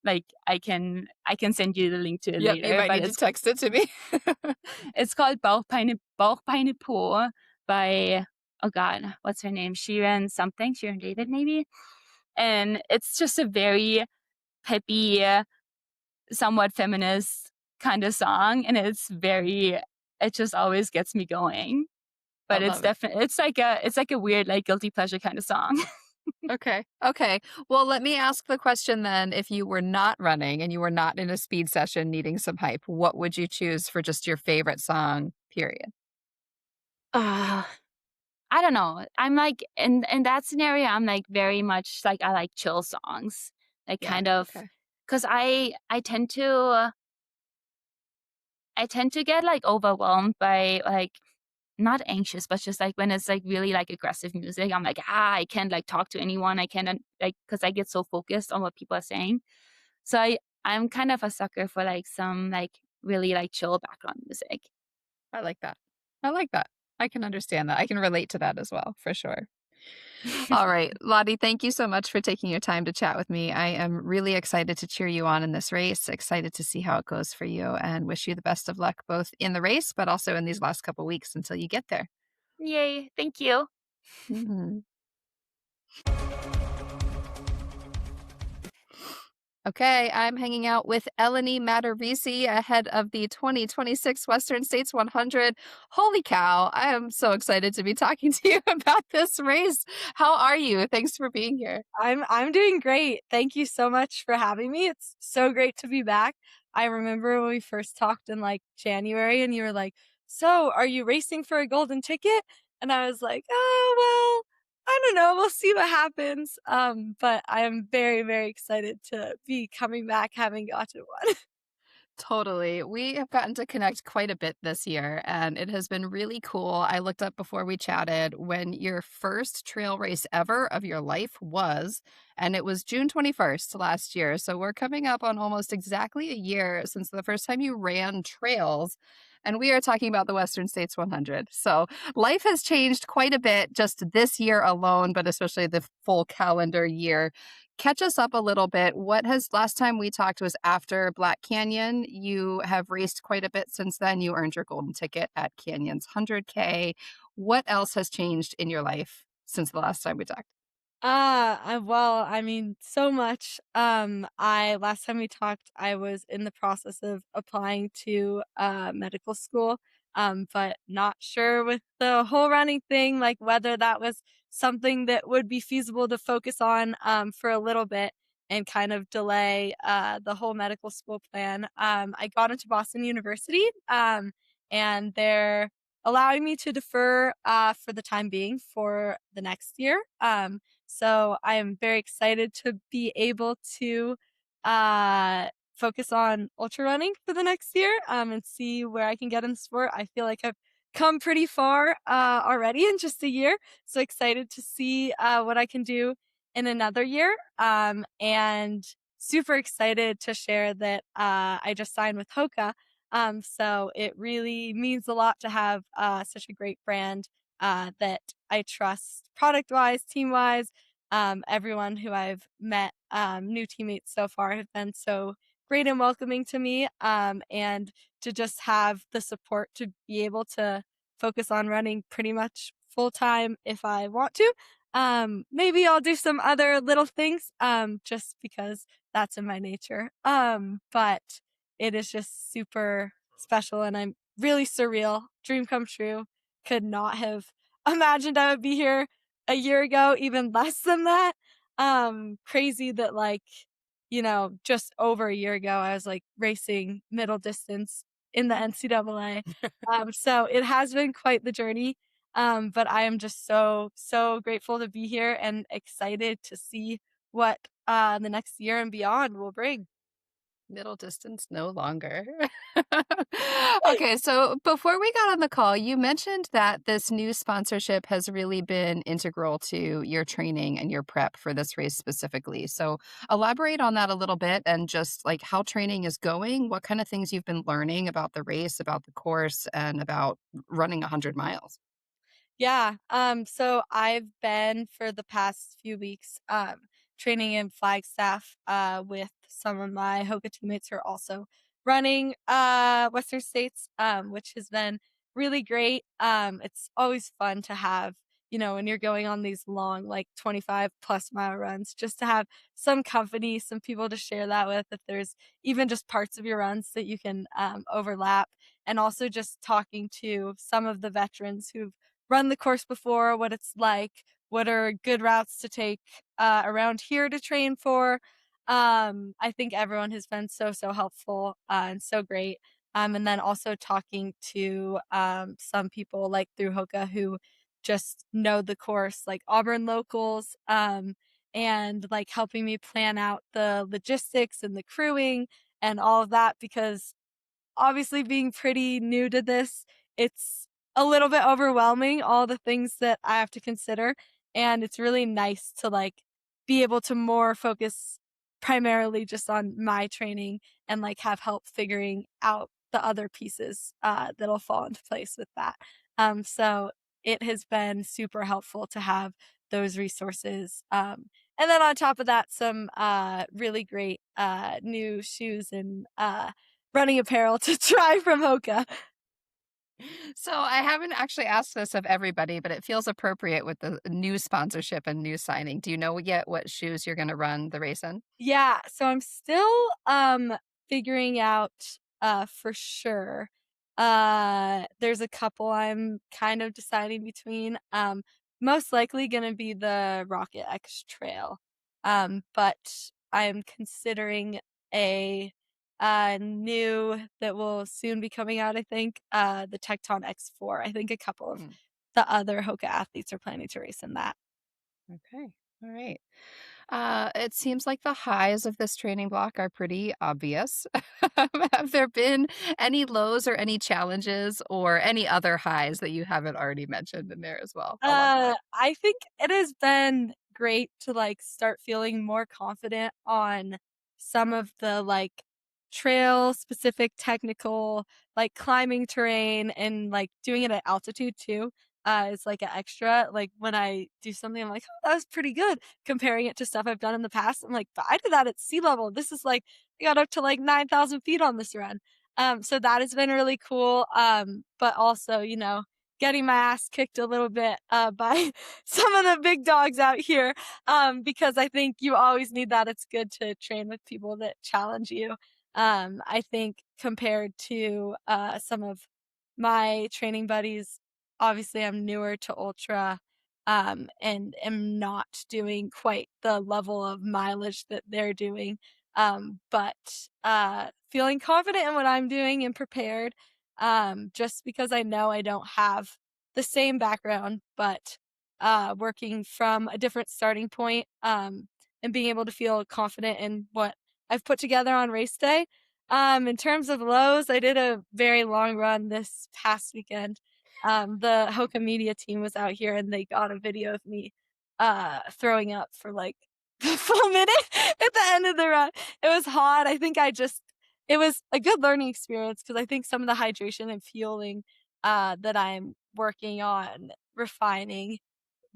like I can send you the link to it Yep, you later. might But need to text it to me. it's called Bauchbeine Po by, oh God, what's her name? Sharon David maybe. And it's just a very peppy, somewhat feminist kind of song, and it just always gets me going. But it's definitely it's like a weird like guilty pleasure kind of song. Okay. Okay. Well, let me ask the question then. If you were not running and you were not in a speed session needing some hype, what would you choose for just your favorite song, period? I don't know. I'm like in that scenario, I'm like very much like I like chill songs. Like kind of because I tend to get like overwhelmed by like not anxious, but just like when it's like really like aggressive music, I'm like, I can't like talk to anyone. I can't like, cause I get so focused on what people are saying. So I'm kind of a sucker for like some like really like chill background music. I like that. I like that. I can understand that. I can relate to that as well, for sure. All right, Lotti, thank you so much for taking your time to chat with me. I am really excited to cheer you on in this race, excited to see how it goes for you, and wish you the best of luck both in the race, but also in these last couple weeks until you get there. Yay. Thank you. Mhm. Okay, I'm hanging out with Ellaney Matarese ahead of the 2026 Western States 100. Holy cow, I am so excited to be talking to you about this race. How are you? Thanks for being here. I'm doing great. Thank you so much for having me. It's so great to be back. I remember when we first talked in like January and you were like, "So, are you racing for a golden ticket?" And I was like, "Oh, well, I don't know. We'll see what happens." But I am very, very excited to be coming back having gotten one. Totally. We have gotten to connect quite a bit this year, and it has been really cool. I looked up before we chatted when your first trail race ever of your life was, and it was June 21st last year. So we're coming up on almost exactly a year since the first time you ran trails. And we are talking about the Western States 100. So life has changed quite a bit just this year alone, but especially the full calendar year. Catch us up a little bit. Last time we talked was after Black Canyon. You have raced quite a bit since then. You earned your golden ticket at Canyon's 100K. What else has changed in your life since the last time we talked? Well, I mean, so much. Last time we talked, I was in the process of applying to medical school, but not sure with the whole running thing, like whether that was something that would be feasible to focus on for a little bit and kind of delay the whole medical school plan. I got into Boston University, and they're allowing me to defer for the time being for the next year. So I am very excited to be able to focus on ultra running for the next year and see where I can get in the sport. I feel like I've come pretty far already in just a year. So excited to see what I can do in another year. And super excited to share that I just signed with Hoka. So it really means a lot to have such a great brand that I trust product wise, team wise. Everyone who I've met, new teammates so far have been so great and welcoming to me. And to just have the support to be able to focus on running pretty much full time if I want to. Maybe I'll do some other little things, just because that's in my nature. But it is just super special and I'm really surreal. Dream come true. Could not have imagined I would be here a year ago, even less than that. Crazy that like, just over a year ago, I was like racing middle distance in the NCAA. So it has been quite the journey. But I am just so, so grateful to be here and excited to see what the next year and beyond will bring. Middle distance no longer. Okay, so before we got on the call, you mentioned that this new sponsorship has really been integral to your training and your prep for this race specifically. So elaborate on that a little bit and just like how training is going, what kind of things you've been learning about the race, about the course, and about running 100 miles. Yeah. So I've been for the past few weeks training in Flagstaff with some of my Hoka teammates who are also running Western States, which has been really great. It's always fun to have, when you're going on these long, like 25+ mile runs, just to have some company, some people to share that with, if there's even just parts of your runs that you can overlap. And also just talking to some of the veterans who've run the course before, what it's like, what are good routes to take around here to train for. I think everyone has been so helpful and so great. And then also talking to some people like through Hoka who just know the course, like Auburn locals, and like helping me plan out the logistics and the crewing and all of that, because obviously being pretty new to this, it's a little bit overwhelming, all the things that I have to consider. And it's really nice to like be able to more focus primarily just on my training and like have help figuring out the other pieces that'll fall into place with that. So it has been super helpful to have those resources. And then on top of that, some really great new shoes and running apparel to try from Hoka. So I haven't actually asked this of everybody, but it feels appropriate with the new sponsorship and new signing. Do you know yet what shoes you're going to run the race in? Yeah, so I'm still figuring out for sure. There's a couple I'm kind of deciding between. Most likely going to be the Rocket X Trail. But I'm considering a new that will soon be coming out, I think, the Tecton X4. I think a couple of the other Hoka athletes are planning to race in that. Okay. All right. It seems like the highs of this training block are pretty obvious. Have there been any lows or any challenges or any other highs that you haven't already mentioned in there as well along the way? I think it has been great to like start feeling more confident on some of the like trail specific technical like climbing terrain and like doing it at altitude too. It's like an extra. Like when I do something, I'm like, oh, that was pretty good. Comparing it to stuff I've done in the past, I'm like, but I did that at sea level. This is like I got up to like 9,000 feet on this run. So that has been really cool. But also, getting my ass kicked a little bit by some of the big dogs out here, because I think you always need that. It's good to train with people that challenge you. I think compared to some of my training buddies, obviously I'm newer to ultra, and am not doing quite the level of mileage that they're doing. But feeling confident in what I'm doing and prepared, just because I know I don't have the same background, but working from a different starting point, and being able to feel confident in what I've put together on race day. In terms of lows, I did a very long run this past weekend. The Hoka media team was out here and they got a video of me throwing up for like a full minute at the end of the run. It was hot. I think it was a good learning experience because I think some of the hydration and fueling that I'm working on refining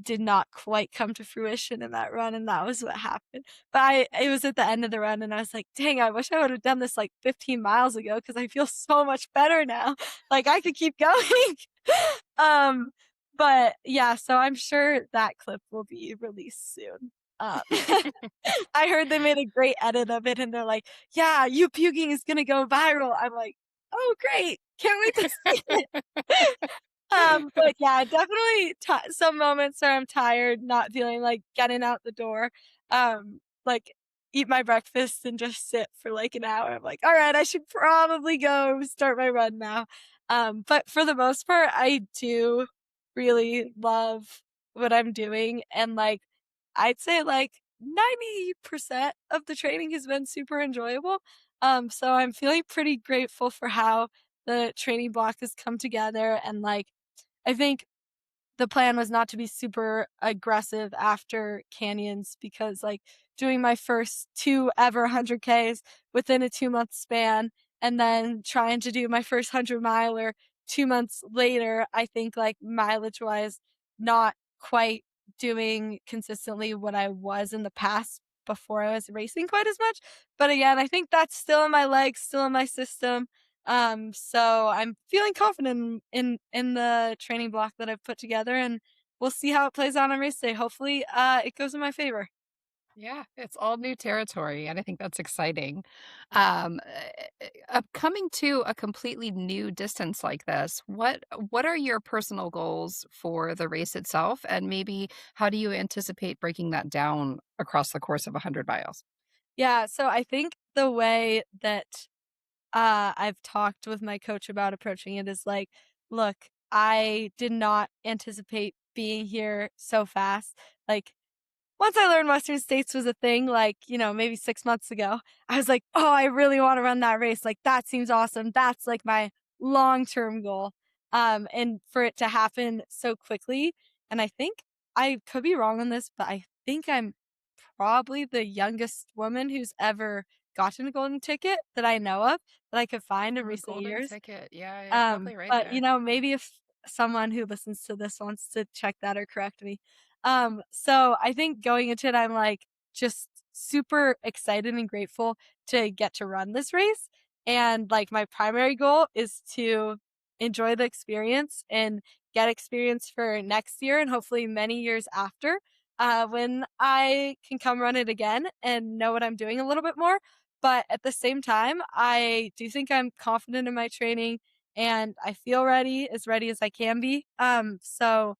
did not quite come to fruition in that run, and that was what happened. But it was at the end of the run, and I was like, "Dang, I wish I would have done this like 15 miles ago because I feel so much better now. Like I could keep going." um, but yeah, so I'm sure that clip will be released soon. I heard they made a great edit of it, and they're like, "Yeah, you puking is gonna go viral." I'm like, "Oh, great! Can't wait to see it." But yeah, definitely some moments where I'm tired, not feeling like getting out the door. Like eat my breakfast and just sit for like an hour. I'm like, all right, I should probably go start my run now. But for the most part, I do really love what I'm doing. And like, I'd say like 90% of the training has been super enjoyable. So I'm feeling pretty grateful for how the training block has come together. And like, I think the plan was not to be super aggressive after canyons because like doing my first 2 ever 100Ks within a 2-month span and then trying to do my first 100-miler 2 months later, I think like mileage wise, not quite doing consistently what I was in the past before I was racing quite as much. But again, I think that's still in my legs, still in my system. So I'm feeling confident in the training block that I've put together, and we'll see how it plays out on race day. Hopefully, it goes in my favor. Yeah, it's all new territory, and I think that's exciting. Coming to a completely new distance like this, what are your personal goals for the race itself, and maybe how do you anticipate breaking that down across the course of 100 miles? Yeah, so I think the way that I've talked with my coach about approaching it is like, look, I did not anticipate being here so fast. Like, once I learned Western States was a thing, like, maybe 6 months ago, I was like, oh, I really want to run that race. Like, that seems awesome. That's like my long-term goal. And for it to happen so quickly, and I think I could be wrong on this, but I think I'm probably the youngest woman who's ever gotten a golden ticket that I know of that I could find in recent Golden years. ticket. Yeah, you're probably right But there. maybe if someone who listens to this wants to check that or correct me. So I think going into it, I'm like just super excited and grateful to get to run this race. And like my primary goal is to enjoy the experience and get experience for next year and hopefully many years after, when I can come run it again and know what I'm doing a little bit more. But at the same time, I do think I'm confident in my training and I feel ready as I can be. So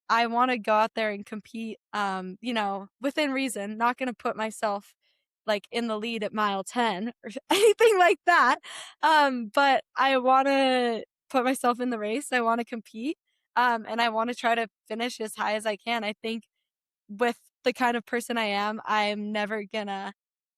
I want to go out there and compete, within reason, not going to put myself like in the lead at mile 10 or anything like that. But I want to put myself in the race. I want to compete. And I want to try to finish as high as I can. I think with the kind of person I am, I'm never gonna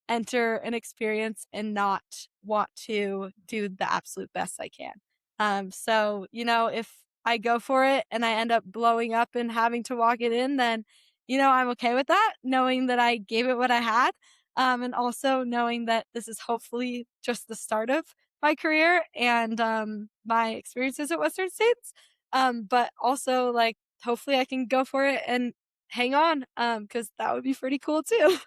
enter an experience and not want to do the absolute best I can. So, if I go for it and I end up blowing up and having to walk it in, then, I'm okay with that, knowing that I gave it what I had. And also knowing that this is hopefully just the start of my career and my experiences at Western States. But also like hopefully I can go for it and hang on, because that would be pretty cool too.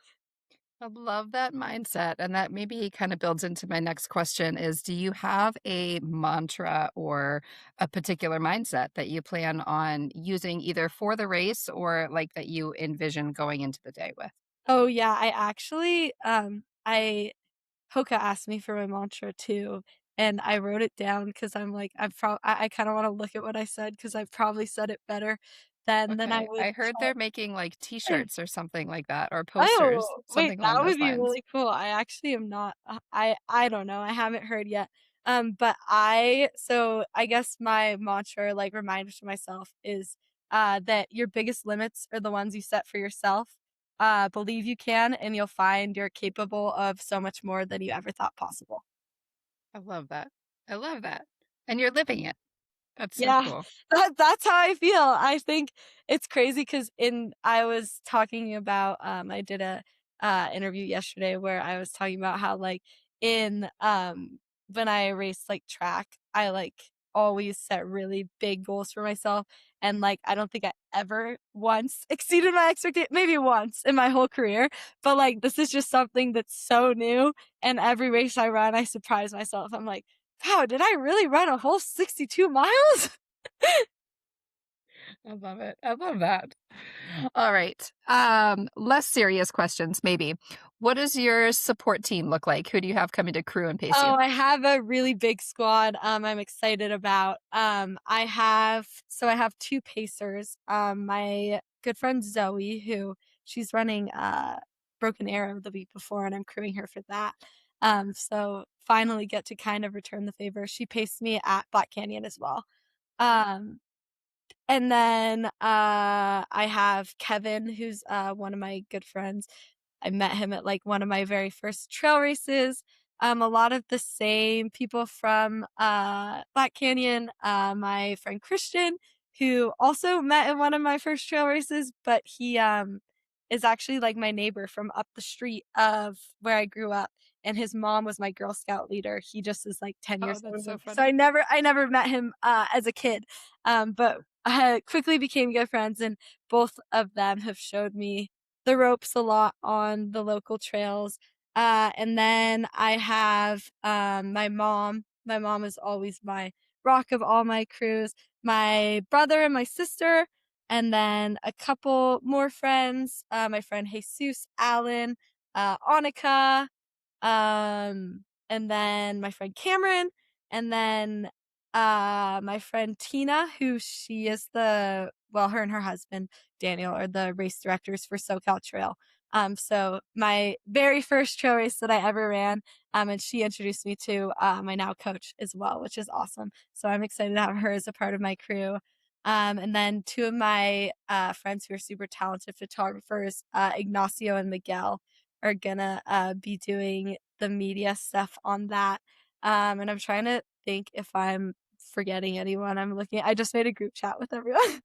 I love that mindset. And that maybe kind of builds into my next question is, do you have a mantra or a particular mindset that you plan on using either for the race or like that you envision going into the day with? Oh yeah, I actually, I Hoka asked me for my mantra too, and I wrote it down because I'm like, I kind of want to look at what I said because I probably said it better than I Okay. would I heard try. they're making like t-shirts or something like that or posters, Oh, wait, something along that would those be lines. really cool. I actually am not I don't know. I haven't heard yet. But I guess my mantra, like reminder to myself is that your biggest limits are the ones you set for yourself. Believe you can and you'll find you're capable of so much more than you ever thought possible. I love that. I love that. And you're living it. That's so Yeah, cool. that's how I feel. I think it's crazy because I was talking about I did a interview yesterday where I was talking about how like in when I race like track, I like always set really big goals for myself and like I don't think I ever once exceeded my expectation, maybe once in my whole career, but like this is just something that's so new and every race I run I surprise myself. I'm like, wow, did I really run a whole 62 miles? I love it. I love that. All right. Less serious questions, maybe. What does your support team look like? Who do you have coming to crew and pace you? Oh, I have a really big squad, I'm excited about. I have 2 pacers. My good friend Zoe, who she's running, Broken Arrow the week before, and I'm crewing her for that. So finally get to kind of return the favor. She paced me at Black Canyon as well. Um, and then, I have Kevin, who's, one of my good friends. I met him at, like, one of my very first trail races. a lot of the same people from Black Canyon. My friend Christian, who also met in one of my first trail races, but he is actually like my neighbor from up the street of where I grew up. And his mom was my Girl Scout leader. He just is like 10 years older. That's so So funny. I never met him as a kid. But I quickly became good friends, and both of them have showed me the ropes a lot on the local trails. And then I have my mom. My mom is always my rock of all my crews. My brother and my sister, and then a couple more friends. My friend Jesus, Alan, Annika, and then my friend Cameron, and then my friend Tina, who she is her and her husband Daniel are the race directors for SoCal Trail. So my very first trail race that I ever ran, and she introduced me to my now coach as well, which is awesome. So I'm excited to have her as a part of my crew. And then two of my friends who are super talented photographers, Ignacio and Miguel, are gonna be doing the media stuff on that. And I'm trying to think if I'm forgetting anyone. I just made a group chat with everyone.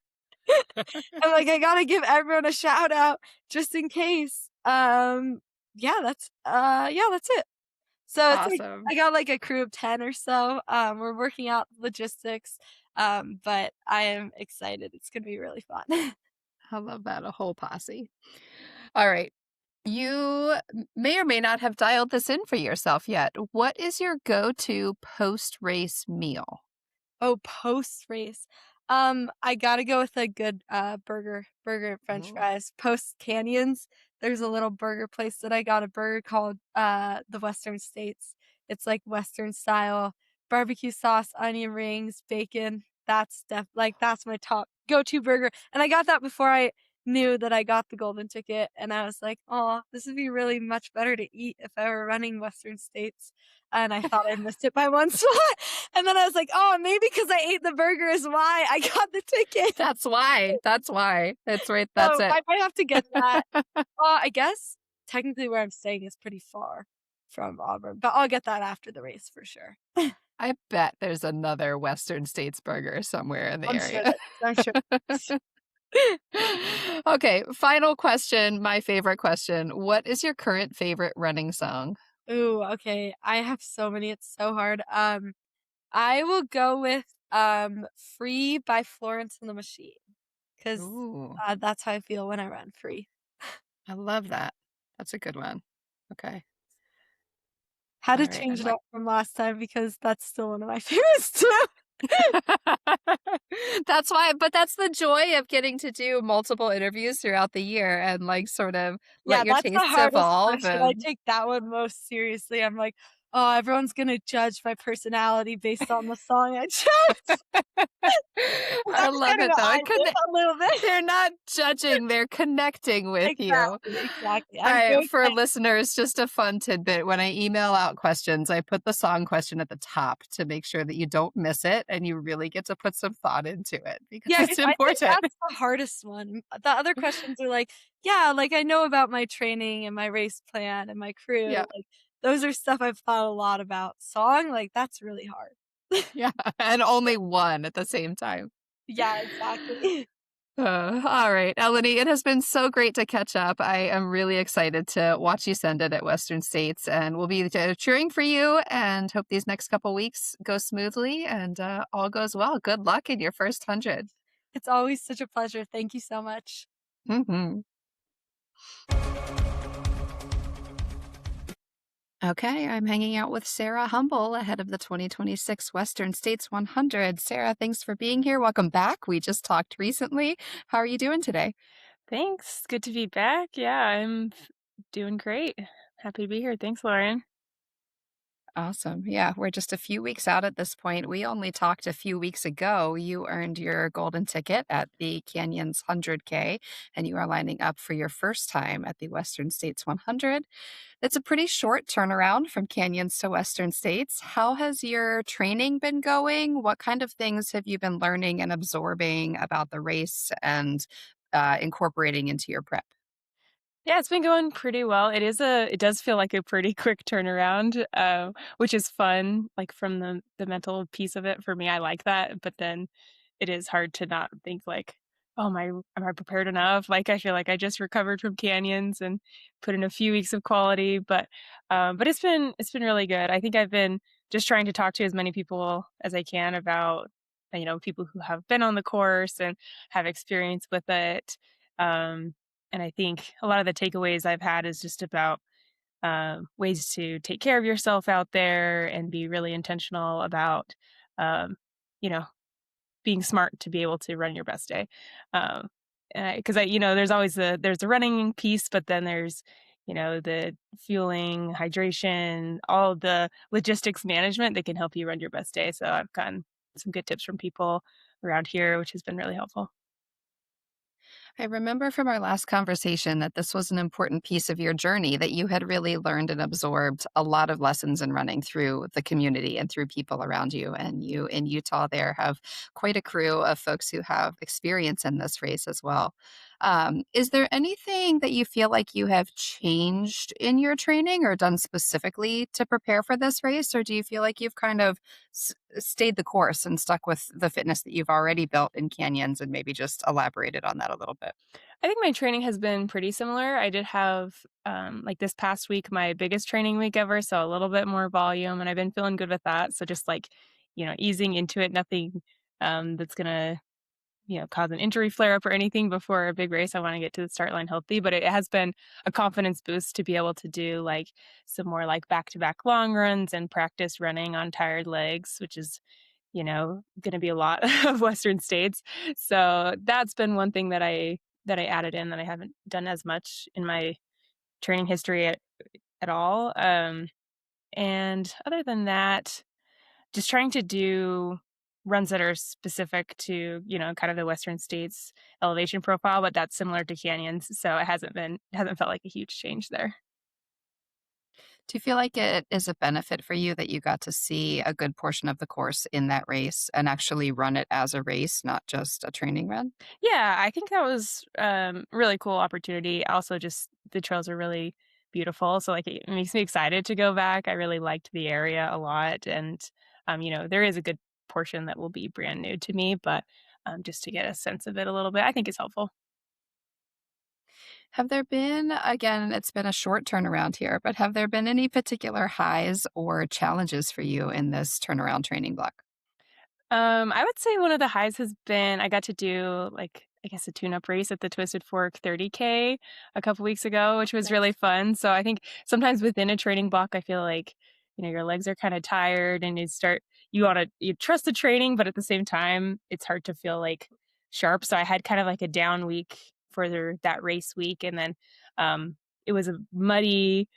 I'm like, I gotta give everyone a shout out just in case. Yeah, that's it. So it's like Awesome. I got like a crew of 10 or so. We're working out logistics. But I am excited. It's gonna be really fun. I love that. A whole posse. All right. You may or may not have dialed this in for yourself yet. What is your go-to post-race meal? Oh, post race. I gotta go with a good burger and French fries. Post Canyons, there's a little burger place that I got a burger called the Western States. It's like Western style barbecue sauce, onion rings, bacon. That's my top go-to burger. And I got that before I knew that I got the golden ticket, and I was like, oh, this would be really much better to eat if I were running Western States. And I thought I missed it by one spot. And then I was like, oh, maybe because I ate the burger is why I got the ticket. That's why. That's right. That's So it. I might have to get that. I guess technically where I'm staying is pretty far from Auburn, but I'll get that after the race for sure. I bet there's another Western States burger somewhere in the I'm sure area. I'm sure. Okay, final question, my favorite question. What is your current favorite running song? Ooh, okay. I have so many. It's so hard. I will go with Free by Florence and the Machine, because Ooh, that's how I feel when I run Free. I love that. That's a good one. Okay. Had to All right, change I'd it up from last time because that's still one of my favorites too. That's why, but that's the joy of getting to do multiple interviews throughout the year and like sort of Yeah, let your that's the tastes hardest evolve. question. I And take that one most seriously. I'm like, oh, everyone's gonna judge my personality based on the song I chose. I That's love kind of it the though. idea a little bit. They're not judging, they're connecting with you. Exactly. All I'm right, very for listeners, just a fun tidbit. When I email out questions, I put the song question at the top to make sure that you don't miss it and you really get to put some thought into it because Yeah, it's 'cause I think important. that's the hardest one. The other questions are like, yeah, like I know about my training and my race plan and my crew. Yeah. Like those are stuff I've thought a lot about. Song, like that's really hard. Yeah. And only one at the same time. Yeah, exactly. All right, Ellaney, it has been so great to catch up. I am really excited to watch you send it at Western States, and we'll be cheering for you and hope these next couple weeks go smoothly and all goes well. Good luck in your first 100. It's always such a pleasure. Thank you so much. Mm-hmm. Okay, I'm hanging out with Sarah Humble ahead of the 2026 Western States 100. Sarah, thanks for being here. Welcome back. We just talked recently. How are you doing today? Thanks. Good to be back. Yeah, I'm doing great. Happy to be here. Thanks, Lauren. Awesome. Yeah, we're just a few weeks out at this point. We only talked a few weeks ago. You earned your golden ticket at the Canyons 100K, and you are lining up for your first time at the Western States 100. It's a pretty short turnaround from Canyons to Western States. How has your training been going? What kind of things have you been learning and absorbing about the race and incorporating into your prep? Yeah, it's been going pretty well. It does feel like a pretty quick turnaround, which is fun, like from the mental piece of it. For me, I like that, but then it is hard to not think like, oh my, am I prepared enough? Like I feel like I just recovered from canyons and put in a few weeks of quality, but it's been really good. I think I've been just trying to talk to as many people as I can about, people who have been on the course and have experience with it. Um, and I think a lot of the takeaways I've had is just about ways to take care of yourself out there and be really intentional about, um, you know, being smart to be able to run your best day. Um, because there's always there's the running piece, but then there's, the fueling, hydration, all the logistics management that can help you run your best day. So I've gotten some good tips from people around here, which has been really helpful. I remember from our last conversation that this was an important piece of your journey, that you had really learned and absorbed a lot of lessons in running through the community and through people around you. And you in Utah there have quite a crew of folks who have experience in this race as well. Is there anything that you feel like you have changed in your training or done specifically to prepare for this race? Or do you feel like you've kind of stayed the course and stuck with the fitness that you've already built in canyons and maybe just elaborated on that a little bit? I think my training has been pretty similar. I did have, like this past week, my biggest training week ever, so a little bit more volume, and I've been feeling good with that. So just like, easing into it, nothing that's gonna, cause an injury flare up or anything before a big race. I want to get to the start line healthy, but it has been a confidence boost to be able to do like some more like back to back long runs and practice running on tired legs, which is going to be a lot of Western states. So that's been one thing that I added in that I haven't done as much in my training history at all. And other than that, just trying to do runs that are specific to, kind of the Western states elevation profile, but that's similar to canyons. So it hasn't felt like a huge change there. Do you feel like it is a benefit for you that you got to see a good portion of the course in that race and actually run it as a race, not just a training run? Yeah, I think that was really cool opportunity. Also, just the trails are really beautiful, so like it makes me excited to go back. I really liked the area a lot, and there is a good portion that will be brand new to me, but just to get a sense of it a little bit, I think it's helpful. Have there been, again, it's been a short turnaround here, but have there been any particular highs or challenges for you in this turnaround training block? I would say one of the highs has been I got to do like I guess a tune-up race at the Twisted Fork 30K a couple weeks ago, which was really Nice. fun. So I think sometimes within a training block, I feel like your legs are kind of tired, and you trust the training, but at the same time, it's hard to feel like sharp. So I had kind of like a down week for that race week, and then it was a muddy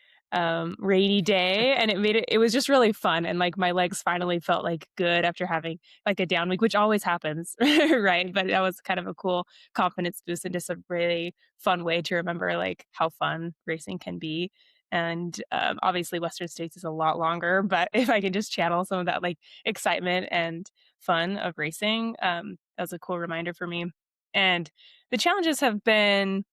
rainy day, and it was just really fun, and like my legs finally felt like good after having like a down week, which always happens, right? But that was kind of a cool confidence boost and just a really fun way to remember like how fun racing can be. And obviously, Western States is a lot longer, but if I can just channel some of that like excitement and fun of racing, that was a cool reminder for me. And the challenges have been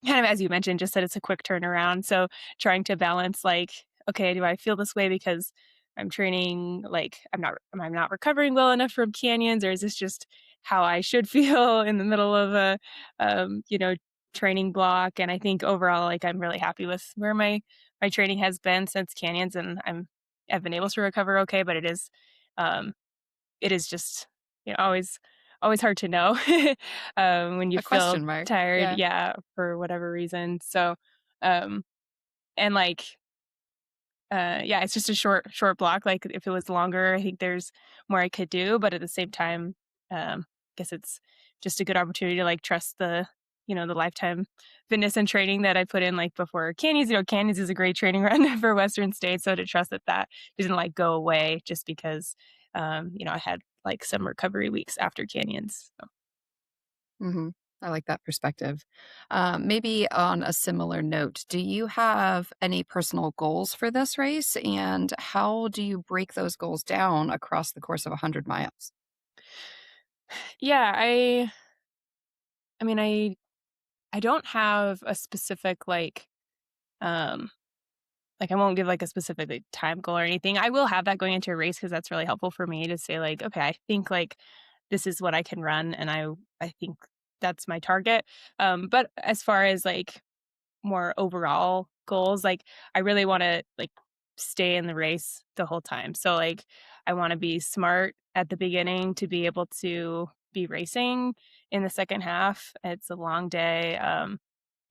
kind of as you mentioned, just that it's a quick turnaround. So trying to balance like, okay, do I feel this way because I'm training like am I not recovering well enough from canyons, or is this just how I should feel in the middle of a training block? And I think overall, like I'm really happy with where my training has been since canyons, and I've been able to recover okay, but um it is just always hard to know when you A feel question mark. tired, Yeah. yeah, for whatever reason. So, um, and like, yeah, it's just a short block. Like if it was longer, I think there's more I could do, but at the same time, guess it's just a good opportunity to like trust the lifetime fitness and training that I put in like before canyons. Canyons is a great training run for Western states. So to trust that didn't like go away just because, I had like some recovery weeks after canyons. So. hmm I like that perspective. Maybe on a similar note, do you have any personal goals for this race? And how do you break those goals down across the course of 100 miles? Yeah, I mean, I I don't have a specific I won't give like a specific time goal or anything. I will have that going into a race because that's really helpful for me to say like, okay, I think like this is what I can run, and I think that's my target. But as far as like more overall goals, like I really want to like stay in the race the whole time. So like I want to be smart at the beginning to be able to be racing in the second half. It's a long day.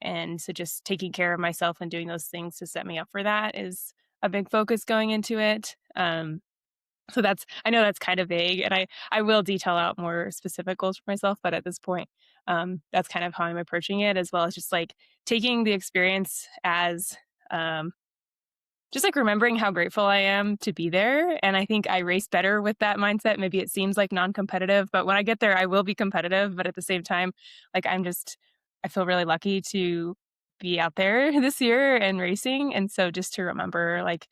And so just taking care of myself and doing those things to set me up for that is a big focus going into it. So I know that's kind of vague, and I will detail out more specific goals for myself, but at this point, that's kind of how I'm approaching it, as well as just like taking the experience as just like remembering how grateful I am to be there. And I think I race better with that mindset. Maybe it seems like non-competitive, but when I get there, I will be competitive. But at the same time, like I feel really lucky to be out there this year and racing. And so just to remember like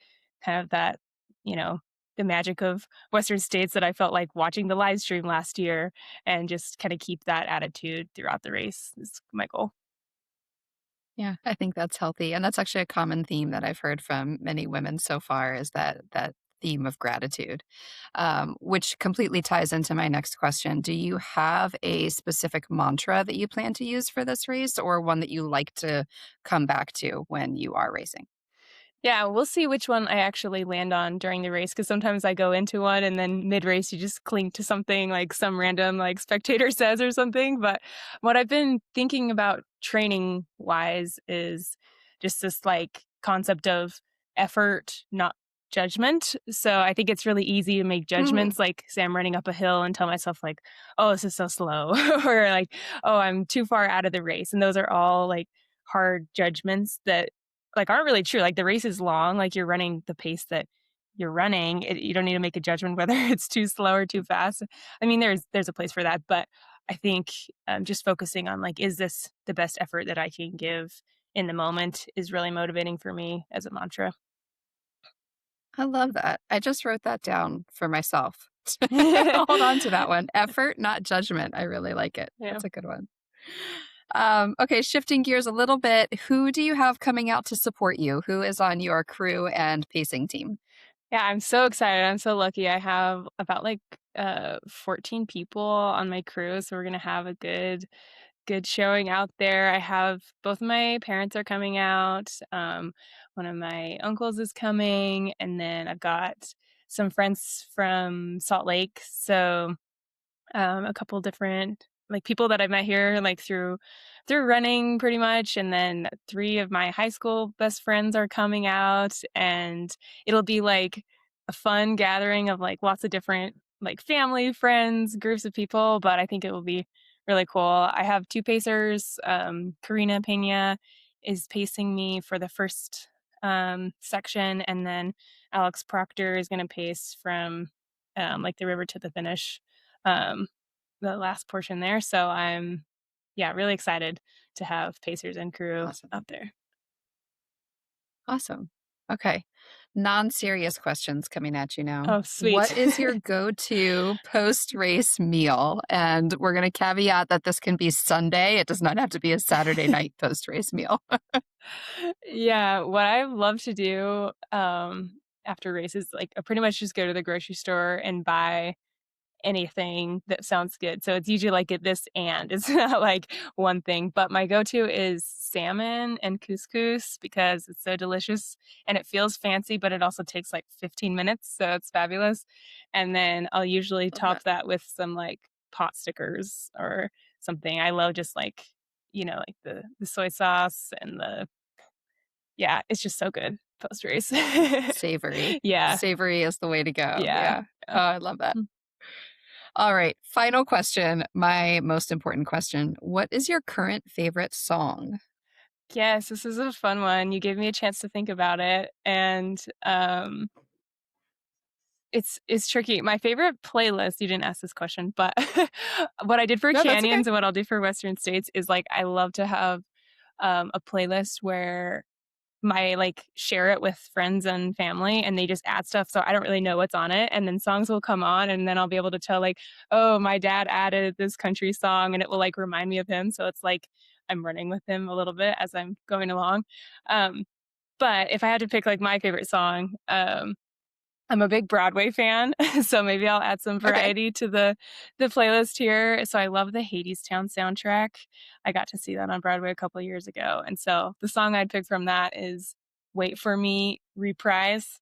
kind of that, the magic of Western States that I felt like watching the live stream last year, and just kind of keep that attitude throughout the race is my goal. Yeah, I think that's healthy. And that's actually a common theme that I've heard from many women so far, is that theme of gratitude, which completely ties into my next question. Do you have a specific mantra that you plan to use for this race, or one that you like to come back to when you are racing? Yeah, we'll see which one I actually land on during the race, because sometimes I go into one and then mid-race you just cling to something like some random like spectator says or something. But what I've been thinking about training wise is just this like concept of effort, not judgment. So I think it's really easy to make judgments, like say I'm running up a hill and tell myself like, oh, this is so slow, or like, oh, I'm too far out of the race. And those are all like hard judgments that like aren't really true. Like the race is long, like you're running the pace that you're running. You don't need to make a judgment whether it's too slow or too fast. I mean, there's a place for that, but I think just focusing on like, is this the best effort that I can give in the moment is really motivating for me as a mantra. I love that. I just wrote that down for myself. Hold on to that one. Effort, not judgment. I really like it. Yeah. That's a good one. Okay, shifting gears a little bit. Who do you have coming out to support you? Who is on your crew and pacing team? Yeah, I'm so excited. I'm so lucky. I have about 14 people on my crew, so we're gonna have a good showing out there. I have both my parents are coming out. One of my uncles is coming, and then I've got some friends from Salt Lake. So a couple different like people that I met here like through running pretty much, and then 3 of my high school best friends are coming out, and it'll be like a fun gathering of like lots of different like family, friends, groups of people, but I think it will be really cool. I have 2 pacers. Karina Pena is pacing me for the first section, and then Alex Proctor is going to pace from like the river to the finish, the last portion there. So I'm really excited to have pacers and crew out there. Awesome. Okay. Non-serious questions coming at you now. Oh, sweet. What is your go-to post-race meal? And we're going to caveat that this can be Sunday. It does not have to be a Saturday night post-race meal. Yeah, what I love to do after races, like I pretty much just go to the grocery store and buy anything that sounds good. So it's usually like it's not like one thing, but my go-to is salmon and couscous because it's so delicious and it feels fancy, but it also takes like 15 minutes. So it's fabulous. And then I'll usually top that with some like pot stickers or something. I love just like, like the soy sauce and it's just so good post race. Savory. Yeah. Savory is the way to go. Yeah. Oh, I love that. All right. Final question. My most important question. What is your current favorite song? Yes, this is a fun one. You gave me a chance to think about it. And it's tricky. My favorite playlist, you didn't ask this question, but what I did for Canyons and what I'll do for Western States is like I love to have a playlist where my like share it with friends and family and they just add stuff, so I don't really know what's on it, and then songs will come on and then I'll be able to tell like, oh, my dad added this country song and it will like remind me of him. So it's like I'm running with him a little bit as I'm going along. But if I had to pick like my favorite song, I'm a big Broadway fan, so maybe I'll add some variety to the playlist here. So I love the Hadestown soundtrack. I got to see that on Broadway a couple of years ago. And so the song I'd pick from that is Wait for Me Reprise.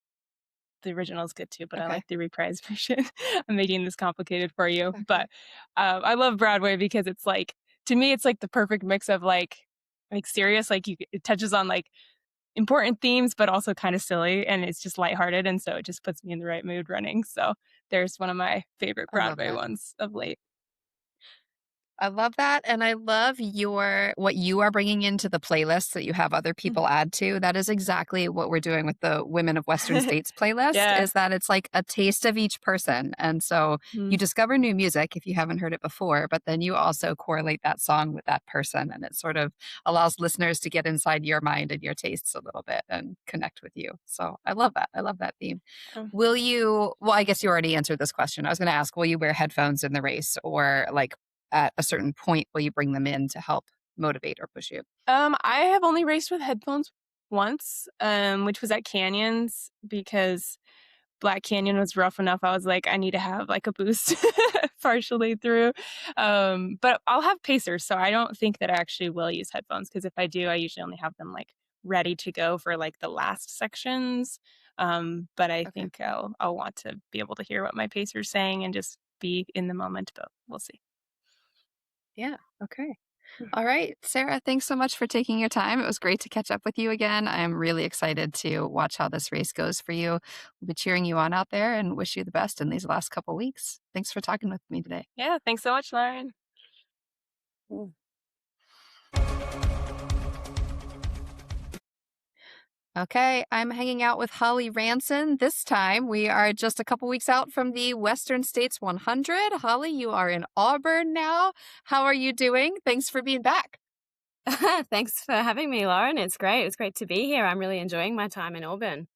The original is good too, but I like the reprise version. I'm making this complicated for you. But I love Broadway because it's like, to me, it's like the perfect mix of like serious, like it touches on like important themes, but also kind of silly, and it's just lighthearted, and so it just puts me in the right mood running. So there's one of my favorite Broadway ones of late. I love that. And I love what you are bringing into the playlist that you have other people add to. That is exactly what we're doing with the Women of Western States playlist, is that it's like a taste of each person. And so you discover new music if you haven't heard it before, but then you also correlate that song with that person. And it sort of allows listeners to get inside your mind and your tastes a little bit and connect with you. So I love that. I love that theme. Will you, well, I guess you already answered this question. I was going to ask, will you wear headphones in the race, or like at a certain point will you bring them in to help motivate or push you? I have only raced with headphones once, which was at Canyons, because Black Canyon was rough enough. I was like, I need to have like a boost partially through. But I'll have pacers, so I don't think that I actually will use headphones, because if I do, I usually only have them like ready to go for like the last sections. But I think I'll want to be able to hear what my pacer's saying and just be in the moment, but we'll see. Yeah. Okay. All right. Sarah, thanks so much for taking your time. It was great to catch up with you again. I am really excited to watch how this race goes for you. We'll be cheering you on out there and wish you the best in these last couple weeks. Thanks for talking with me today. Yeah. Thanks so much, Lauren. Okay, I'm hanging out with Holly Ranson. This time we are just a couple weeks out from the Western States 100. Holly, you are in Auburn now. How are you doing? Thanks for being back. Thanks for having me, Lauren. It's great. It's great to be here. I'm really enjoying my time in Auburn.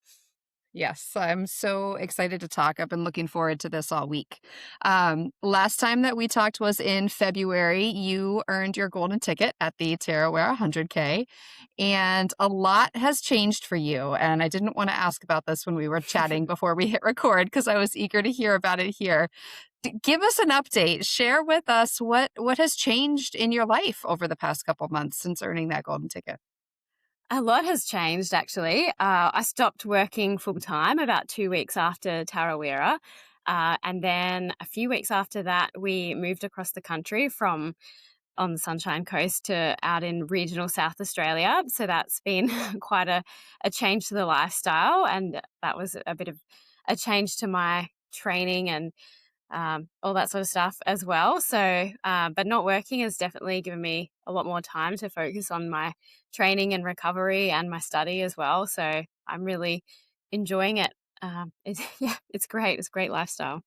Yes, I'm so excited to talk. I've been looking forward to this all week. Last time that we talked was in February. You earned your golden ticket at the Tarawera 100K, and a lot has changed for you. And I didn't want to ask about this when we were chatting before we hit record, because I was eager to hear about it here. Give us an update. Share with us what has changed in your life over the past couple months since earning that golden ticket. A lot has changed, actually. I stopped working full-time about 2 weeks after Tarawera. And then a few weeks after that, we moved across the country from on the Sunshine Coast to out in regional South Australia. So that's been quite a change to the lifestyle. And that was a bit of a change to my training and all that sort of stuff as well. So, but not working has definitely given me a lot more time to focus on my training and recovery and my study as well. So I'm really enjoying it. It's great. It's a great lifestyle.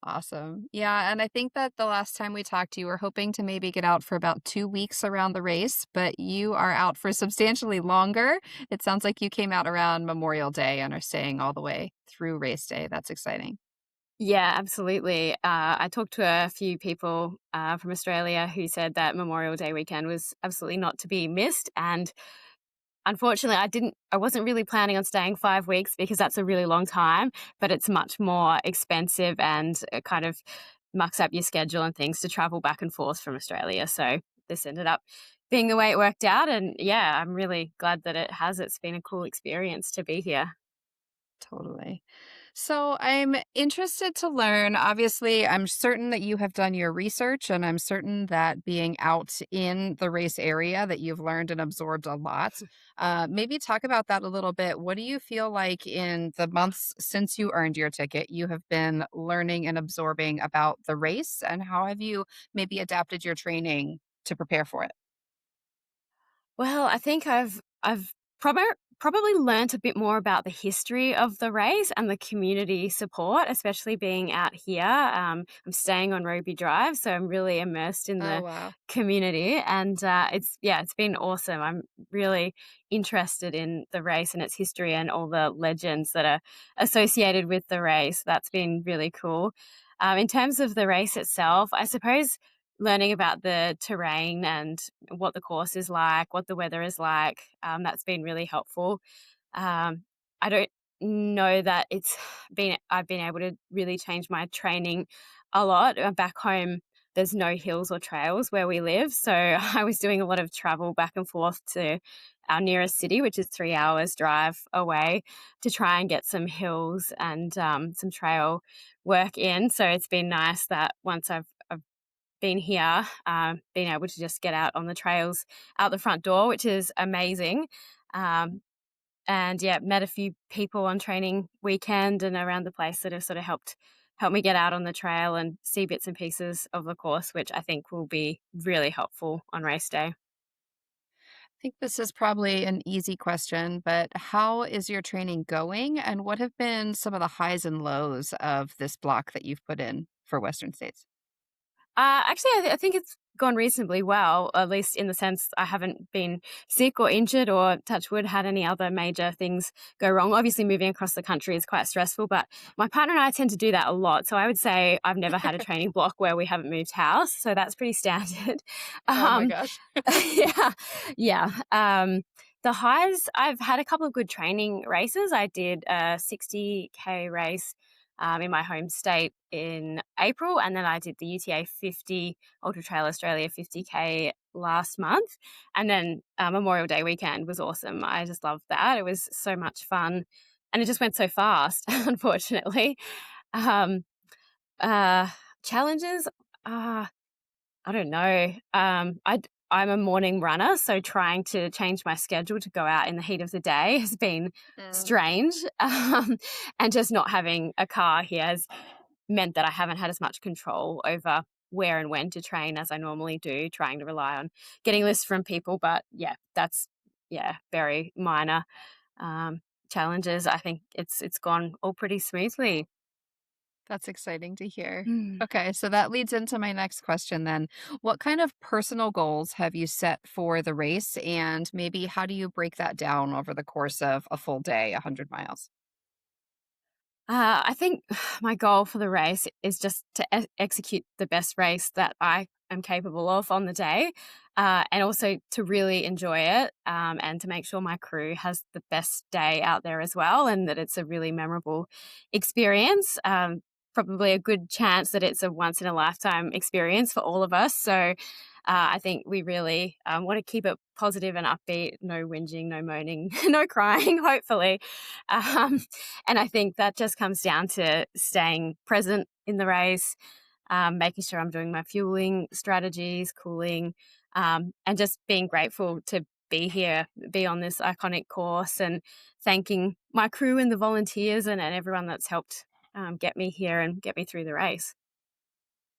Awesome. Yeah, and I think that the last time we talked, you were hoping to maybe get out for about 2 weeks around the race, but you are out for substantially longer. It sounds like you came out around Memorial Day and are staying all the way through race day. That's exciting. Yeah, absolutely. I talked to a few people from Australia who said that Memorial Day weekend was absolutely not to be missed. And unfortunately, I wasn't really planning on staying 5 weeks, because that's a really long time, but it's much more expensive and it kind of mucks up your schedule and things to travel back and forth from Australia. So this ended up being the way it worked out. And yeah, I'm really glad that it has. It's been a cool experience to be here. Totally. So I'm interested to learn. Obviously, I'm certain that you have done your research, and I'm certain that being out in the race area that you've learned and absorbed a lot. Maybe talk about that a little bit. What do you feel like in the months since you earned your ticket you have been learning and absorbing about the race, and how have you maybe adapted your training to prepare for it? Well, I think I've probably learnt a bit more about the history of the race and the community support, especially being out here. I'm staying on Roby Drive, so I'm really immersed in the community, and it's been awesome. I'm really interested in the race and its history and all the legends that are associated with the race. That's been really cool. In terms of the race itself, I suppose learning about the terrain and what the course is like, what the weather is like. That's been really helpful. I don't know that I've been able to really change my training a lot. Back home, there's no hills or trails where we live. So I was doing a lot of travel back and forth to our nearest city, which is 3 hours drive away, to try and get some hills and some trail work in. So it's been nice that once I've been here, being able to just get out on the trails out the front door, which is amazing. And yeah, met a few people on training weekend and around the place that have sort of helped me get out on the trail and see bits and pieces of the course, which I think will be really helpful on race day. I think this is probably an easy question, but how is your training going? And what have been some of the highs and lows of this block that you've put in for Western States? Actually, I think it's gone reasonably well, at least in the sense I haven't been sick or injured or, touch wood, had any other major things go wrong. Obviously, moving across the country is quite stressful, but my partner and I tend to do that a lot. So I would say I've never had a training block where we haven't moved house. So that's pretty standard. Oh my gosh. Yeah. Yeah. The highs, I've had a couple of good training races. I did a 60K race in my home state in April, and then I did the UTA 50 Ultra Trail Australia 50K last month, and then Memorial Day weekend was awesome. I just loved that. It was so much fun, and it just went so fast. Unfortunately, um, challenges. I don't know. I'm a morning runner, so trying to change my schedule to go out in the heat of the day has been strange. And just not having a car here has meant that I haven't had as much control over where and when to train as I normally do, trying to rely on getting lists from people. But yeah, that's very minor challenges. I think it's gone all pretty smoothly. That's exciting to hear. Mm. Okay, so that leads into my next question then. What kind of personal goals have you set for the race? And maybe how do you break that down over the course of a full day, 100 miles? I think my goal for the race is just to execute the best race that I am capable of on the day, and also to really enjoy it, and to make sure my crew has the best day out there as well, and that it's a really memorable experience. Probably a good chance that it's a once in a lifetime experience for all of us. So I think we really want to keep it positive and upbeat, no whinging, no moaning, no crying, hopefully. And I think that just comes down to staying present in the race, making sure I'm doing my fueling strategies, cooling, and just being grateful to be here, be on this iconic course, and thanking my crew and the volunteers and everyone that's helped get me here and get me through the race.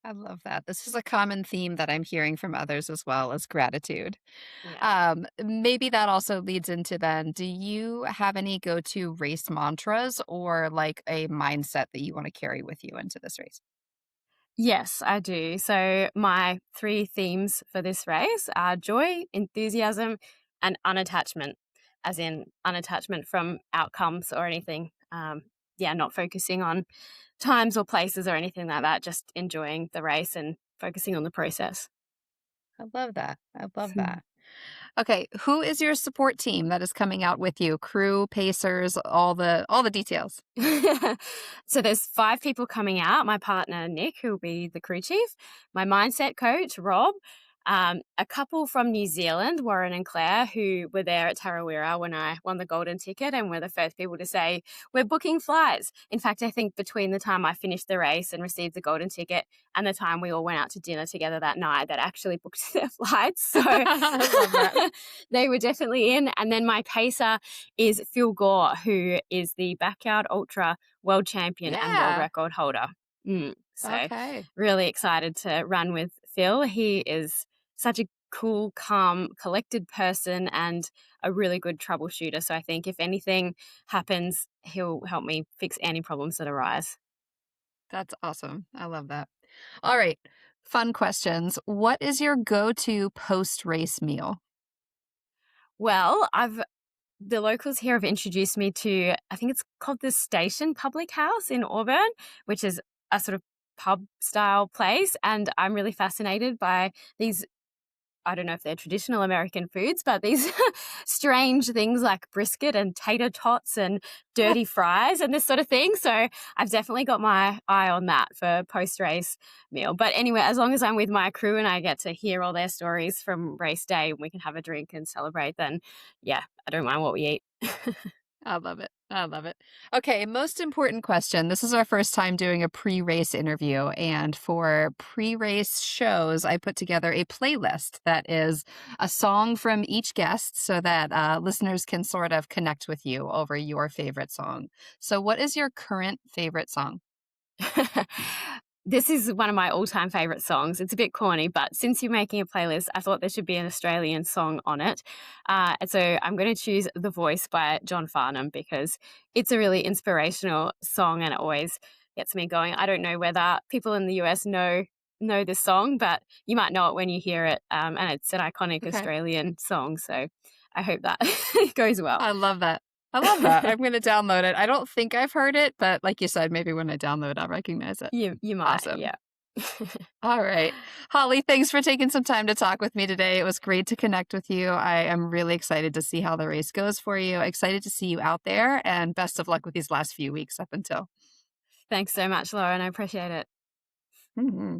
I love that. This is a common theme that I'm hearing from others as well as gratitude. Yeah. Maybe that also leads into then, do you have any go-to race mantras or like a mindset that you want to carry with you into this race? Yes, I do. So my 3 themes for this race are joy, enthusiasm, and unattachment, as in unattachment from outcomes or anything. Not focusing on times or places or anything like that, just enjoying the race and focusing on the process. I love that. I love that. Okay, who is your support team that is coming out with you? Crew, pacers, all the details. So there's 5 people coming out. My partner, Nick, who will be the crew chief, my mindset coach, Rob, a couple from New Zealand, Warren and Claire, who were there at Tarawera when I won the golden ticket and were the first people to say, we're booking flights. In fact, I think between the time I finished the race and received the golden ticket and the time we all went out to dinner together that night, that actually booked their flights. So they were definitely in. And then my pacer is Phil Gore, who is the backyard ultra world champion and world record holder. So really excited to run with Phil. He is such a cool, calm, collected person and a really good troubleshooter. So I think if anything happens, he'll help me fix any problems that arise. That's awesome. I love that. All right. Fun questions. What is your go-to post-race meal? Well, the locals here have introduced me to, I think it's called the Station Public House in Auburn, which is a sort of pub style place, and I'm really fascinated by these, I don't know if they're traditional American foods, but these strange things like brisket and tater tots and dirty fries and this sort of thing. So I've definitely got my eye on that for post-race meal. But anyway, as long as I'm with my crew and I get to hear all their stories from race day and we can have a drink and celebrate, then yeah, I don't mind what we eat. I love it. I love it. Okay, most important question. This is our first time doing a pre-race interview. And for pre-race shows, I put together a playlist that is a song from each guest so that listeners can sort of connect with you over your favorite song. So what is your current favorite song? This is one of my all-time favorite songs. It's a bit corny, but since you're making a playlist, I thought there should be an Australian song on it. And so I'm going to choose The Voice by John Farnham because it's a really inspirational song and it always gets me going. I don't know whether people in the US know this song, but you might know it when you hear it. And it's an iconic Australian song. So I hope that goes well. I love that. I love that. I'm going to download it. I don't think I've heard it, but like you said, maybe when I download it, I'll recognize it. You might, Awesome. yeah. All right. Holly, thanks for taking some time to talk with me today. It was great to connect with you. I am really excited to see how the race goes for you. Excited to see you out there, and best of luck with these last few weeks up until. Thanks so much, Lauren. I appreciate it. Mm-hmm.